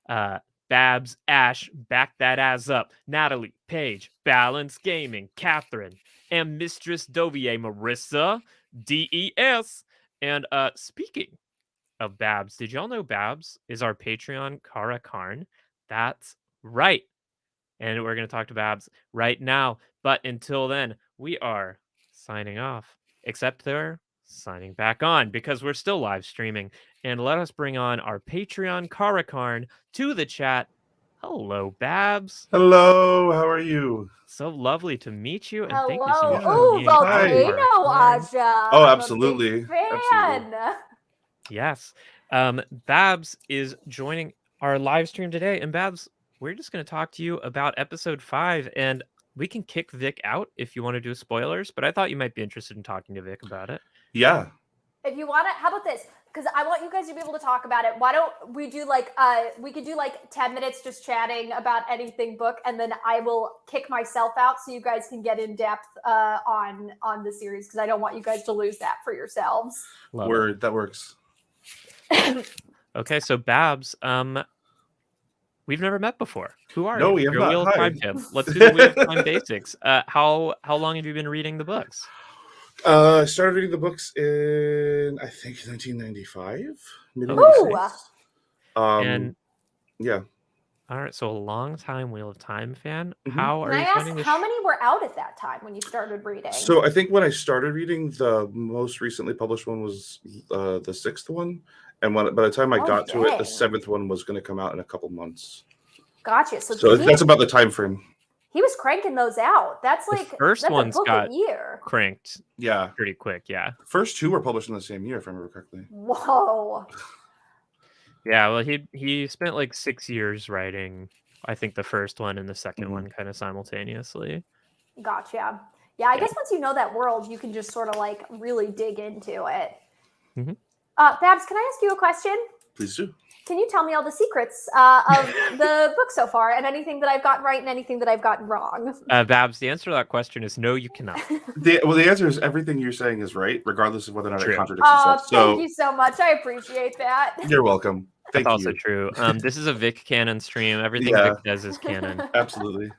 Babs, Ash, Back That Ass Up, Natalie, Paige, Balance Gaming, Catherine, and Mistress Dovier, Marissa, DES. And speaking of Babs, did y'all know Babs is our Patreon Kara Karn? That's right. And we're going to talk to Babs right now. But until then, we are signing off. Except they're signing back on because we're still live streaming. And let us bring on our Patreon Kara Karn to the chat. Hello, Babs. Hello, how are you? So lovely to meet you. And hello. Thank you so much for being Volcano Aja. Oh, absolutely. Fan. Yes. Babs is joining our live stream today. And Babs, we're just going to talk to you about episode 5, and we can kick Vic out if you want to do spoilers, but I thought you might be interested in talking to Vic about it. Yeah. If you want to, how about this? Because I want you guys to be able to talk about it. Why don't we do we could do 10 minutes just chatting about anything book, and then I will kick myself out so you guys can get in depth on the series, because I don't want you guys to lose that for yourselves. Word, that works. Okay, so Babs, we've never met before. Who are you? No, we have not. Wheel of Time tip. Let's do the Wheel of Time basics. How long have you been reading the books? I started reading the books in, I think, 1995. And yeah. All right, so a long time Wheel of Time fan. Mm-hmm. How are Can you I finding ask this? how many were out at that time when you started reading? So I think when I started reading, the most recently published one was the 6th one. And by the time I got to it, the 7th one was going to come out in a couple months. Gotcha. So that's about the time frame. He was cranking those out. That's the first one's got year. cranked. Yeah. Pretty quick, yeah. The first 2 were published in the same year, if I remember correctly. Whoa. Yeah, well, he spent 6 years writing, I think, the first one and the second one kind of simultaneously. Gotcha. Yeah, I guess once you know that world, you can just sort of really dig into it. Mm-hmm. Babs, can I ask you a question? Please do. Can you tell me all the secrets of the book so far, and anything that I've gotten right and anything that I've gotten wrong? Babs, the answer to that question is no, you cannot. The answer is everything you're saying is right, regardless of whether or not it contradicts itself. Thank you so much. I appreciate that. You're welcome. Thank That's you. also true. This is a Vic canon stream. Everything Vic does is canon. Absolutely.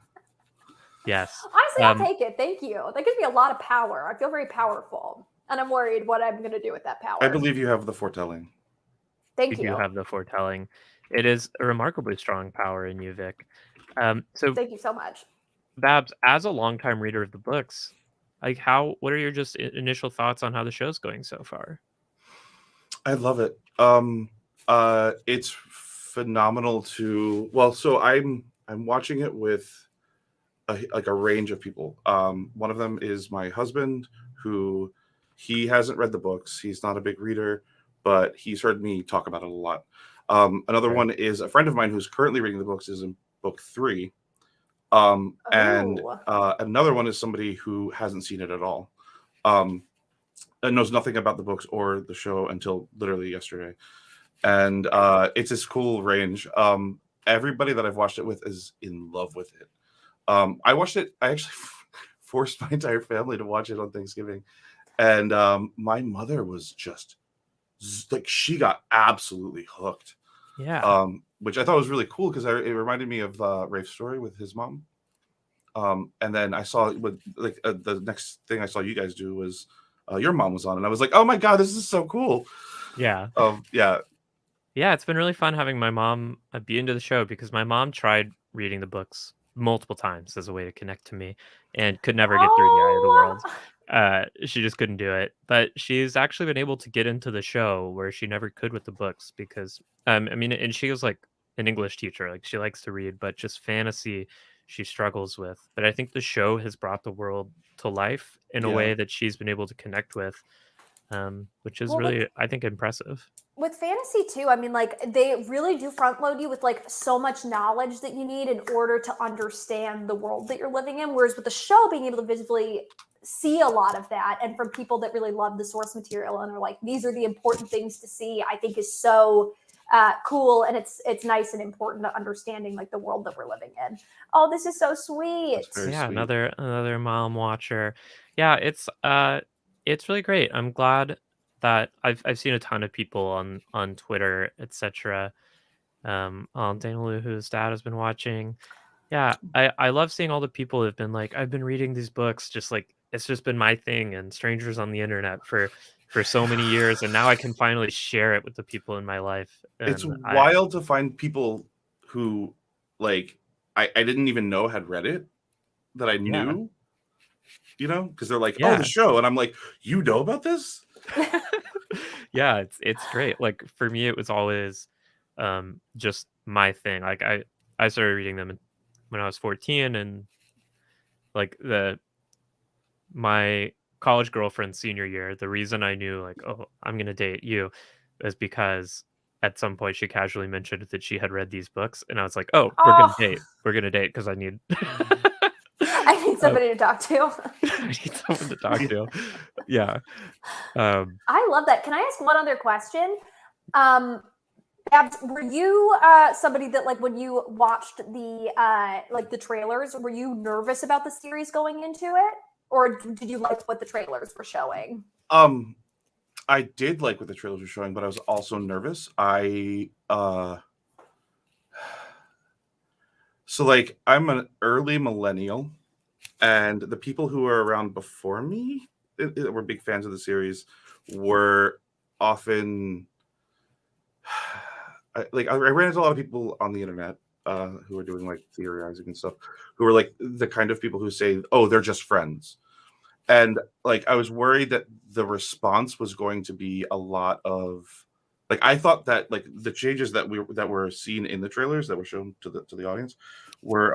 Yes. Honestly, I'll take it. Thank you. That gives me a lot of power. I feel very powerful, and I'm worried what I'm going to do with that power. I believe you have the foretelling. Thank you. You have the foretelling. It is a remarkably strong power in you, Vic. So thank you so much. Babs, as a longtime reader of the books, like what are your just initial thoughts on how the show's going so far? I love it. It's phenomenal so I'm watching it with a range of people. One of them is my husband, who he hasn't read the books. He's not a big reader, but he's heard me talk about it a lot. Another one is a friend of mine who's currently reading the books, is in book 3. And another one is somebody who hasn't seen it at all, and knows nothing about the books or the show until literally yesterday. And it's this cool range. Everybody that I've watched it with is in love with it. I watched it. I actually forced my entire family to watch it on Thanksgiving, and my mother was just like, she got absolutely hooked. Yeah. Which I thought was really cool because it reminded me of Rafe's story with his mom. And then I saw the next thing I saw you guys do was your mom was on, and I was like, oh my god, this is so cool. Yeah. Yeah, it's been really fun having my mom be into the show, because my mom tried reading the books multiple times as a way to connect to me and could never get through the Eye of the World. She just couldn't do it, but she's actually been able to get into the show where she never could with the books, because and she was like an English teacher, like she likes to read, but just fantasy she struggles with. But I think the show has brought the world to life in a way that she's been able to connect with, which is really, I think, impressive. With fantasy too, I mean, like, they really do front load you with like so much knowledge that you need in order to understand the world that you're living in. Whereas with the show, being able to visibly see a lot of that, and from people that really love the source material and are like, these are the important things to see, I think is so cool. And it's nice and important to understanding like the world that we're living in. Oh, this is so sweet. sweet. Another mom watcher. Yeah, it's really great. I'm glad that I've seen a ton of people on Twitter, etc. Dana Lou, whose dad has been watching. Yeah, I love seeing all the people who've been like, I've been reading these books, just like it's just been my thing and strangers on the internet for so many years, and now I can finally share it with the people in my life. And it's wild to find people who like I didn't even know had read it, that I knew, because they're like, oh, the show, and I'm like, you know about this? Yeah, it's great. Like for me, it was always just my thing. Like I started reading them when I was 14, and like my college girlfriend's senior year, the reason I knew like, oh, I'm gonna date you is because at some point she casually mentioned that she had read these books, and I was like, oh, we're gonna date because I need I need somebody to talk to. I need someone to talk to. Yeah. I love that. Can I ask one other question? Babs, were you somebody that, like, when you watched the trailers, were you nervous about the series going into it, or did you like what the trailers were showing? I did like what the trailers were showing, but I was also nervous. So like, I'm an early millennial, and the people who were around before me were big fans of the series were often I ran into a lot of people on the internet who are doing like theorizing and stuff, who are like the kind of people who say, oh, they're just friends. And like, I was worried that the response was going to be a lot of like, I thought that like the changes that were seen in the trailers that were shown to the audience were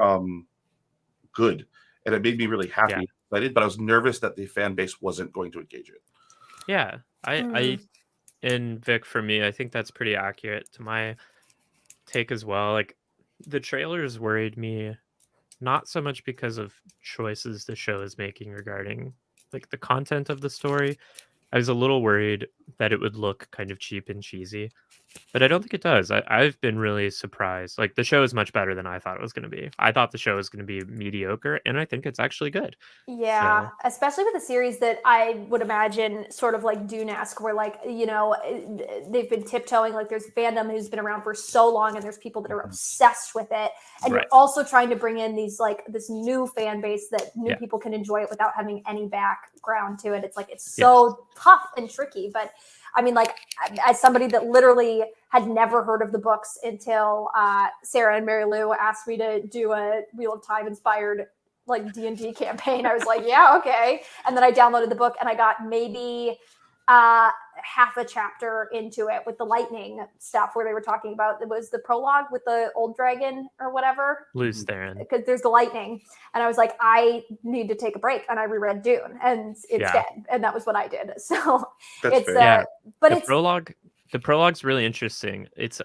good, and it made me really happy and excited, but I was nervous that the fan base wasn't going to engage it. Yeah, I and Vic, for me, I think that's pretty accurate to my take as well. Like the trailers worried me, not so much because of choices the show is making regarding like the content of the story. I was a little worried that it would look kind of cheap and cheesy. But I don't think it does. I've been really surprised. Like, the show is much better than I thought it was going to be. I thought the show was going to be mediocre, and I think it's actually good. Yeah, So, especially with a series that I would imagine sort of like Dune-esque, where like, you know, they've been tiptoeing, like there's fandom who's been around for so long and there's people that are obsessed with it. And right. you're also trying to bring in these like this new fan base that new people can enjoy it without having any background to it. It's like, it's so tough and tricky. But I mean, like, as somebody that literally had never heard of the books until Sarah and Mary Lou asked me to do a Wheel of Time inspired like D&D campaign, I was like, yeah, okay. And then I downloaded the book and I got maybe half a chapter into it with the lightning stuff where they were talking about, it was the prologue with the old dragon or whatever. Luz Theron. Because there's the lightning. And I was like, I need to take a break. And I reread Dune and it's dead. And that was what I did. So That's it's, but the prologue's really interesting. It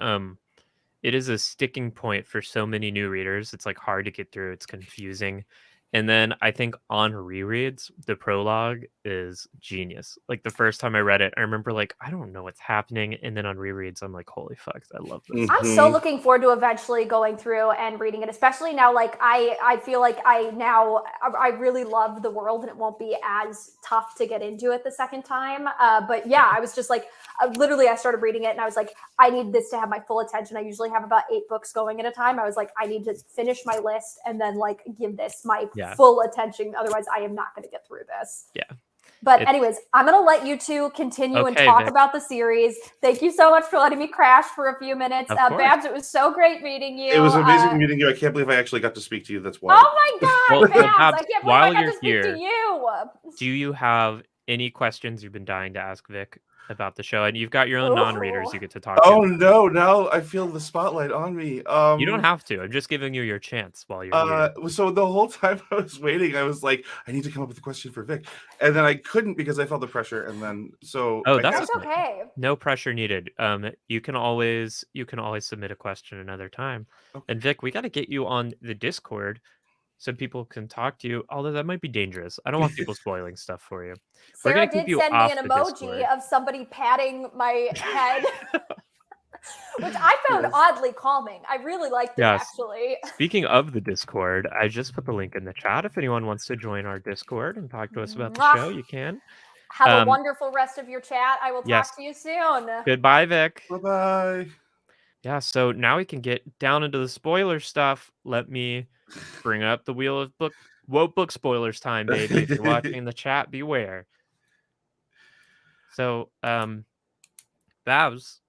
is a sticking point for so many new readers. It's like hard to get through. It's confusing. And then I think on rereads, the prologue is genius. Like the first time I read it, I remember like, I don't know what's happening. And then on rereads, I'm like, holy fuck, I love this. I'm so looking forward to eventually going through and reading it, especially now. Like I feel like I really love the world and it won't be as tough to get into it the second time. But yeah, I was just like, literally I started reading it and I was like, I need this to have my full attention. I usually have about 8 books going at a time. I was like, I need to finish my list and then like give this my full attention. Otherwise I am not going to get through this. Yeah. But anyways, I'm going to let you two continue and talk about the series. Thank you so much for letting me crash for a few minutes. Babs, it was so great meeting you. It was amazing meeting you. I can't believe I actually got to speak to you. That's why. Oh my God, Babs, I can't believe I got to speak to you. Do you have any questions you've been dying to ask Vic about the show? And you've got your own non-readers you get to talk to. Oh no, now I feel the spotlight on me. You don't have to. I'm just giving you your chance while you're here. So the whole time I was waiting, I was like, I need to come up with a question for Vic. And then I couldn't because I felt the pressure. And then that's okay. No pressure needed. You can always submit a question another time. Okay. And Vic, we got to get you on the Discord so people can talk to you, although that might be dangerous. I don't want people spoiling stuff for you. Sarah did send me an emoji of somebody patting my head, which I found oddly calming. I really liked it, actually. Speaking of the Discord, I just put the link in the chat. If anyone wants to join our Discord and talk to us about the show, you can. Have a wonderful rest of your chat. I will talk to you soon. Goodbye, Vic. Bye-bye. Yeah, so now we can get down into the spoiler stuff. Let me bring up the wheel of book spoilers time, baby. If you're watching the chat, beware. So, Babs,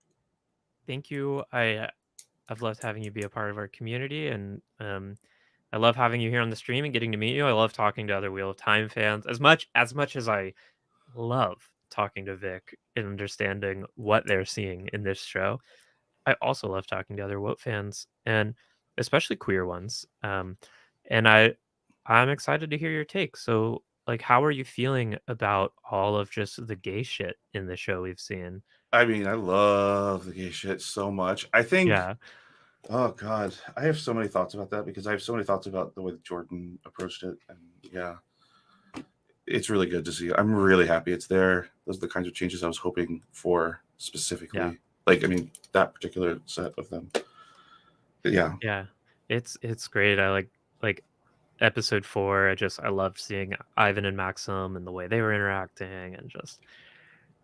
thank you. I've loved having you be a part of our community, and I love having you here on the stream and getting to meet you. I love talking to other Wheel of Time fans as much as I love talking to Vic and understanding what they're seeing in this show. I also love talking to other WOT fans, and especially queer ones. And I'm excited to hear your take. So, like, how are you feeling about all of just the gay shit in the show we've seen? I mean, I love the gay shit so much. I think, oh God, I have so many thoughts about that because I have so many thoughts about the way that Jordan approached it. And it's really good to see. I'm really happy it's there. Those are the kinds of changes I was hoping for specifically. Yeah. Like, I mean, that particular set of them. But yeah. It's great. I like episode 4. I loved seeing Ivan and Maxim and the way they were interacting, and just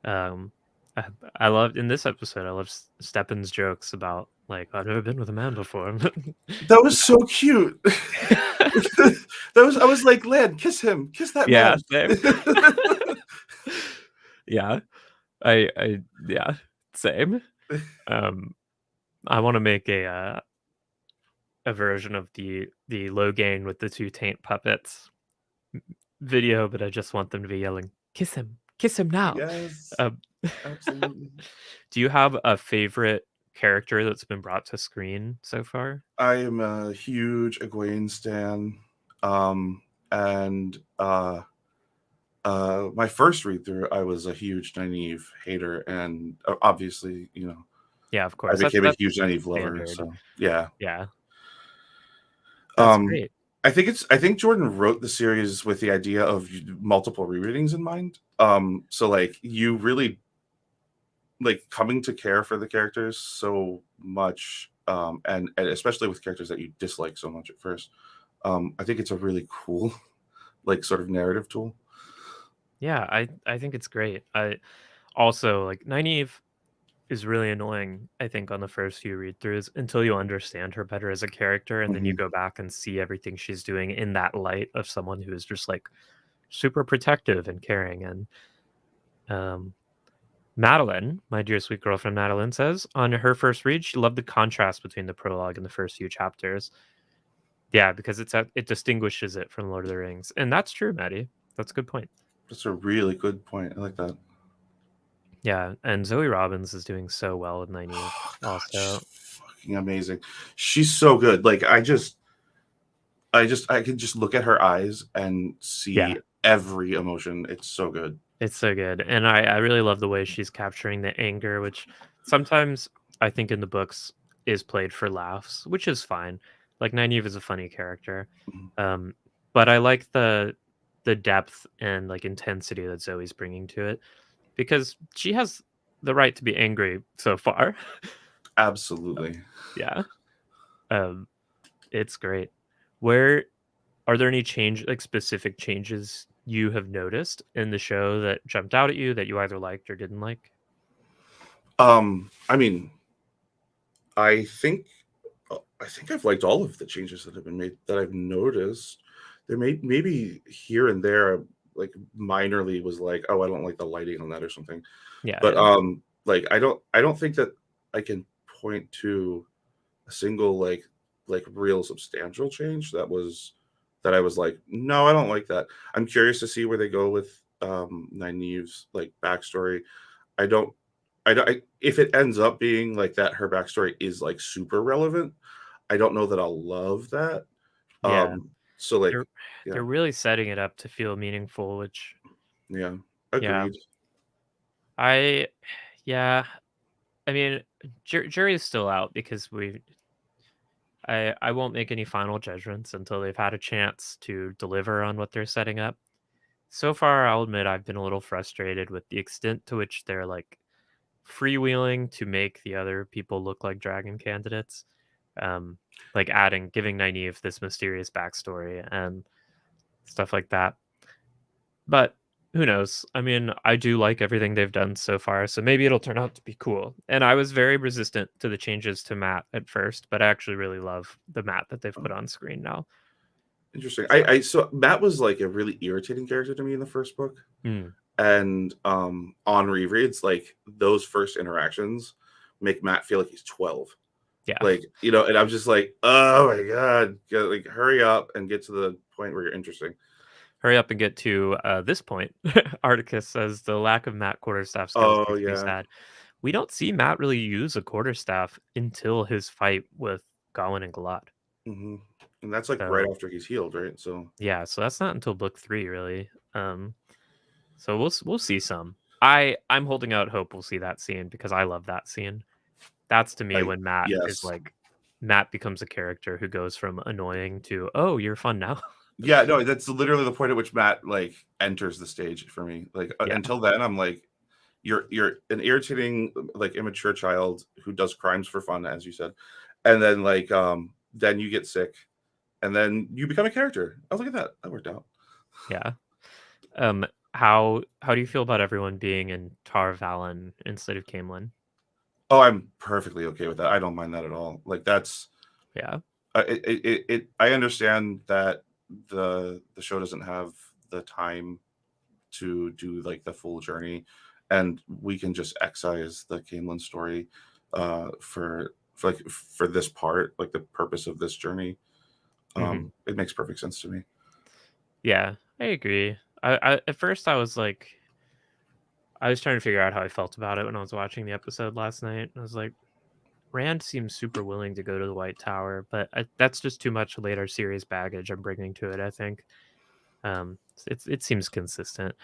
I loved in this episode. I loved Stepan's jokes about like, I've never been with a man before. That was so cute. I was like, Lan, kiss him, kiss that man. Same. I want to make a version of the Logain with the 2 taint puppets video, but I just want them to be yelling, kiss him now. Yes, absolutely. Do you have a favorite character that's been brought to screen so far? I am a huge Iguain stan, and my first read through, I was a huge Nynaeve hater, and obviously, of course, I became a huge Nynaeve lover. So yeah. That's great. I think Jordan wrote the series with the idea of multiple rereadings in mind. So like, you really like coming to care for the characters so much, and especially with characters that you dislike so much at first. I think it's a really cool, like, sort of narrative tool. Yeah, I think it's great. I also like Nynaeve is really annoying, I think, on the first few read throughs until you understand her better as a character, and then you Mhm. go back and see everything she's doing in that light of someone who is just like super protective and caring. And um, Madeline, my dear sweet girlfriend Madeline, says on her first read she loved the contrast between the prologue and the first few chapters. Yeah, because it distinguishes it from Lord of the Rings, and that's true, Maddie. That's a good point. That's a really good point. I like that. Yeah, and Zoe Robbins is doing so well with Nynaeve. Oh, God, Also, she's fucking amazing. She's so good. Like, I can just look at her eyes and yeah, see every emotion. It's so good. it's so good, and I really love the way she's capturing the anger, which sometimes I think in the books is played for laughs, which is fine. Like Nynaeve is a funny character, Mhm. um, but I like the depth and like intensity that Zoe's bringing to it because she has the right to be angry so far. Absolutely. Yeah, um, it's great. Where are there any specific changes you have noticed in the show that jumped out at you that you either liked or didn't like? I mean, I think I think I've liked all of the changes that have been made that I've noticed. There maybe here and there, like, minorly was like, oh, I don't like the lighting on that or something. Yeah, But yeah. like, I don't think that I can point to a single, like real substantial change that I was like, no, I don't like that. I'm curious to see where they go with Nynaeve's like backstory. I don't if it ends up being like that, her backstory is like super relevant. I don't know that I'll love that. Yeah. So like, They're yeah, they're really setting it up to feel meaningful, which yeah, yeah. agreed. I yeah, I mean, jury is still out because I won't make any final judgments until they've had a chance to deliver on what they're setting up. So far, I'll admit I've been a little frustrated with the extent to which they're like freewheeling to make the other people look like dragon candidates. Um, like giving Nynaeve this mysterious backstory and stuff like that. But who knows? I mean, I do like everything they've done so far, so maybe it'll turn out to be cool. And I was very resistant to the changes to Matt at first, but I actually really love the Matt that they've put on screen now. Interesting. So, So Matt was like a really irritating character to me in the first book. mm, And on rereads, like, those first interactions make Matt feel like he's 12. yeah. Like, and I'm just like, oh my God, like, hurry up and get to the point where you're interesting. Hurry up and get to this point. Articus says the lack of Matt quarterstaff skills Oh makes me yeah. sad. We don't see Matt really use a quarterstaff until his fight with Gawain and Galad. hmm And that's like right So after he's healed, right? So yeah, so that's not until book 3 really. So we'll see some. I'm holding out hope we'll see that scene because I love that scene. That's to me I when Matt is yes. like Matt becomes a character who goes from annoying to oh you're fun now. Yeah, no, that's literally the point at which Matt like enters the stage for me. Like, Yeah, until then, I'm like, you're an irritating, like, immature child who does crimes for fun, as you said, and then like then you get sick, and then you become a character. I was like, that worked out. yeah. Um, how do you feel about everyone being in Tar Valon instead of Camelin? Oh, I'm perfectly okay with that. I don't mind that at all. Like, that's Yeah, I understand that the show doesn't have the time to do like the full journey, and we can just excise the Camelin story for this part, like the purpose of this journey. hmm It makes perfect sense to me. yeah, I agree. I at first I was trying to figure out how I felt about it when I was watching the episode last night. I was like, Rand seems super willing to go to the White Tower, but that's just too much later series baggage I'm bringing to it. I think it seems consistent,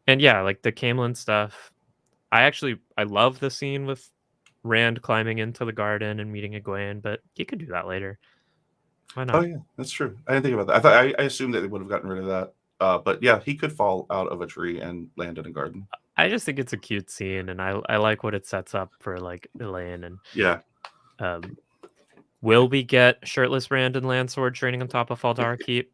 and yeah, like the Camelin stuff. I love the scene with Rand climbing into the garden and meeting Iguain, but you could do that later. Why Oh not? yeah, that's true. I didn't think about that. I thought I assumed that they would have gotten rid of that. But yeah, he could fall out of a tree and land in a garden. I just think it's a cute scene, and I like what it sets up for like Elaine and Yeah. Will we get shirtless Rand and Landsword training on top of Faldara Keep?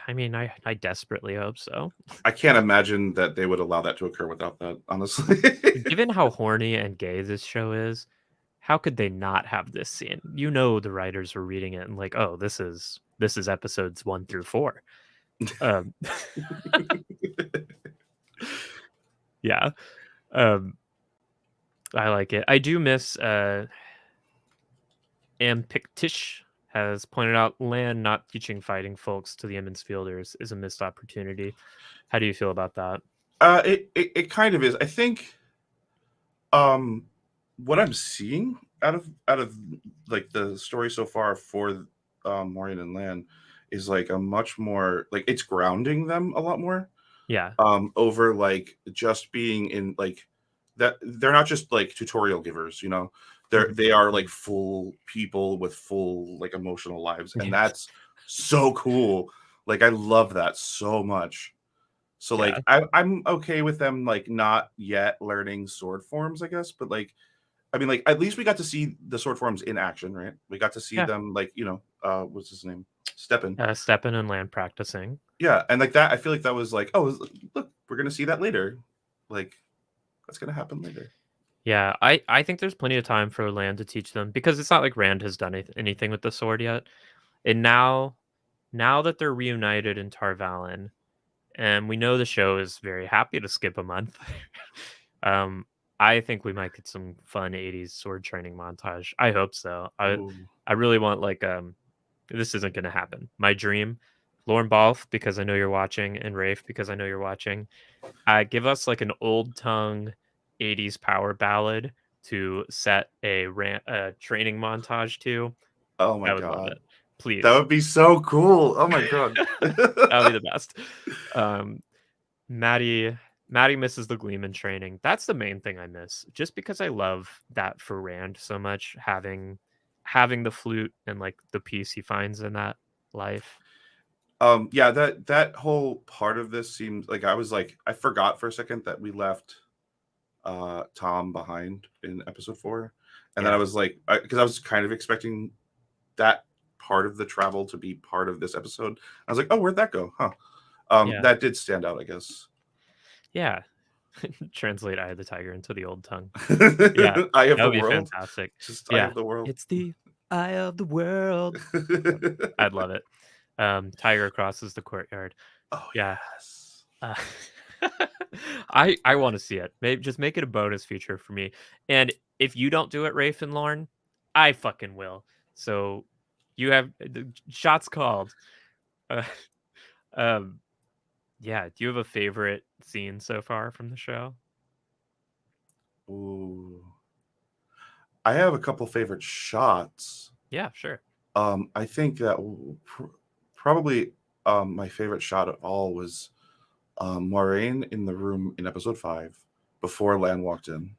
I mean, I desperately hope so. I can't imagine that they would allow that to occur without that, honestly. Given how horny and gay this show is, how could they not have this scene? You know, the writers were reading it and like, oh, this is episodes 1 through 4. Yeah. I like it. I do miss Ampictish has pointed out Lan not teaching fighting folks to the Emmons Fielders is a missed opportunity. How do you feel about that? It kind of is. I think what I'm seeing out of like the story so far for Maureen and Lan is like a much more like it's grounding them a lot more. Yeah. Over like just being in like that they're not just like tutorial givers, you know. They are like full people with full like emotional lives, and that's so cool. Like I love that so much. So like I'm okay with them like not yet learning sword forms, I guess, but like I mean like at least we got to see the sword forms in action, right? We got to see them like, you know, what's his name? Steppen. Steppen and Lan practicing. Yeah, and like that I feel like that was like, oh, look, we're going to see that later. Like that's going to happen later. Yeah, I think there's plenty of time for Lan to teach them because it's not like Rand has done anything with the sword yet. And now that they're reunited in Tar Valon, and we know the show is very happy to skip a month, I think we might get some fun 80s sword training montage. I hope so. I really want like this isn't going to happen. My dream, Lauren Balf, because I know you're watching, and Rafe, because I know you're watching, give us like an old tongue 80s power ballad to set a training montage to. Oh my I would god. love it. Please. That would be so cool. Oh my god. That would be the best. Maddie misses the Gleeman training. That's the main thing I miss. Just because I love that for Rand so much, having the flute and like the peace he finds in that life. Yeah, that whole part of this seems like I was like I forgot for a second that we left Tom behind in episode 4, and then I was like because I was kind of expecting that part of the travel to be part of this episode. I was like, oh, where'd that go? Huh. That did stand out, I guess. Yeah. Translate Eye of the Tiger into the old tongue. Yeah, Eye of that the would be world. Fantastic. Just Eye of the world. It's the Eye of the world. I'd love it. Tiger crosses the courtyard. Oh yes. I want to see it. Maybe just make it a bonus feature for me. And if you don't do it, Rafe and Lauren, I fucking will. So you have the shots called. Yeah. Do you have a favorite scene so far from the show? Ooh. I have a couple favorite shots. Yeah, sure. I think that probably my favorite shot of all was Moiraine in the room in episode 5 before Lan walked in.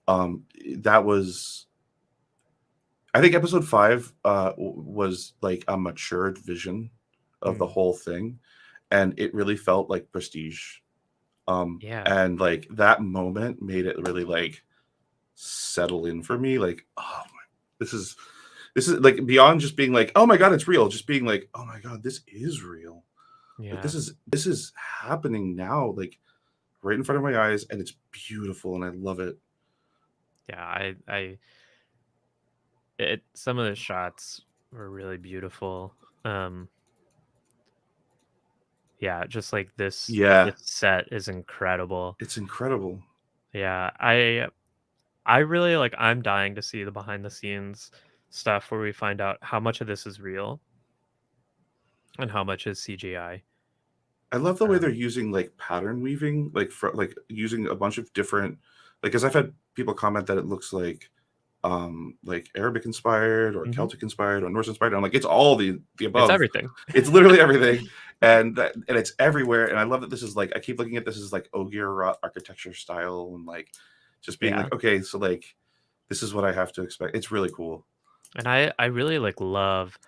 That was, I think episode 5 was like a matured vision of the whole thing, and it really felt like Prestige. And like that moment made it really like settle in for me. Like, oh my, this is like beyond just being like, oh my god, it's real. Just being like, oh my god, this is real. Yeah. Like, this is happening now, like right in front of my eyes, and it's beautiful, and I love it. Yeah, some of the shots were really beautiful. Yeah, just like this set is incredible. It's incredible. Yeah, I really like, I'm dying to see the behind the scenes stuff where we find out how much of this is real and how much is CGI. I love the way they're using like pattern weaving, like like using a bunch of different, like, because I've had people comment that it looks like Arabic inspired or Celtic inspired or Norse inspired. I'm like, it's all the above. It's everything. It's literally everything. And it's everywhere. And I love that this is like, I keep looking at this as like Ogier architecture style, and like just being like, okay, so like this is what I have to expect. It's really cool. And I really like love,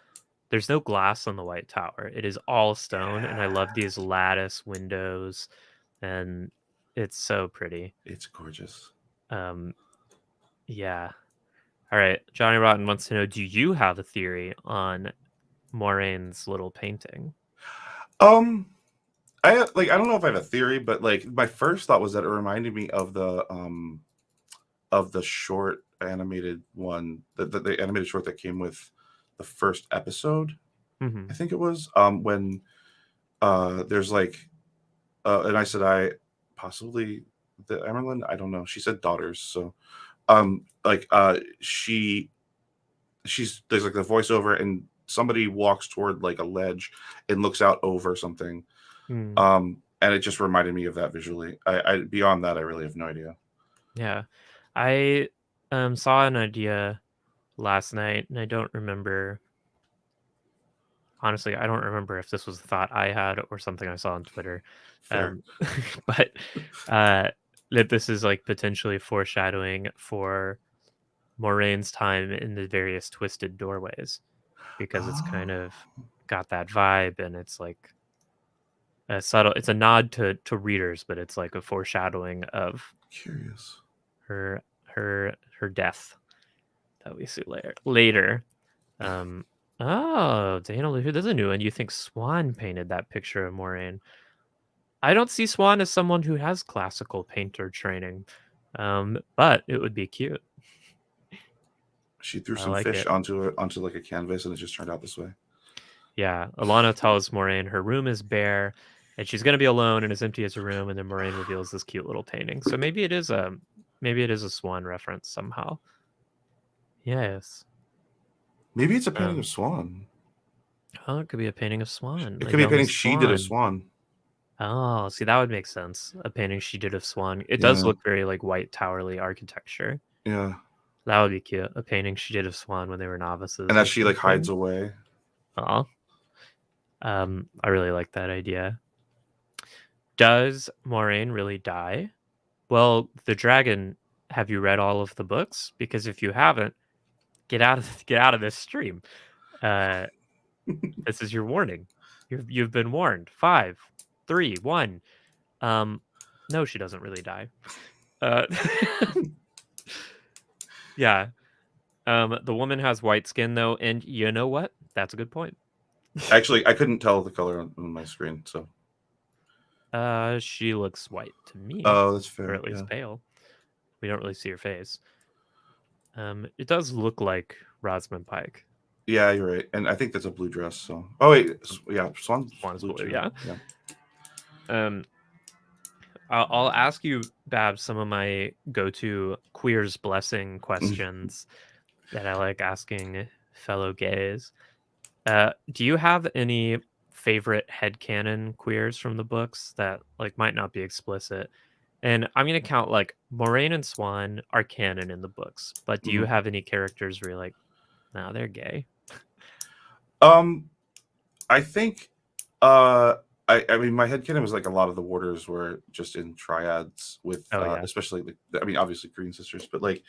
there's no glass on the White Tower. It is all stone, and I love these lattice windows, and It's so pretty. It's gorgeous. Yeah. All right. Johnny Rotten wants to know, do you have a theory on Moraine's little painting? I don't know if I have a theory, but like my first thought was that it reminded me of the short animated one, the animated short that came with the first episode. Mm-hmm. I think it was when there's like and I said I possibly the Emerlin, I don't know. She said daughters, so she's there's like the voiceover and somebody walks toward like a ledge and looks out over something. And it just reminded me of that visually. I beyond that I really have no idea. Yeah. I saw an idea last night and I don't remember. Honestly, I don't remember if this was a thought I had or something I saw on Twitter. But that this is like potentially foreshadowing for Moraine's time in the various twisted doorways, because it's kind of got that vibe, and it's like a subtle, it's a nod to readers, but it's like a foreshadowing of Curious her death that we see later. Oh, Dana Luhu, there's a new one. You think Swan painted that picture of Moraine? I don't see Swan as someone who has classical painter training, but it would be cute. She threw some fish onto like a canvas, and it just turned out this way. Yeah, Alana tells Moraine her room is bare, and she's gonna be alone and as empty as her room. And then Moraine reveals this cute little painting. So maybe it is a Swan reference somehow. Yes. Maybe it's a painting of Swan. Oh, it could be a painting of Swan. It could be a painting she did of Swan. Oh, see, that would make sense. A painting she did of Swan. It does look very like white towerly architecture. Yeah. That would be cute. A painting she did of Swan when they were novices. And that she like hides away. Oh. I really like that idea. Does Moraine really die? Well, the dragon, have you read all of the books? Because if you haven't, get out of this stream. This is your warning. You've been warned. 5, 3, 1. No, she doesn't really die. Yeah. The woman has white skin though, and you know what? That's a good point. Actually, I couldn't tell the color on my screen, so. She looks white to me. Oh, that's fair. Or at least pale. We don't really see her face. It does look like Rosamund Pike. Yeah, you're right. And I think that's a blue dress. So, oh wait, yeah, Swan's blue. Yeah. I'll ask you, Babs, some of my go-to queer's blessing questions that I like asking fellow gays. Do you have any favorite headcanon queers from the books that like might not be explicit? And I'm gonna count like Moraine and Swan are canon in the books, but do you have any characters where you're like, no, they're gay? I think I mean my headcanon was like a lot of the warders were just in triads with especially like, I mean obviously Green Sisters, but like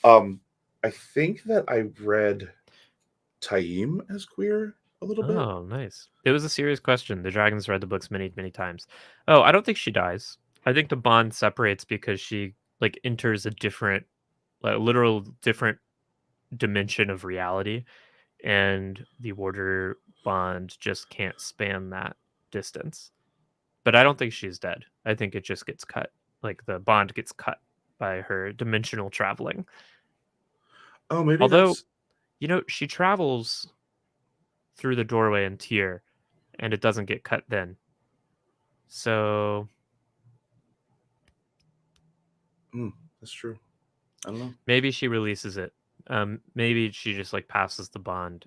I think that I read Taim as queer a little bit. Oh, nice. It was a serious question. The dragons read the books many, many times. Oh, I don't think she dies. I think the bond separates because she like enters a different, like literal different dimension of reality, and the warder bond just can't span that distance. But I don't think she's dead. I think it just gets cut. Like the bond gets cut by her dimensional traveling. Oh, maybe. Although, she travels through the doorway in Tyr, and it doesn't get cut then. So that's true. I don't know. Maybe she releases it. Maybe she just like passes the bond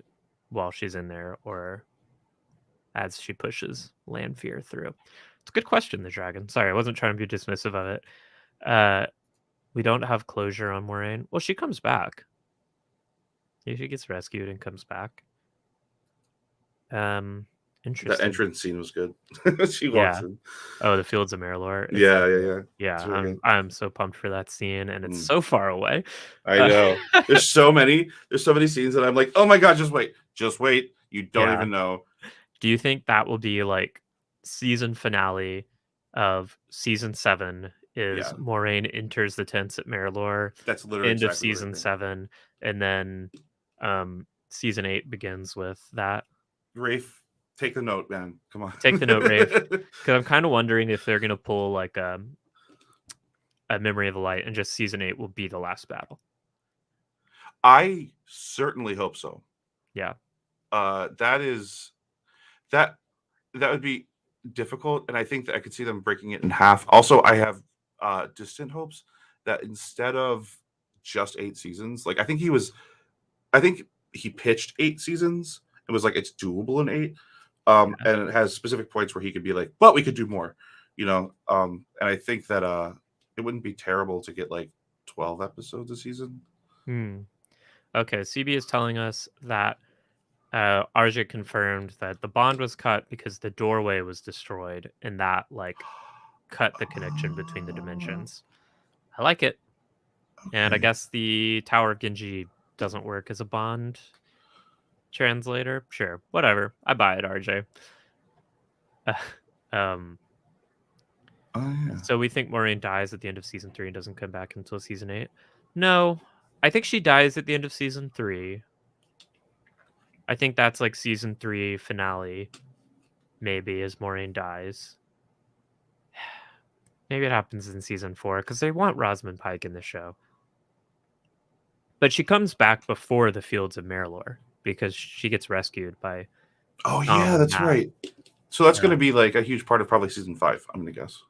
while she's in there, or as she pushes Lanfear through. It's a good question, the dragon. Sorry, I wasn't trying to be dismissive of it. We don't have closure on Moraine. Well, she comes back. Yeah, she gets rescued and comes back. Interesting. That entrance scene was good. She walks in. Oh, the Fields of Merlor. Yeah. I'm so pumped for that scene, and it's so far away. I know. There's so many scenes that I'm like, oh my god, just wait. You don't even know. Do you think that will be like season finale of season 7 is Moraine enters the tents at Marilor. That's literally end of exactly season 7, and then season 8 begins with that. Rafe, take the note, man. Come on. Take the note, Rafe. Because I'm kind of wondering if they're going to pull like a Memory of the Light, and just season 8 will be the last battle. I certainly hope so. Yeah. That would be difficult, and I think that I could see them breaking it in half. Also, I have distant hopes that instead of just 8 seasons, like I think he pitched 8 seasons and was like, it's doable in 8. And it has specific points where he could be like, but we could do more, and I think that it wouldn't be terrible to get like 12 episodes a season. Okay, CB is telling us that RJ confirmed that the bond was cut because the doorway was destroyed, and that like cut the connection between the dimensions. I like it. Okay. And I guess the Tower of Genji doesn't work as a bond translator. Sure, whatever. I buy it, RJ. So we think Moraine dies at the end of season 3 and doesn't come back until season 8. No, I think she dies at the end of season 3. I think that's like season 3 finale, maybe, as Moraine dies. Maybe it happens in season 4 because they want Rosamund Pike in the show. But she comes back before the Fields of Marilor because she gets rescued by. Oh yeah, that's right. So that's going to be like a huge part of probably season 5. I'm going to guess.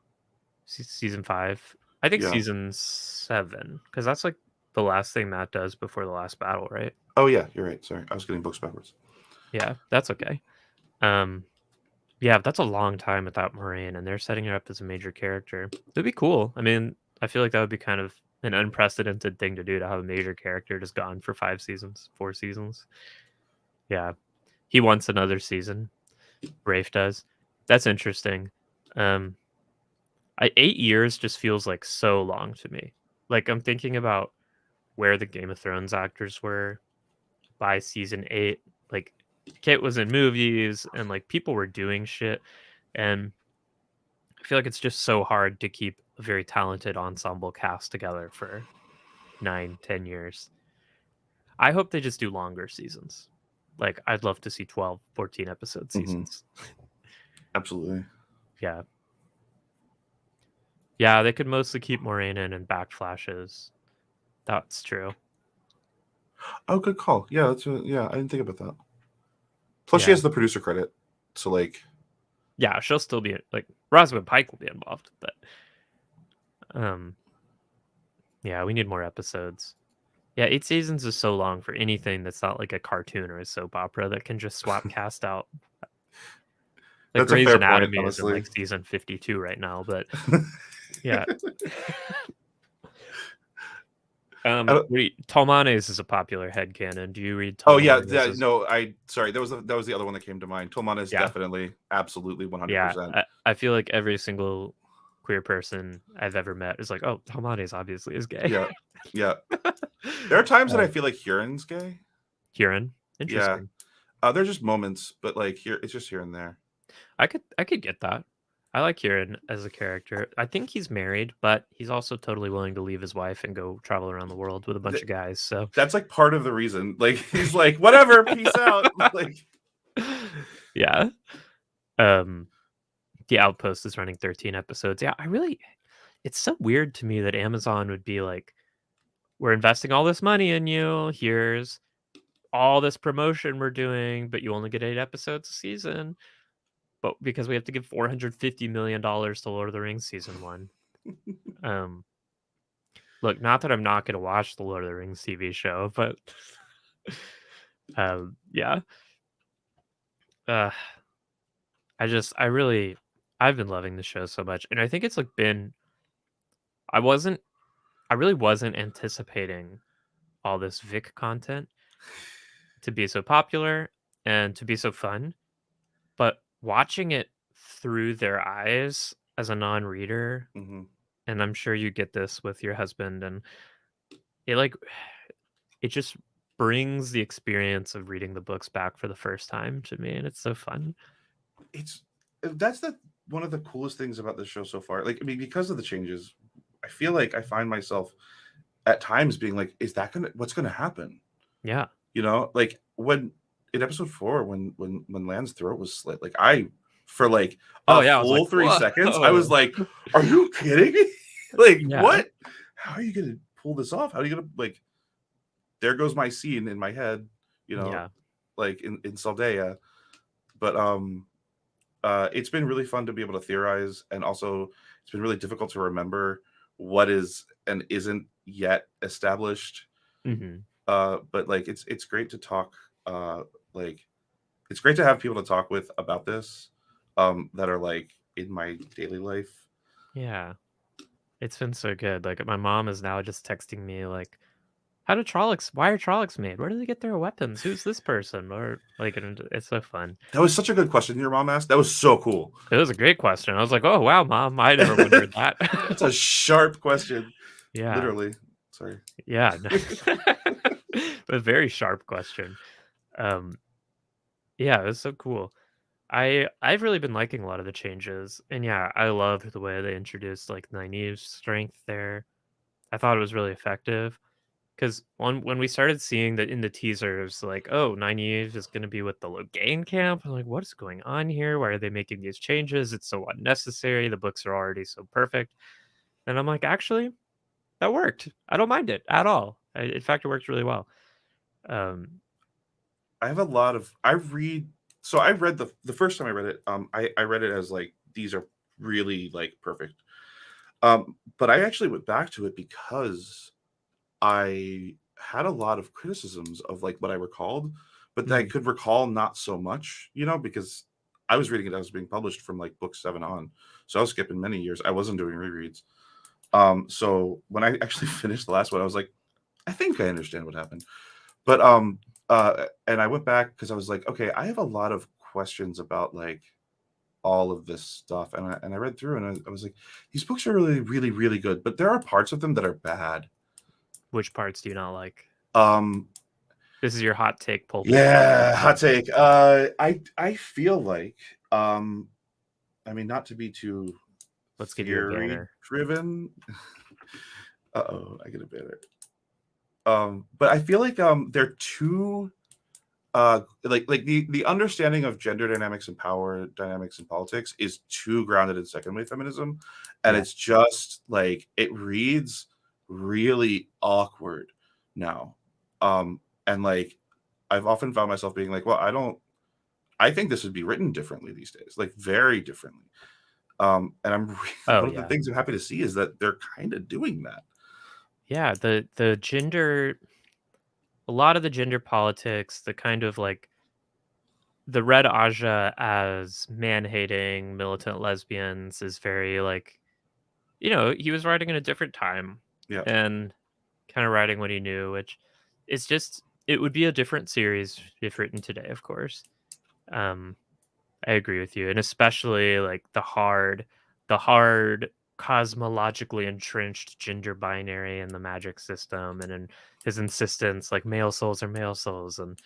Season 5. I think season 7, because that's like the last thing Matt does before the last battle, right? Oh yeah, you're right. Sorry, I was getting books backwards. Yeah, that's okay. Yeah, that's a long time without Moraine, and they're setting her up as a major character. It'd be cool. I mean, I feel like that would be kind of an unprecedented thing to do, to have a major character just gone for 5 seasons, 4 seasons. Yeah, he wants another season. Rafe does. That's interesting. 8 years just feels like so long to me. Like, I'm thinking about where the Game of Thrones actors were by season 8. Like, Kit was in movies and like people were doing shit, and I feel like it's just so hard to keep a very talented ensemble cast together for 9-10 years. I hope they just do longer seasons. Like, I'd love to see 12-14 episode seasons. Absolutely. Yeah, they could mostly keep Moraine in and backflashes. That's true. Oh, good call. Yeah, I didn't think about that. Plus, she has the producer credit, so like, yeah, she'll still be like, Rosamund Pike will be involved, but yeah, we need more episodes. Yeah, 8 seasons is so long for anything that's not like a cartoon or a soap opera that can just swap cast out. Like, Grey's Anatomy is in like season 52 right now, but yeah. Tolmanes is a popular headcanon. Do you read Tolmanes? Oh yeah, no, sorry, that was the other one that came to mind. Tolmanes definitely, absolutely, 100%. Yeah, I feel like every single queer person I've ever met is like, oh, Tolmanes obviously is gay. Yeah. There are times that I feel like Huron's gay. Huron, interesting. Yeah, they're just moments, but like it's just here and there. I could get that. I like Huron as a character. I think he's married, but he's also totally willing to leave his wife and go travel around the world with a bunch of guys. So that's like part of the reason. Like, he's like, whatever, peace out. Like, yeah. The Outpost is running 13 episodes. Yeah, it's so weird to me that Amazon would be like, we're investing all this money in you. Here's all this promotion we're doing, but you only get 8 episodes a season. But because we have to give $450 million to Lord of the Rings season 1. Look, not that I'm not going to watch the Lord of the Rings TV show, but yeah. I've been loving the show so much, and I think it's like I really wasn't anticipating all this Vic content to be so popular and to be so fun, but watching it through their eyes as a non-reader, and I'm sure you get this with your husband, and it just brings the experience of reading the books back for the first time to me, and it's so fun. That's one of the coolest things about this show so far. Like, I mean, because of the changes I feel like I find myself at times being like, is that what's gonna happen? Yeah. Like when in episode 4, when Lan's throat was slit, like I for like a full 3 seconds, I was like, are you kidding me? Like, what? How are you gonna pull this off? How are you gonna, like, there goes my scene in my head, like in Saldea. But it's been really fun to be able to theorize, and also it's been really difficult to remember what is and isn't yet established. But like it's great to talk, like it's great to have people to talk with about this, that are like in my daily life. Yeah, it's been so good. Like my mom is now just texting me like, why are Trollocs made? Where do they get their weapons? Who's this person? Or like, it's so fun. That was such a good question your mom asked. That was so cool. It was a great question. I was like, oh wow, Mom, I never wondered that. That's a sharp question. Yeah, literally. Sorry. Yeah, a very sharp question. Yeah, it was so cool. I've really been liking a lot of the changes, and yeah, I love the way they introduced like Nynaeve's strength there. I thought it was really effective. Because when we started seeing that in the teasers, like, oh, Nynaeve is going to be with the Logain camp, I'm like, what is going on here? Why are they making these changes? It's so unnecessary. The books are already so perfect. And I'm like, actually, that worked. I don't mind it at all. In fact, it worked really well. I have a lot of, I read the first time I read it, I read it as like, these are really like perfect. But I actually went back to it because I had a lot of criticisms of like what I recalled, but I could recall not so much, because I was reading it as being published from like book 7 on. So I was skipping many years. I wasn't doing rereads. So when I actually finished the last one, I was like, I think I understand what happened. But and I went back because I was like, okay, I have a lot of questions about like all of this stuff. And I read through and I was like, these books are really, really, really good, but there are parts of them that are bad. Which parts do you not like? This is your hot take, Pulp. Yeah, hot take. I feel like, I mean, not to be too let's give you a banner driven. I get a banner. But I feel like they're too like the understanding of gender dynamics and power dynamics in politics is too grounded in second wave feminism, and it's just like it reads really awkward now. And like I've often found myself being like, well, I think this would be written differently these days, like very differently. And I'm one of the things I'm happy to see is that they're kind of doing that. Yeah, the gender, a lot of the gender politics, the kind of like the Red Aja as man-hating militant lesbians is very like, he was writing in a different time. Yeah. And kind of writing what he knew, which is just, it would be a different series if written today, of course. I agree with you. And especially like the hard cosmologically entrenched gender binary in the magic system, and in his insistence like male souls are male souls, and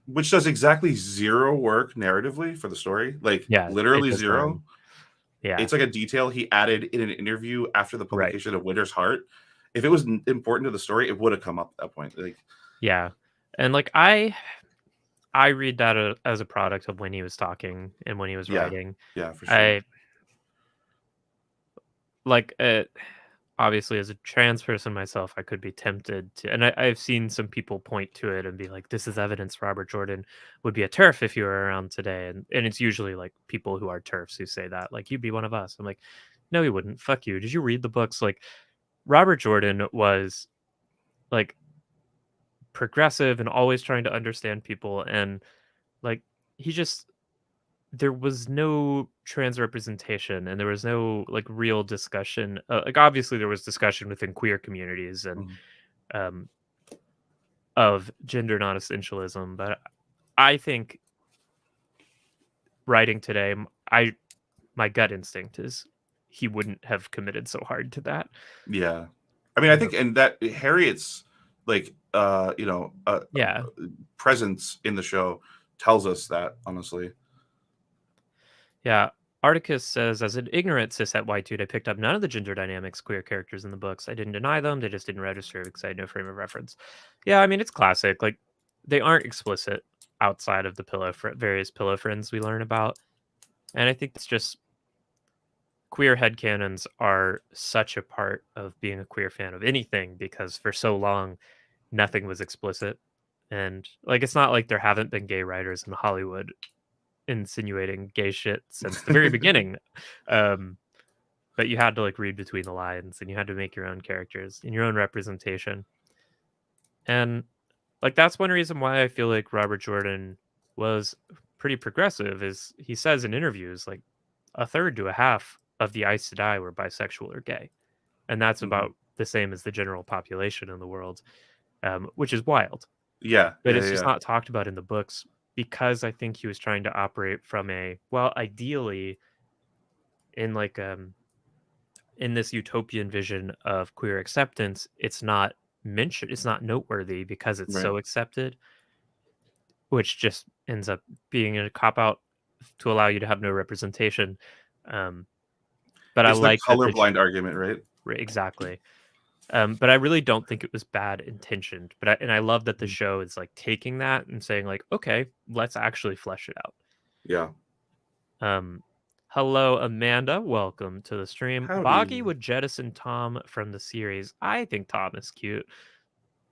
which does exactly zero work narratively for the story, like literally zero. It's like a detail he added in an interview after the publication of Winter's Heart. If it was important to the story, it would have come up at that point. Like, and like I read that as a product of when he was talking and when he was writing. Yeah, for sure. Obviously, as a trans person myself, I could be tempted to, and I've seen some people point to it and be like, this is evidence Robert Jordan would be a TERF if you were around today. And it's usually like people who are TERFs who say that, like, you'd be one of us. I'm like, no, he wouldn't. Fuck you. Did you read the books? Like, Robert Jordan was like progressive and always trying to understand people. And like, there was no trans representation, and there was no like real discussion. Like obviously there was discussion within queer communities and of gender non-essentialism, but I think writing today, my gut instinct is he wouldn't have committed so hard to that. Yeah, I mean, I think, and that Harriet's like presence in the show tells us that, honestly. Yeah, Articus says, as an ignorant cishet white dude, I picked up none of the gender dynamics queer characters in the books. I didn't deny them. They just didn't register because I had no frame of reference. Yeah, I mean, it's classic. Like, they aren't explicit outside of the various pillow friends we learn about. And I think it's just queer headcanons are such a part of being a queer fan of anything because for so long, nothing was explicit. And, like, it's not like there haven't been gay writers in Hollywood insinuating gay shit since the very beginning. But you had to like read between the lines and you had to make your own characters and your own representation. And like that's one reason why I feel like Robert Jordan was pretty progressive is he says in interviews like a third to a half of the Ice to Die were bisexual or gay. And that's about the same as the general population in the world, which is wild. Yeah. But it's just not talked about in the books because I think he was trying to operate from ideally in like in this utopian vision of queer acceptance, it's not mentioned, it's not noteworthy because it's so accepted, which just ends up being a cop out to allow you to have no representation. But it's I like the colorblind argument, right? Exactly. But I really don't think it was bad intentioned. But I love that the show is like taking that and saying like, okay, let's actually flesh it out. Yeah. Hello, Amanda. Welcome to the stream. Howdy. Boggy would jettison Tom from the series. I think Tom is cute.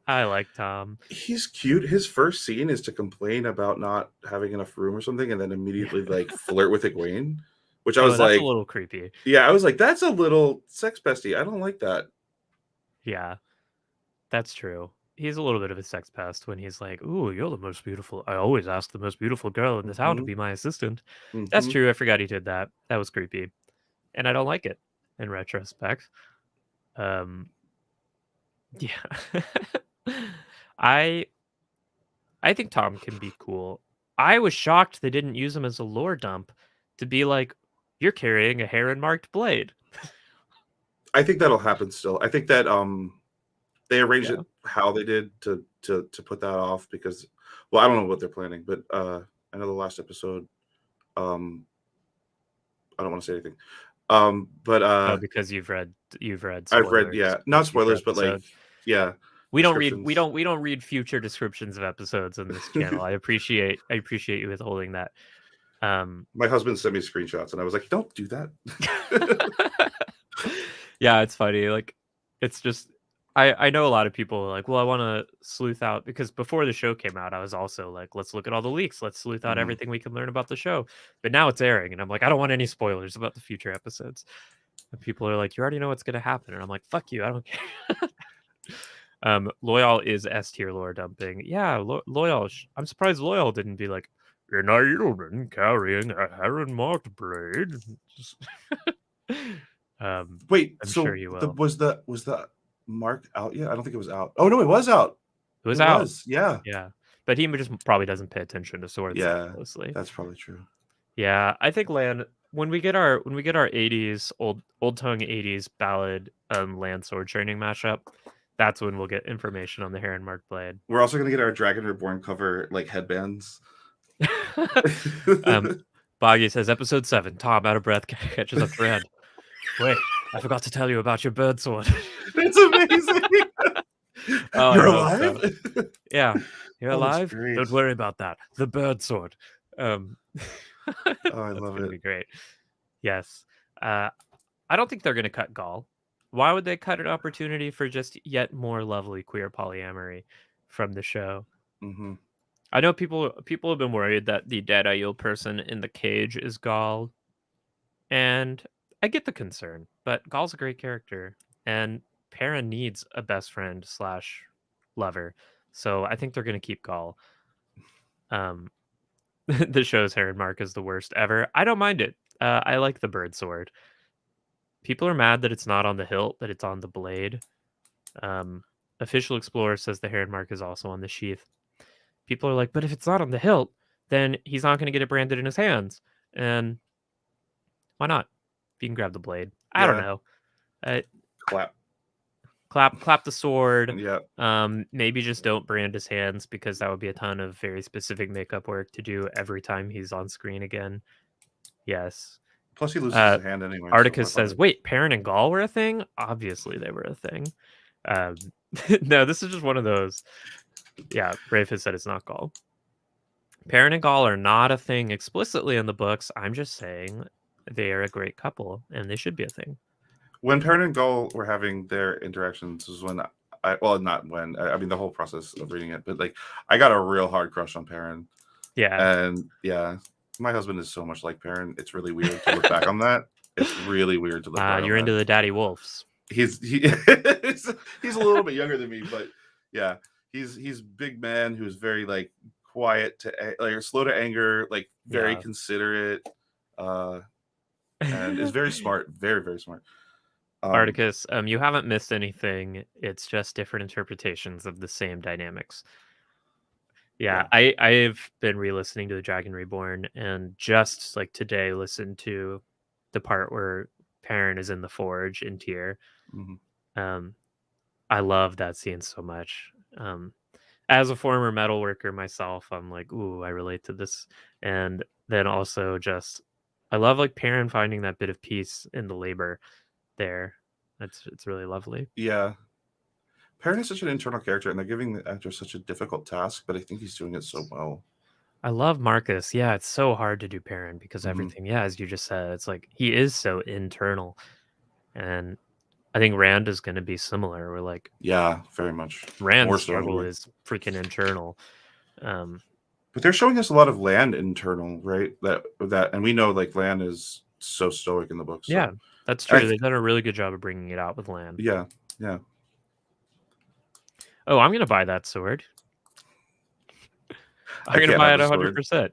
I like Tom. He's cute. His first scene is to complain about not having enough room or something, and then immediately like flirt with Iguain, which I was that's like, a little creepy. Yeah, I was like, that's a little sex bestie. I don't like that. Yeah, that's true. He's a little bit of a sex pest when he's like, "Ooh, you're the most beautiful. I always ask the most beautiful girl in the town to be my assistant." That's true. I forgot he did that. That was creepy, and I don't like it in retrospect. Yeah. I think Tom can be cool. I was shocked they didn't use him as a lore dump to be like, you're carrying a heron marked blade. I think that'll happen still. I think that they arranged it how they did to put that off because, well, I don't know what they're planning, but I know the last episode. I don't want to say anything. But because you've read I've read not spoilers, but like we don't read future descriptions of episodes on this channel. I appreciate you withholding that. My husband sent me screenshots and I was like, don't do that. Yeah, it's funny. Like it's just I know a lot of people are like, well, I want to sleuth out because before the show came out, I was also like, let's look at all the leaks. Let's sleuth out everything we can learn about the show. But now it's airing, and I'm like, I don't want any spoilers about the future episodes. And people are like, you already know what's going to happen. And I'm like, fuck you. I don't care. Loyal is S tier lore dumping. Yeah, Loyal. I'm surprised Loyal didn't be like, you're not human carrying a heron marked blade. Wait, I'm so sure you will. Was the mark out yet? I don't think it was out. Oh no, it was out. It was out. Yeah. But he just probably doesn't pay attention to swords closely. That's probably true. Yeah, I think when we get our 80s old tongue 80s ballad land sword training mashup, that's when we'll get information on the heron marked blade. We're also gonna get our Dragon Reborn cover like headbands. Boggy says episode 7, Tom out of breath catches up to Red. Wait, I forgot to tell you about your bird sword. It's amazing. You're alive? So. Yeah, you're alive? Don't worry about that. The bird sword. I love it. Be great. Yes. I don't think they're going to cut Gaul. Why would they cut an opportunity for just yet more lovely queer polyamory from the show? Mm-hmm. I know people have been worried that the dead Aiel person in the cage is Gaul, and I get the concern, but Gaul's a great character, and Perrin needs a best friend / lover, so I think they're going to keep Gaul. The show's heron mark is the worst ever. I don't mind it. I like the bird sword. People are mad that it's not on the hilt, that it's on the blade. Official Explorer says the heron mark is also on the sheath. People are like, but if it's not on the hilt, then he's not going to get it branded in his hands. And why not? You can grab the blade. I don't know. Clap the sword. Yeah. Maybe just don't brand his hands because that would be a ton of very specific makeup work to do every time he's on screen again. Yes. Plus, he loses his hand anyway. Articus says, "Wait, Perrin and Gaul were a thing? Obviously, they were a thing." No, this is just one of those. Yeah, Brave has said it's not Gaul. Perrin and Gaul are not a thing explicitly in the books. I'm just saying they are a great couple, and they should be a thing. When Perrin and Gaul were having their interactions was when not when, I mean the whole process of reading it, but like I got a real hard crush on Perrin. Yeah. And yeah, my husband is so much like Perrin. It's really weird to look back on that. It's really weird to look back on that. You're into the daddy wolves. He's a little bit younger than me, but yeah, he's big man who's very like quiet to like slow to anger, like very considerate, and is very smart, very, very smart. Articus, you haven't missed anything. It's just different interpretations of the same dynamics. Yeah. I've been re-listening to The Dragon Reborn, and just like today listened to the part where Perrin is in the forge in Tyr. Mm-hmm. I love that scene so much. As a former metal worker myself, I'm like, ooh, I relate to this. And then also just I love like Perrin finding that bit of peace in the labor there. It's really lovely. Yeah. Perrin is such an internal character, and they're giving the actor such a difficult task, but I think he's doing it so well. I love Marcus. Yeah, it's so hard to do Perrin because everything, as you just said, it's like he is so internal. And I think Rand is going to be similar. We're like, yeah, very much. Rand's struggle is freaking internal. But they're showing us a lot of Lan internal, right? That, and we know like Lan is so stoic in the books. So. Yeah, that's true. They've done a really good job of bringing it out with Lan. Yeah. Oh, I'm gonna buy that sword. I'm gonna buy it 100%.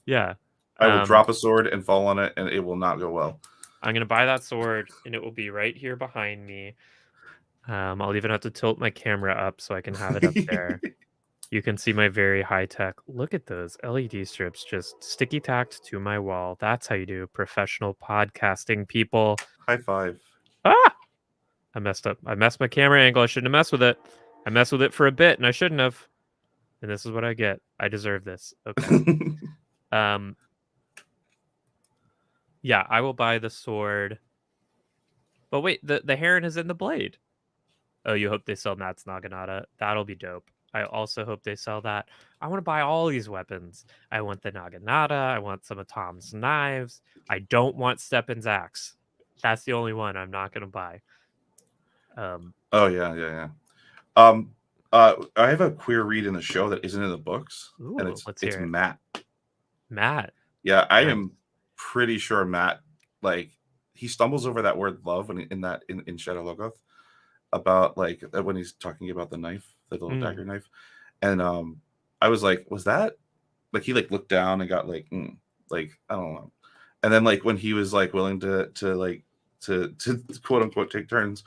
Yeah. I will drop a sword and fall on it, and it will not go well. I'm gonna buy that sword, and it will be right here behind me. I'll even have to tilt my camera up so I can have it up there. You can see my very high tech. Look at those LED strips just sticky tacked to my wall. That's how you do professional podcasting, people. High five. Ah! I messed up. I messed my camera angle. I shouldn't have messed with it. I messed with it for a bit, and I shouldn't have. And this is what I get. I deserve this. Okay. Yeah, I will buy the sword. But wait, the heron is in the blade. Oh, you hope they sell Matt's Naginata? That'll be dope. I also hope they sell that. I want to buy all these weapons. I want the Naginata. I want some of Tom's knives. I don't want Stepan's axe. That's the only one I'm not going to buy. Oh, yeah. I have a queer read in the show that isn't in the books. Ooh, and it's Matt. Matt. Yeah, I am pretty sure Matt, like, he stumbles over that word love when in Shadow Logoth about like when he's talking about the knife, the little dagger knife. And I was like, was that like he like looked down and got like I don't know. And then like when he was like willing to quote unquote take turns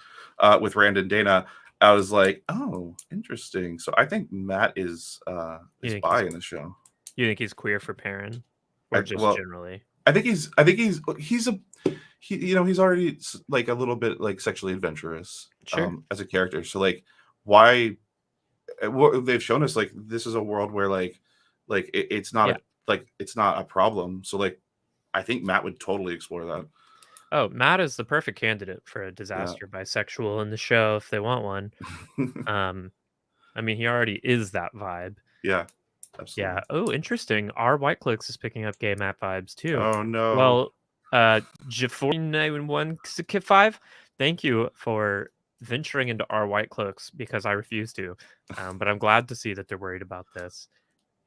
with Rand and Dana, I was like, oh, interesting. So I think Matt is bi in the show. You think he's queer for Perrin, or generally? I think he's already like a little bit like sexually adventurous as a character. So like, why? What they've shown us, like this is a world where like it's not it's not a problem. So like, I think Matt would totally explore that. Oh, Matt is the perfect candidate for a disaster bisexual in the show if they want one. I mean, he already is that vibe. Yeah, absolutely. Yeah. Oh, interesting. Our White Cloaks is picking up gay Matt vibes too. Oh no. Well, J49165, thank you for venturing into our White Cloaks because I refuse to. But I'm glad to see that they're worried about this.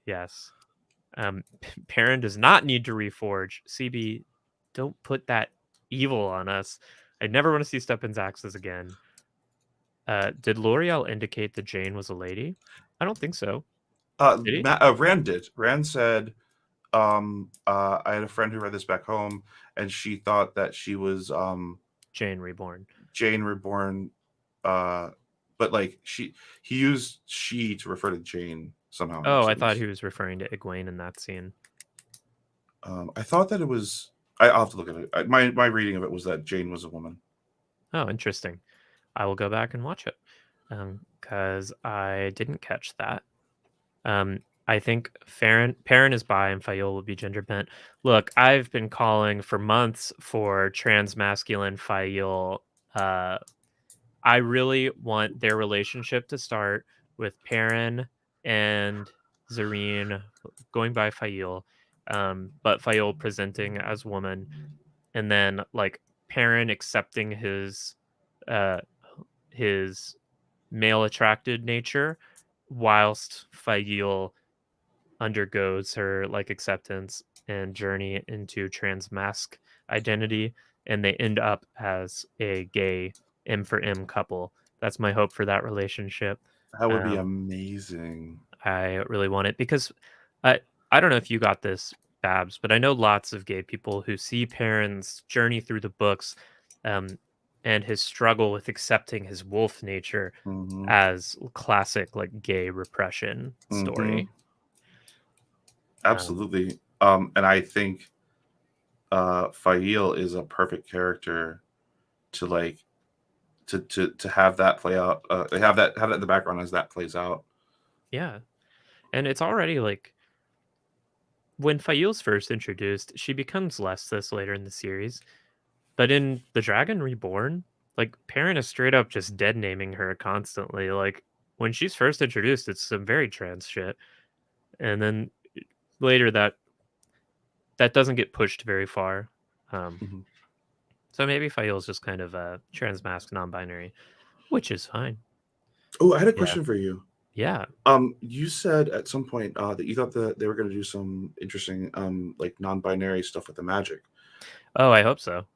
Yes. Perrin does not need to reforge. CB, don't put that evil on us. I never want to see Stepan's axes again. Did L'Oreal indicate that Jane was a lady? I don't think so. Rand did. Rand said, I had a friend who read this back home, and she thought that she was Jane Reborn. But like he used she to refer to Jane somehow. Oh, I thought he was referring to Iguain in that scene. I thought that it was. I'll have to look at it. My reading of it was that Jane was a woman. Oh, interesting. I will go back and watch it because I didn't catch that. I think Perrin is bi and Fayoul will be gender bent. Look, I've been calling for months for trans masculine Fayoul. I really want their relationship to start with Perrin and Zareen going by Fayoul, but Fayoul presenting as woman, and then like Perrin accepting uh, his male attracted nature, whilst Fayoul undergoes her like acceptance and journey into trans mask identity, and they end up as a gay M for M couple. That's my hope for that relationship. That would be um, amazing. I really want it because I don't know if you got this, Babs, but I know lots of gay people who see Perrin's journey through the books, um, and his struggle with accepting his wolf nature Mm-hmm. as classic like gay repression Mm-hmm. story. Absolutely. And I think Fail is a perfect character to like to have that play out. Have that in the background as that plays out. Yeah, and it's already like when Fail's first introduced, she becomes less this later in the series. But in The Dragon Reborn, like Perrin is straight up just dead naming her constantly. Like when she's first introduced, it's some very trans shit, and then later that doesn't get pushed very far. Um, Mm-hmm. so maybe Fail's just kind of a trans mask non-binary, which is fine. Oh, I had a Yeah, question for you. yeah. You said at some point that you thought that they were going to do some interesting like non-binary stuff with the magic. Oh, I hope so.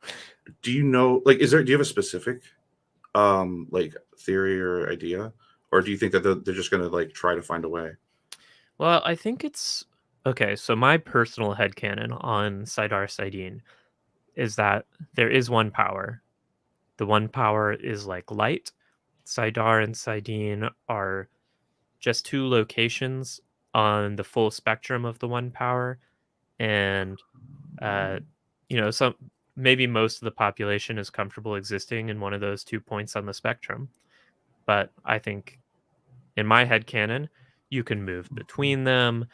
Do you know, like, do you have a specific like theory or idea, or do you think that they're just going to like try to find a way? Well, I think it's okay. So my personal headcanon on Sidar Sidine is that there is one power. The one power is like light. Sidar and Sidine are just two locations on the full spectrum of the one power, and uh, some maybe most of the population is comfortable existing in one of those 2 points on the spectrum. But I think in my head canon, you can move between them.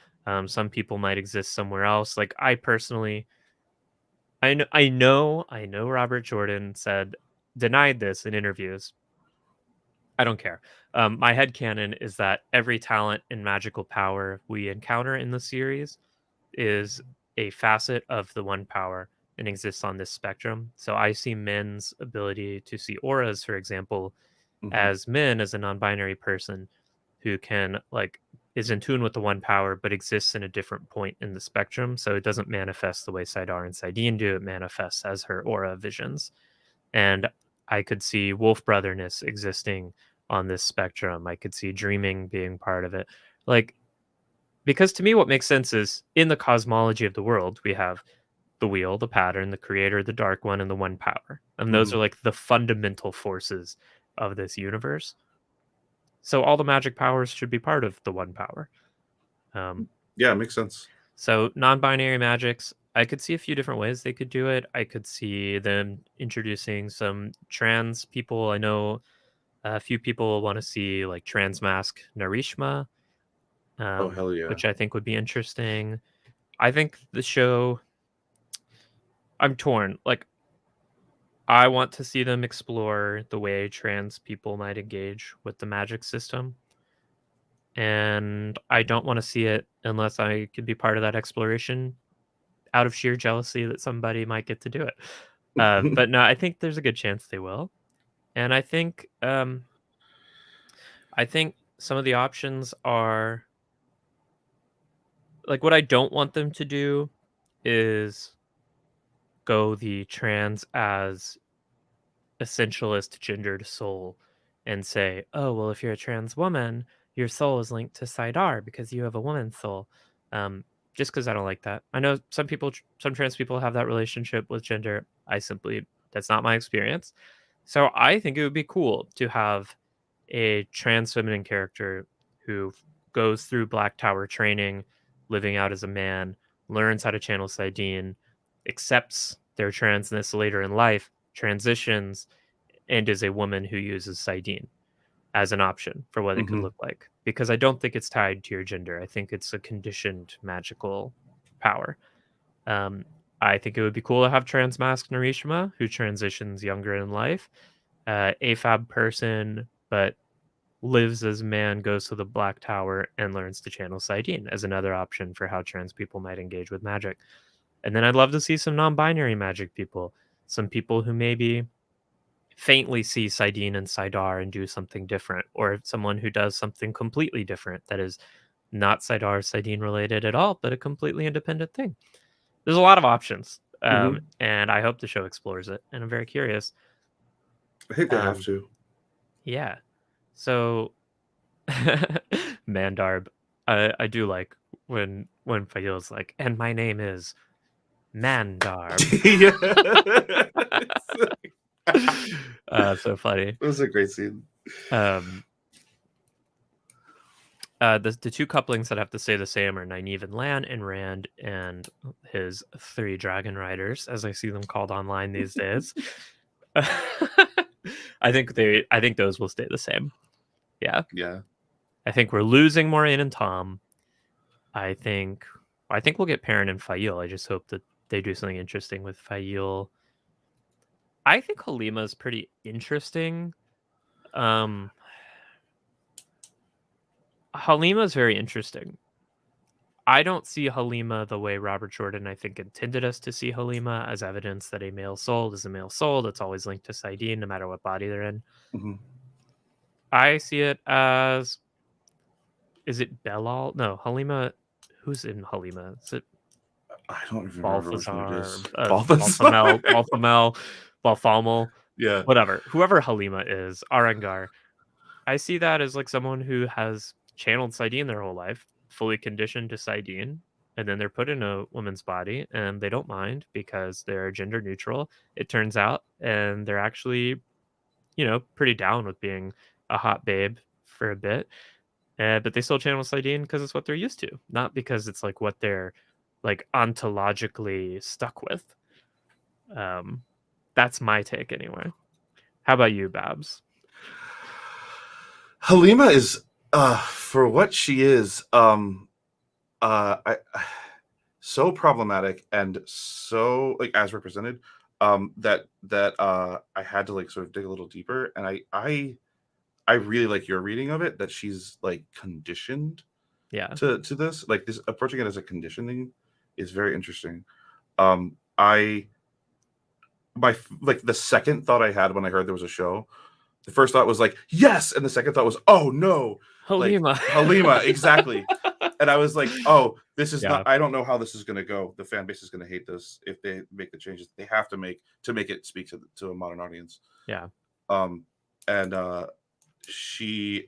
Some people might exist somewhere else. Like I personally, I know Robert Jordan said denied this in interviews. I don't care. My headcanon is that every talent and magical power we encounter in the series is a facet of the one power and exists on this spectrum. So I see Min's ability to see auras, for example, Mm-hmm. as Min as a non-binary person who can like is in tune with the one power but exists in a different point in the spectrum. So it doesn't manifest the way Sidar and Sidine do. It manifests as her aura visions. And I could see wolf brotherness existing on this spectrum. I could see dreaming being part of it. Like, because to me, what makes sense is in the cosmology of the world, we have the wheel, the pattern, the creator, the dark one, and the one power. And those Mm-hmm. are like the fundamental forces of this universe. So all the magic powers should be part of the one power. Yeah, it makes sense. So non-binary magics, I could see a few different ways they could do it. I could see them introducing some trans people. I know a few people want to see like trans mask Narishma, Oh, hell yeah. which I think would be interesting. I think the show, I'm torn. Like, I want to see them explore the way trans people might engage with the magic system. And I don't want to see it unless I could be part of that exploration out of sheer jealousy that somebody might get to do it. But no, I think there's a good chance they will. And I think some of the options are like what I don't want them to do is go the trans as essentialist gendered soul and say, oh, well, if you're a trans woman, your soul is linked to Sidar because you have a woman's soul. Just because I don't like that. I know some people, some trans people have that relationship with gender. That's not my experience. So I think it would be cool to have a trans feminine character who goes through Black Tower training, living out as a man, learns how to channel Sidine, accepts their transness later in life, transitions, and is a woman who uses Sidine. as an option for what it could look like, because I don't think it's tied to your gender. I think it's a conditioned magical power. I think it would be cool to have Transmask Narishima, who transitions younger in life. AFAB person, but lives as man, goes to the Black Tower, and learns to channel Saidin as another option for how trans people might engage with magic. And then I'd love to see some non-binary magic people, some people who maybe faintly see Saidin and Saidar and do something different, or someone who does something completely different that is not Saidar Saidin related at all, but a completely independent thing. There's a lot of options, and I hope the show explores it, and I'm very curious. I think they have to. Yeah. So, Mandarb, I do like when Fayil's like, and my name is Mandarb. So funny. It was a great scene. The two couplings that have to stay the same are Nynaeve and Lan, and Rand and his 3 dragon riders, as I see them called online these days. I think those will stay the same. Yeah. I think we're losing Moraine and Tom. I think we'll get Perrin and Fail. I just hope that they do something interesting with Fail. I think Halima is pretty interesting. Halima is very interesting. I don't see Halima the way Robert Jordan, I think, intended us to see Halima, as evidence that a male soul is a male soul that's always linked to Saidin, no matter what body they're in. I see it as, is it Belal? No, Halima. Who's in Halima? Is it? I don't even remember which one it is. Balthamel. Yeah. Whatever. Whoever Halima is, Arangar. I see that as like someone who has channeled Saidin their whole life, fully conditioned to Saidin, and then they're put in a woman's body and they don't mind because they're gender neutral, it turns out, and they're actually, pretty down with being a hot babe for a bit. But they still channel Saidin because it's what they're used to, not because it's like what they're like ontologically stuck with. That's my take anyway. How about you, Babs? Halima is, for what she is, so problematic and so like as represented, that I had to like sort of dig a little deeper, and I really like your reading of it, that she's like conditioned to this, like this approaching it as a conditioning is very interesting. The second thought I had when I heard there was a show, the first thought was like, yes, and the second thought was, oh no, Halima. Like, Halima, exactly. And I was like, oh, this is not, I don't know how this is going to go. The fan base is going to hate this if they make the changes they have to make it speak to a modern audience. Yeah. And she's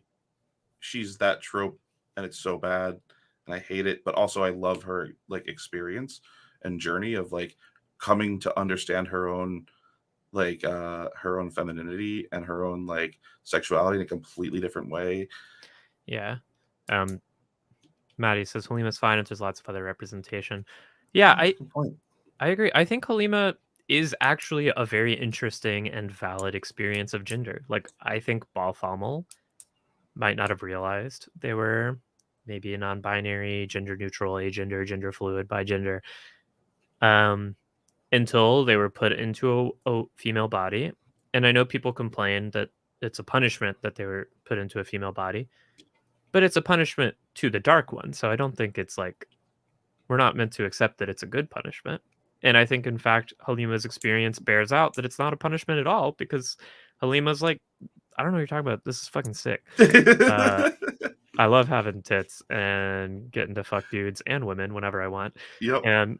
that trope, and it's so bad, and I hate it, but also I love her like experience and journey of like coming to understand her own like her own femininity and her own like sexuality in a completely different way. Yeah. Maddie says Halima's fine if there's lots of other representation. Yeah, I agree. I think Halima is actually a very interesting and valid experience of gender. Like, I think Balthamel might not have realized they were maybe a non-binary, gender neutral, agender, gender fluid, bigender, until they were put into a female body. And I know people complain that it's a punishment that they were put into a female body, but it's a punishment to the Dark One. So I don't think it's like, we're not meant to accept that it's a good punishment. And I think, in fact, Halima's experience bears out that it's not a punishment at all, because Halima's like, I don't know what you're talking about. This is fucking sick. I love having tits and getting to fuck dudes and women whenever I want. Yep. And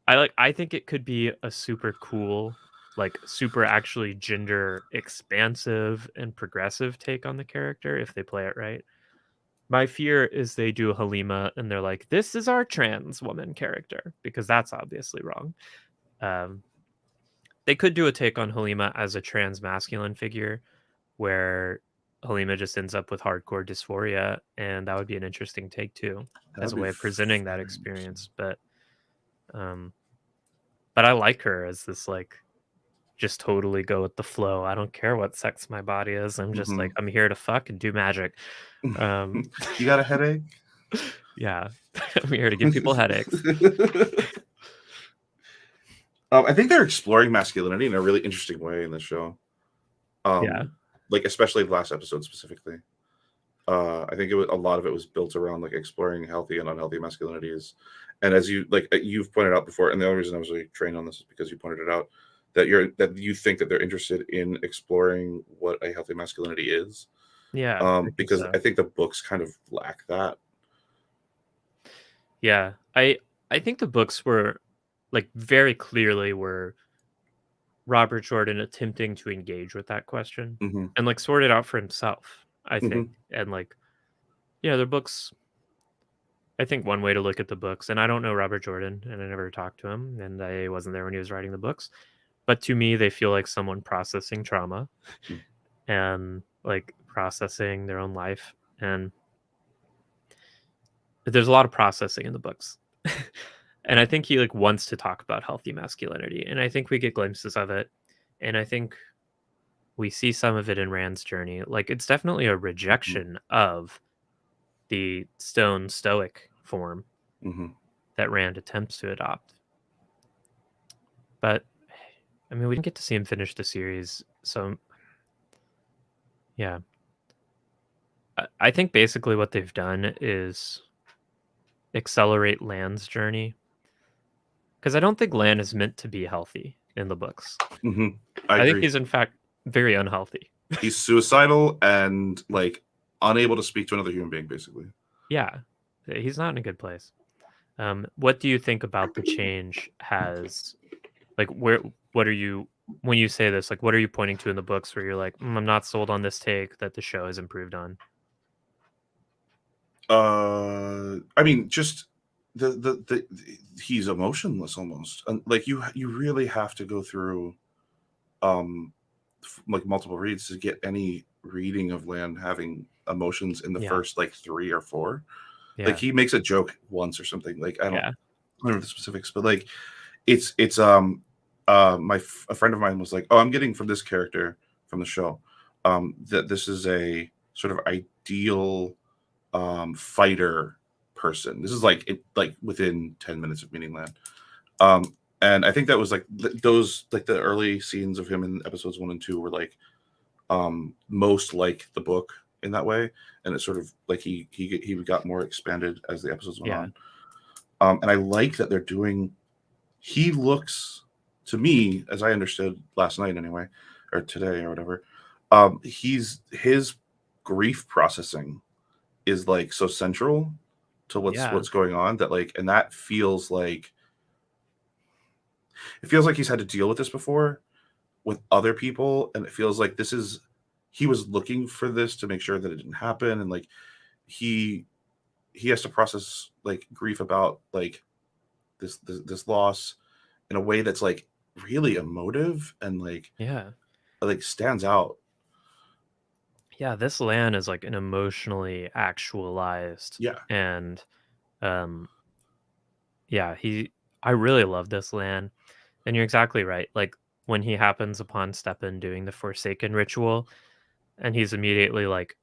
I think it could be a super cool, like super actually gender expansive and progressive take on the character if they play it right. My fear is they do Halima and they're like, this is our trans woman character, because that's obviously wrong. They could do a take on Halima as a trans masculine figure where Halima just ends up with hardcore dysphoria, and that would be an interesting take too, as a way of presenting that experience. But I like her as this like just totally go with the flow. I don't care what sex my body is. I'm just like, I'm here to fuck and do magic. You got a headache? Yeah. I'm here to give people headaches. I think they're exploring masculinity in a really interesting way in the show. Yeah. Like especially the last episode specifically. I think a lot of it was built around like exploring healthy and unhealthy masculinities. And as you've pointed out before, and the only reason I was really trained on this is because you pointed it out, that you think that they're interested in exploring what a healthy masculinity is. Yeah. Because I think the books kind of lack that. Yeah. I think the books were like very clearly were Robert Jordan attempting to engage with that question and like sort it out for himself, I think. And like, yeah, the books, I think one way to look at the books, and I don't know Robert Jordan and I never talked to him and I wasn't there when he was writing the books, but to me, they feel like someone processing trauma and like processing their own life. And there's a lot of processing in the books. And I think he like wants to talk about healthy masculinity. And I think we get glimpses of it. And I think we see some of it in Rand's journey. Like it's definitely a rejection of the stone stoic form that Rand attempts to adopt. But I mean, we didn't get to see him finish the series. So yeah. I think basically what they've done is accelerate Lan's journey. Because I don't think Lan is meant to be healthy in the books. I think he's in fact very unhealthy. He's suicidal and like unable to speak to another human being, basically. Yeah, he's not in a good place. What do you think about the change has, like, what are you, when you say this, like, what are you pointing to in the books where you're like, I'm not sold on this take that the show has improved on? I mean, just the he's emotionless almost, and like you really have to go through like multiple reads to get any reading of Lan having emotions in the first like 3 or 4. Like he makes a joke once or something, like I don't remember the specifics, but like it's a friend of mine was like, oh, I'm getting from this character from the show that this is a sort of ideal fighter person. This is like within 10 minutes of meeting Lan. And I think that was like those like the early scenes of him in episodes 1 and 2 were like most like the book in that way, and it sort of like he got more expanded as the episodes went on. And I like that they're doing. He looks to me, as I understood last night anyway, or today or whatever. His grief processing is like so central to what's going on that like, and that feels like. It feels like he's had to deal with this before with other people, and it feels like he was looking for this to make sure that it didn't happen, and like he has to process like grief about like this loss in a way that's like really emotive and like stands out. Yeah, this Lan is like an emotionally actualized and I really love this Lan. And you're exactly right. Like when he happens upon Stepan doing the Forsaken ritual, and he's immediately like,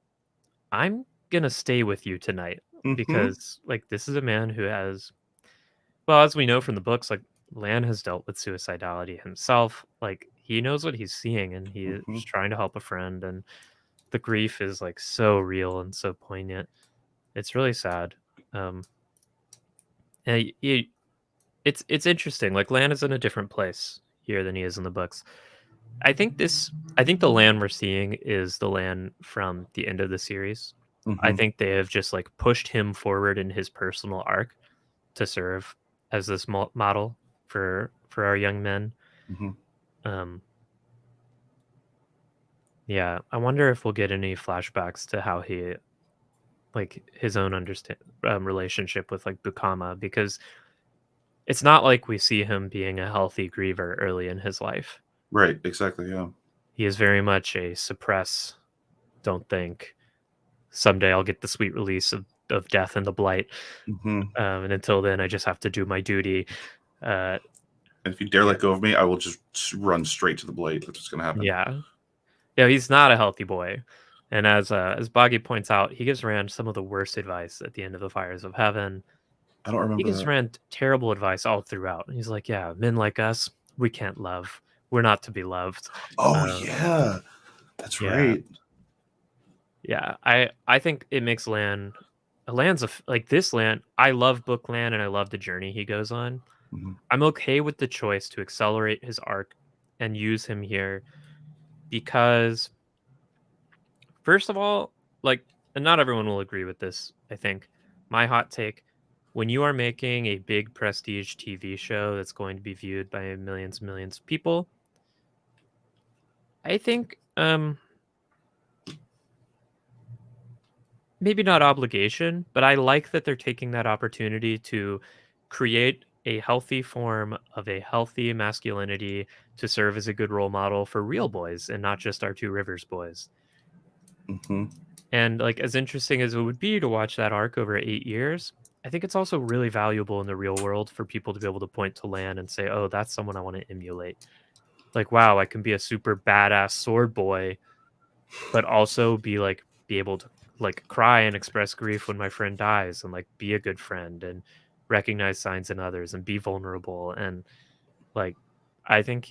I'm gonna stay with you tonight because like this is a man who has, well, as we know from the books, like Lan has dealt with suicidality himself. Like he knows what he's seeing and he's trying to help a friend, and the grief is like so real and so poignant. It's really sad. And it's interesting. Like Lan is in a different place here than he is in the books. I think the Lan we're seeing is the Lan from the end of the series. I think they have just like pushed him forward in his personal arc to serve as this model for our young men. Yeah, I wonder if we'll get any flashbacks to how he, like his own relationship with like Bukama, because it's not like we see him being a healthy griever early in his life. Right, exactly, yeah. He is very much a suppress, don't think, someday I'll get the sweet release of death and the blight. And until then, I just have to do my duty. And if you dare let go of me, I will just run straight to the blade. That's what's going to happen. Yeah. Yeah, he's not a healthy boy. And as Boggy points out, he gives Rand some of the worst advice at the end of the Fires of Heaven. I don't remember He gives Rand terrible advice all throughout. He's like, yeah, men like us, we can't love. We're not to be loved. Oh, yeah. That's right. Yeah, I think it makes Land's like this Land. I love Book Land and I love the journey he goes on. Mm-hmm. I'm okay with the choice to accelerate his arc and use him here because, first of all, like, and not everyone will agree with this, I think. My hot take, when you are making a big prestige TV show that's going to be viewed by millions and millions of people, I think maybe not obligation, but I like that they're taking that opportunity to create a healthy form of a healthy masculinity to serve as a good role model for real boys and not just our Two Rivers boys. Mm-hmm. And like, as interesting as it would be to watch that arc over 8 years, I think it's also really valuable in the real world for people to be able to point to Lan and say, oh, that's someone I want to emulate. Like, wow, I can be a super badass sword boy, but also be able to like cry and express grief when my friend dies and like be a good friend and recognize signs in others and be vulnerable. And like, I think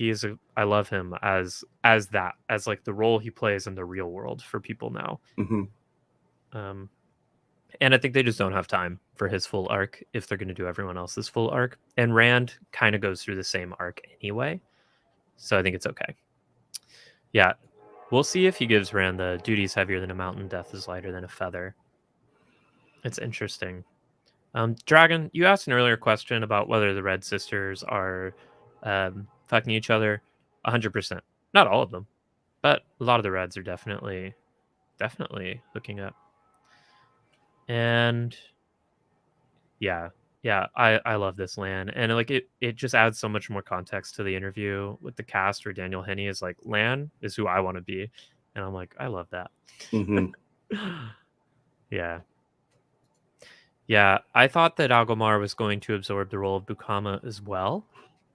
I love him as that, as like the role he plays in the real world for people now. Mm-hmm. And I think they just don't have time for his full arc if they're going to do everyone else's full arc. And Rand kind of goes through the same arc anyway. So I think it's okay. Yeah. We'll see if he gives Rand the duty's heavier than a mountain, death is lighter than a feather. It's interesting. Dragon, you asked an earlier question about whether the Red Sisters are fucking each other. 100%. Not all of them, but a lot of the Reds are definitely hooking up. And yeah, I love this Lan, and like it just adds so much more context to the interview with the cast where Daniel Henney is like, Lan is who I want to be, and I'm like, I love that. Mm-hmm. Yeah, I thought that Agomar was going to absorb the role of Bukama as well,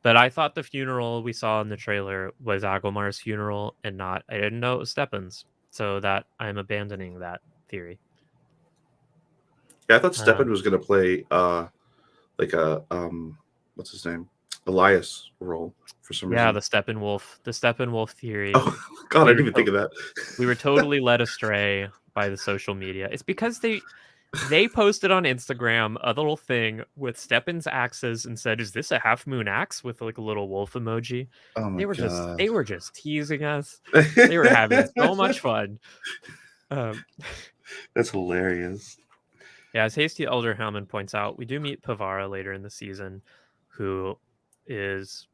but I thought the funeral we saw in the trailer was Agomar's funeral and not. I didn't know it was Stepan's, so that I'm abandoning that theory. Yeah, I thought Stepan was going to play like a what's his name, Elias role for some reason. Yeah, the Steppenwolf theory. Oh God, I didn't even think of that. We were totally led astray by the social media. It's because they posted on Instagram a little thing with Steppen's axes and said, "Is this a half moon axe?" with like a little wolf emoji. Oh my God. They were just teasing us. They were having so much fun. That's hilarious. Yeah, as Hasty Elder Hammond points out, we do meet Pavara later in the season, who is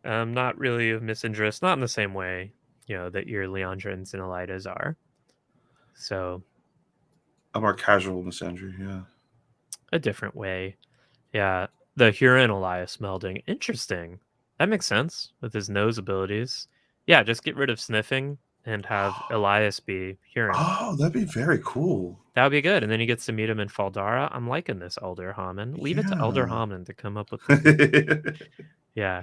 not really of misinterest, not in the same way, that your Leandrins and Elidas are. So a more casual misandry, yeah. A different way. Yeah. The Huron Elias melding. Interesting. That makes sense with his nose abilities. Yeah, just get rid of sniffing and have Elias be Huron. Oh, that'd be very cool. That would be good. And then he gets to meet him in Faldara. I'm liking this, Elder Hammond. Leave it to Elder Hammond to come up with Yeah.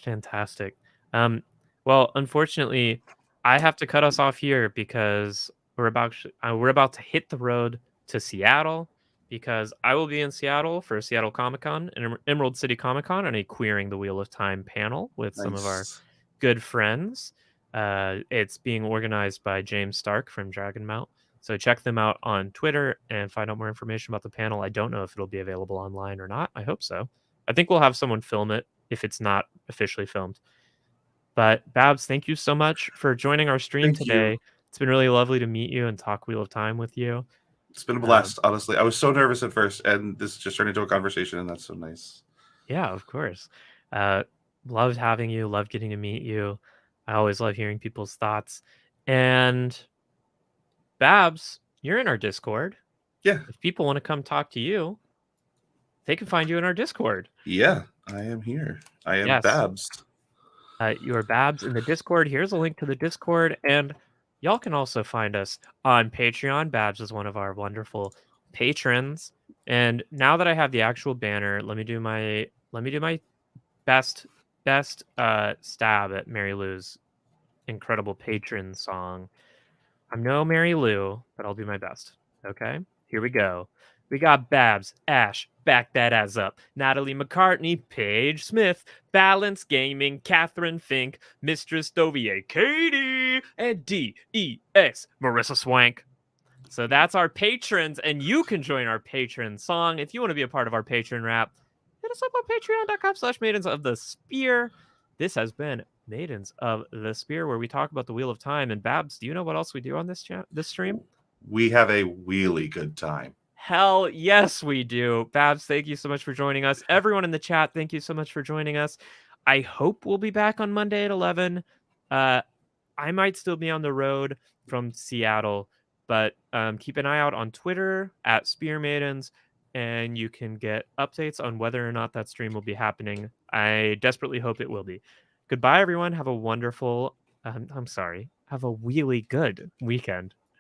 Fantastic. Well, unfortunately, I have to cut us off here because we're about to hit the road to Seattle, because I will be in Seattle for Seattle Comic-Con and Emerald City Comic-Con on a Queering the Wheel of Time panel with some of our good friends. It's being organized by James Stark from Dragonmount. So check them out on Twitter and find out more information about the panel. I don't know if it'll be available online or not. I hope so. I think we'll have someone film it if it's not officially filmed. But Babs, thank you so much for joining our stream today. It's been really lovely to meet you and talk Wheel of Time with you. It's been a blast, honestly. I was so nervous at first, and this just turned into a conversation, and that's so nice. Yeah, of course. Loved having you. Loved getting to meet you. I always love hearing people's thoughts. And Babs, you're in our Discord. Yeah. If people want to come talk to you, they can find you in our Discord. Yeah, I am here. I am Babs. You are Babs in the Discord. Here's a link to the Discord, and y'all can also find us on Patreon. Babs is one of our wonderful patrons. And now that I have the actual banner, let me do my let me do my best stab at Mary Lou's incredible patron song. I'm no Mary Lou, but I'll do my best. Okay, here we go. We got Babs, Ash, back that ass up. Natalie McCartney, Paige Smith, Balance Gaming, Catherine Fink, Mistress Dovier, Katie, and D.E.S. Marissa Swank. So that's our patrons, and you can join our patron song if you want to be a part of our patron rap. Hit us up on patreon.com/Maidens of the Spear. This has been Maidens of the Spear, where we talk about the Wheel of Time. And Babs, do you know what else we do on this stream? We have a really good time. Hell yes, we do. Babs, thank you so much for joining us. Everyone in the chat, thank you so much for joining us. I hope we'll be back on Monday at 11. I might still be on the road from Seattle, but keep an eye out on Twitter at Spear Maidens, and you can get updates on whether or not that stream will be happening. I desperately hope it will be. Goodbye, everyone. Have a wonderful, have a really good weekend.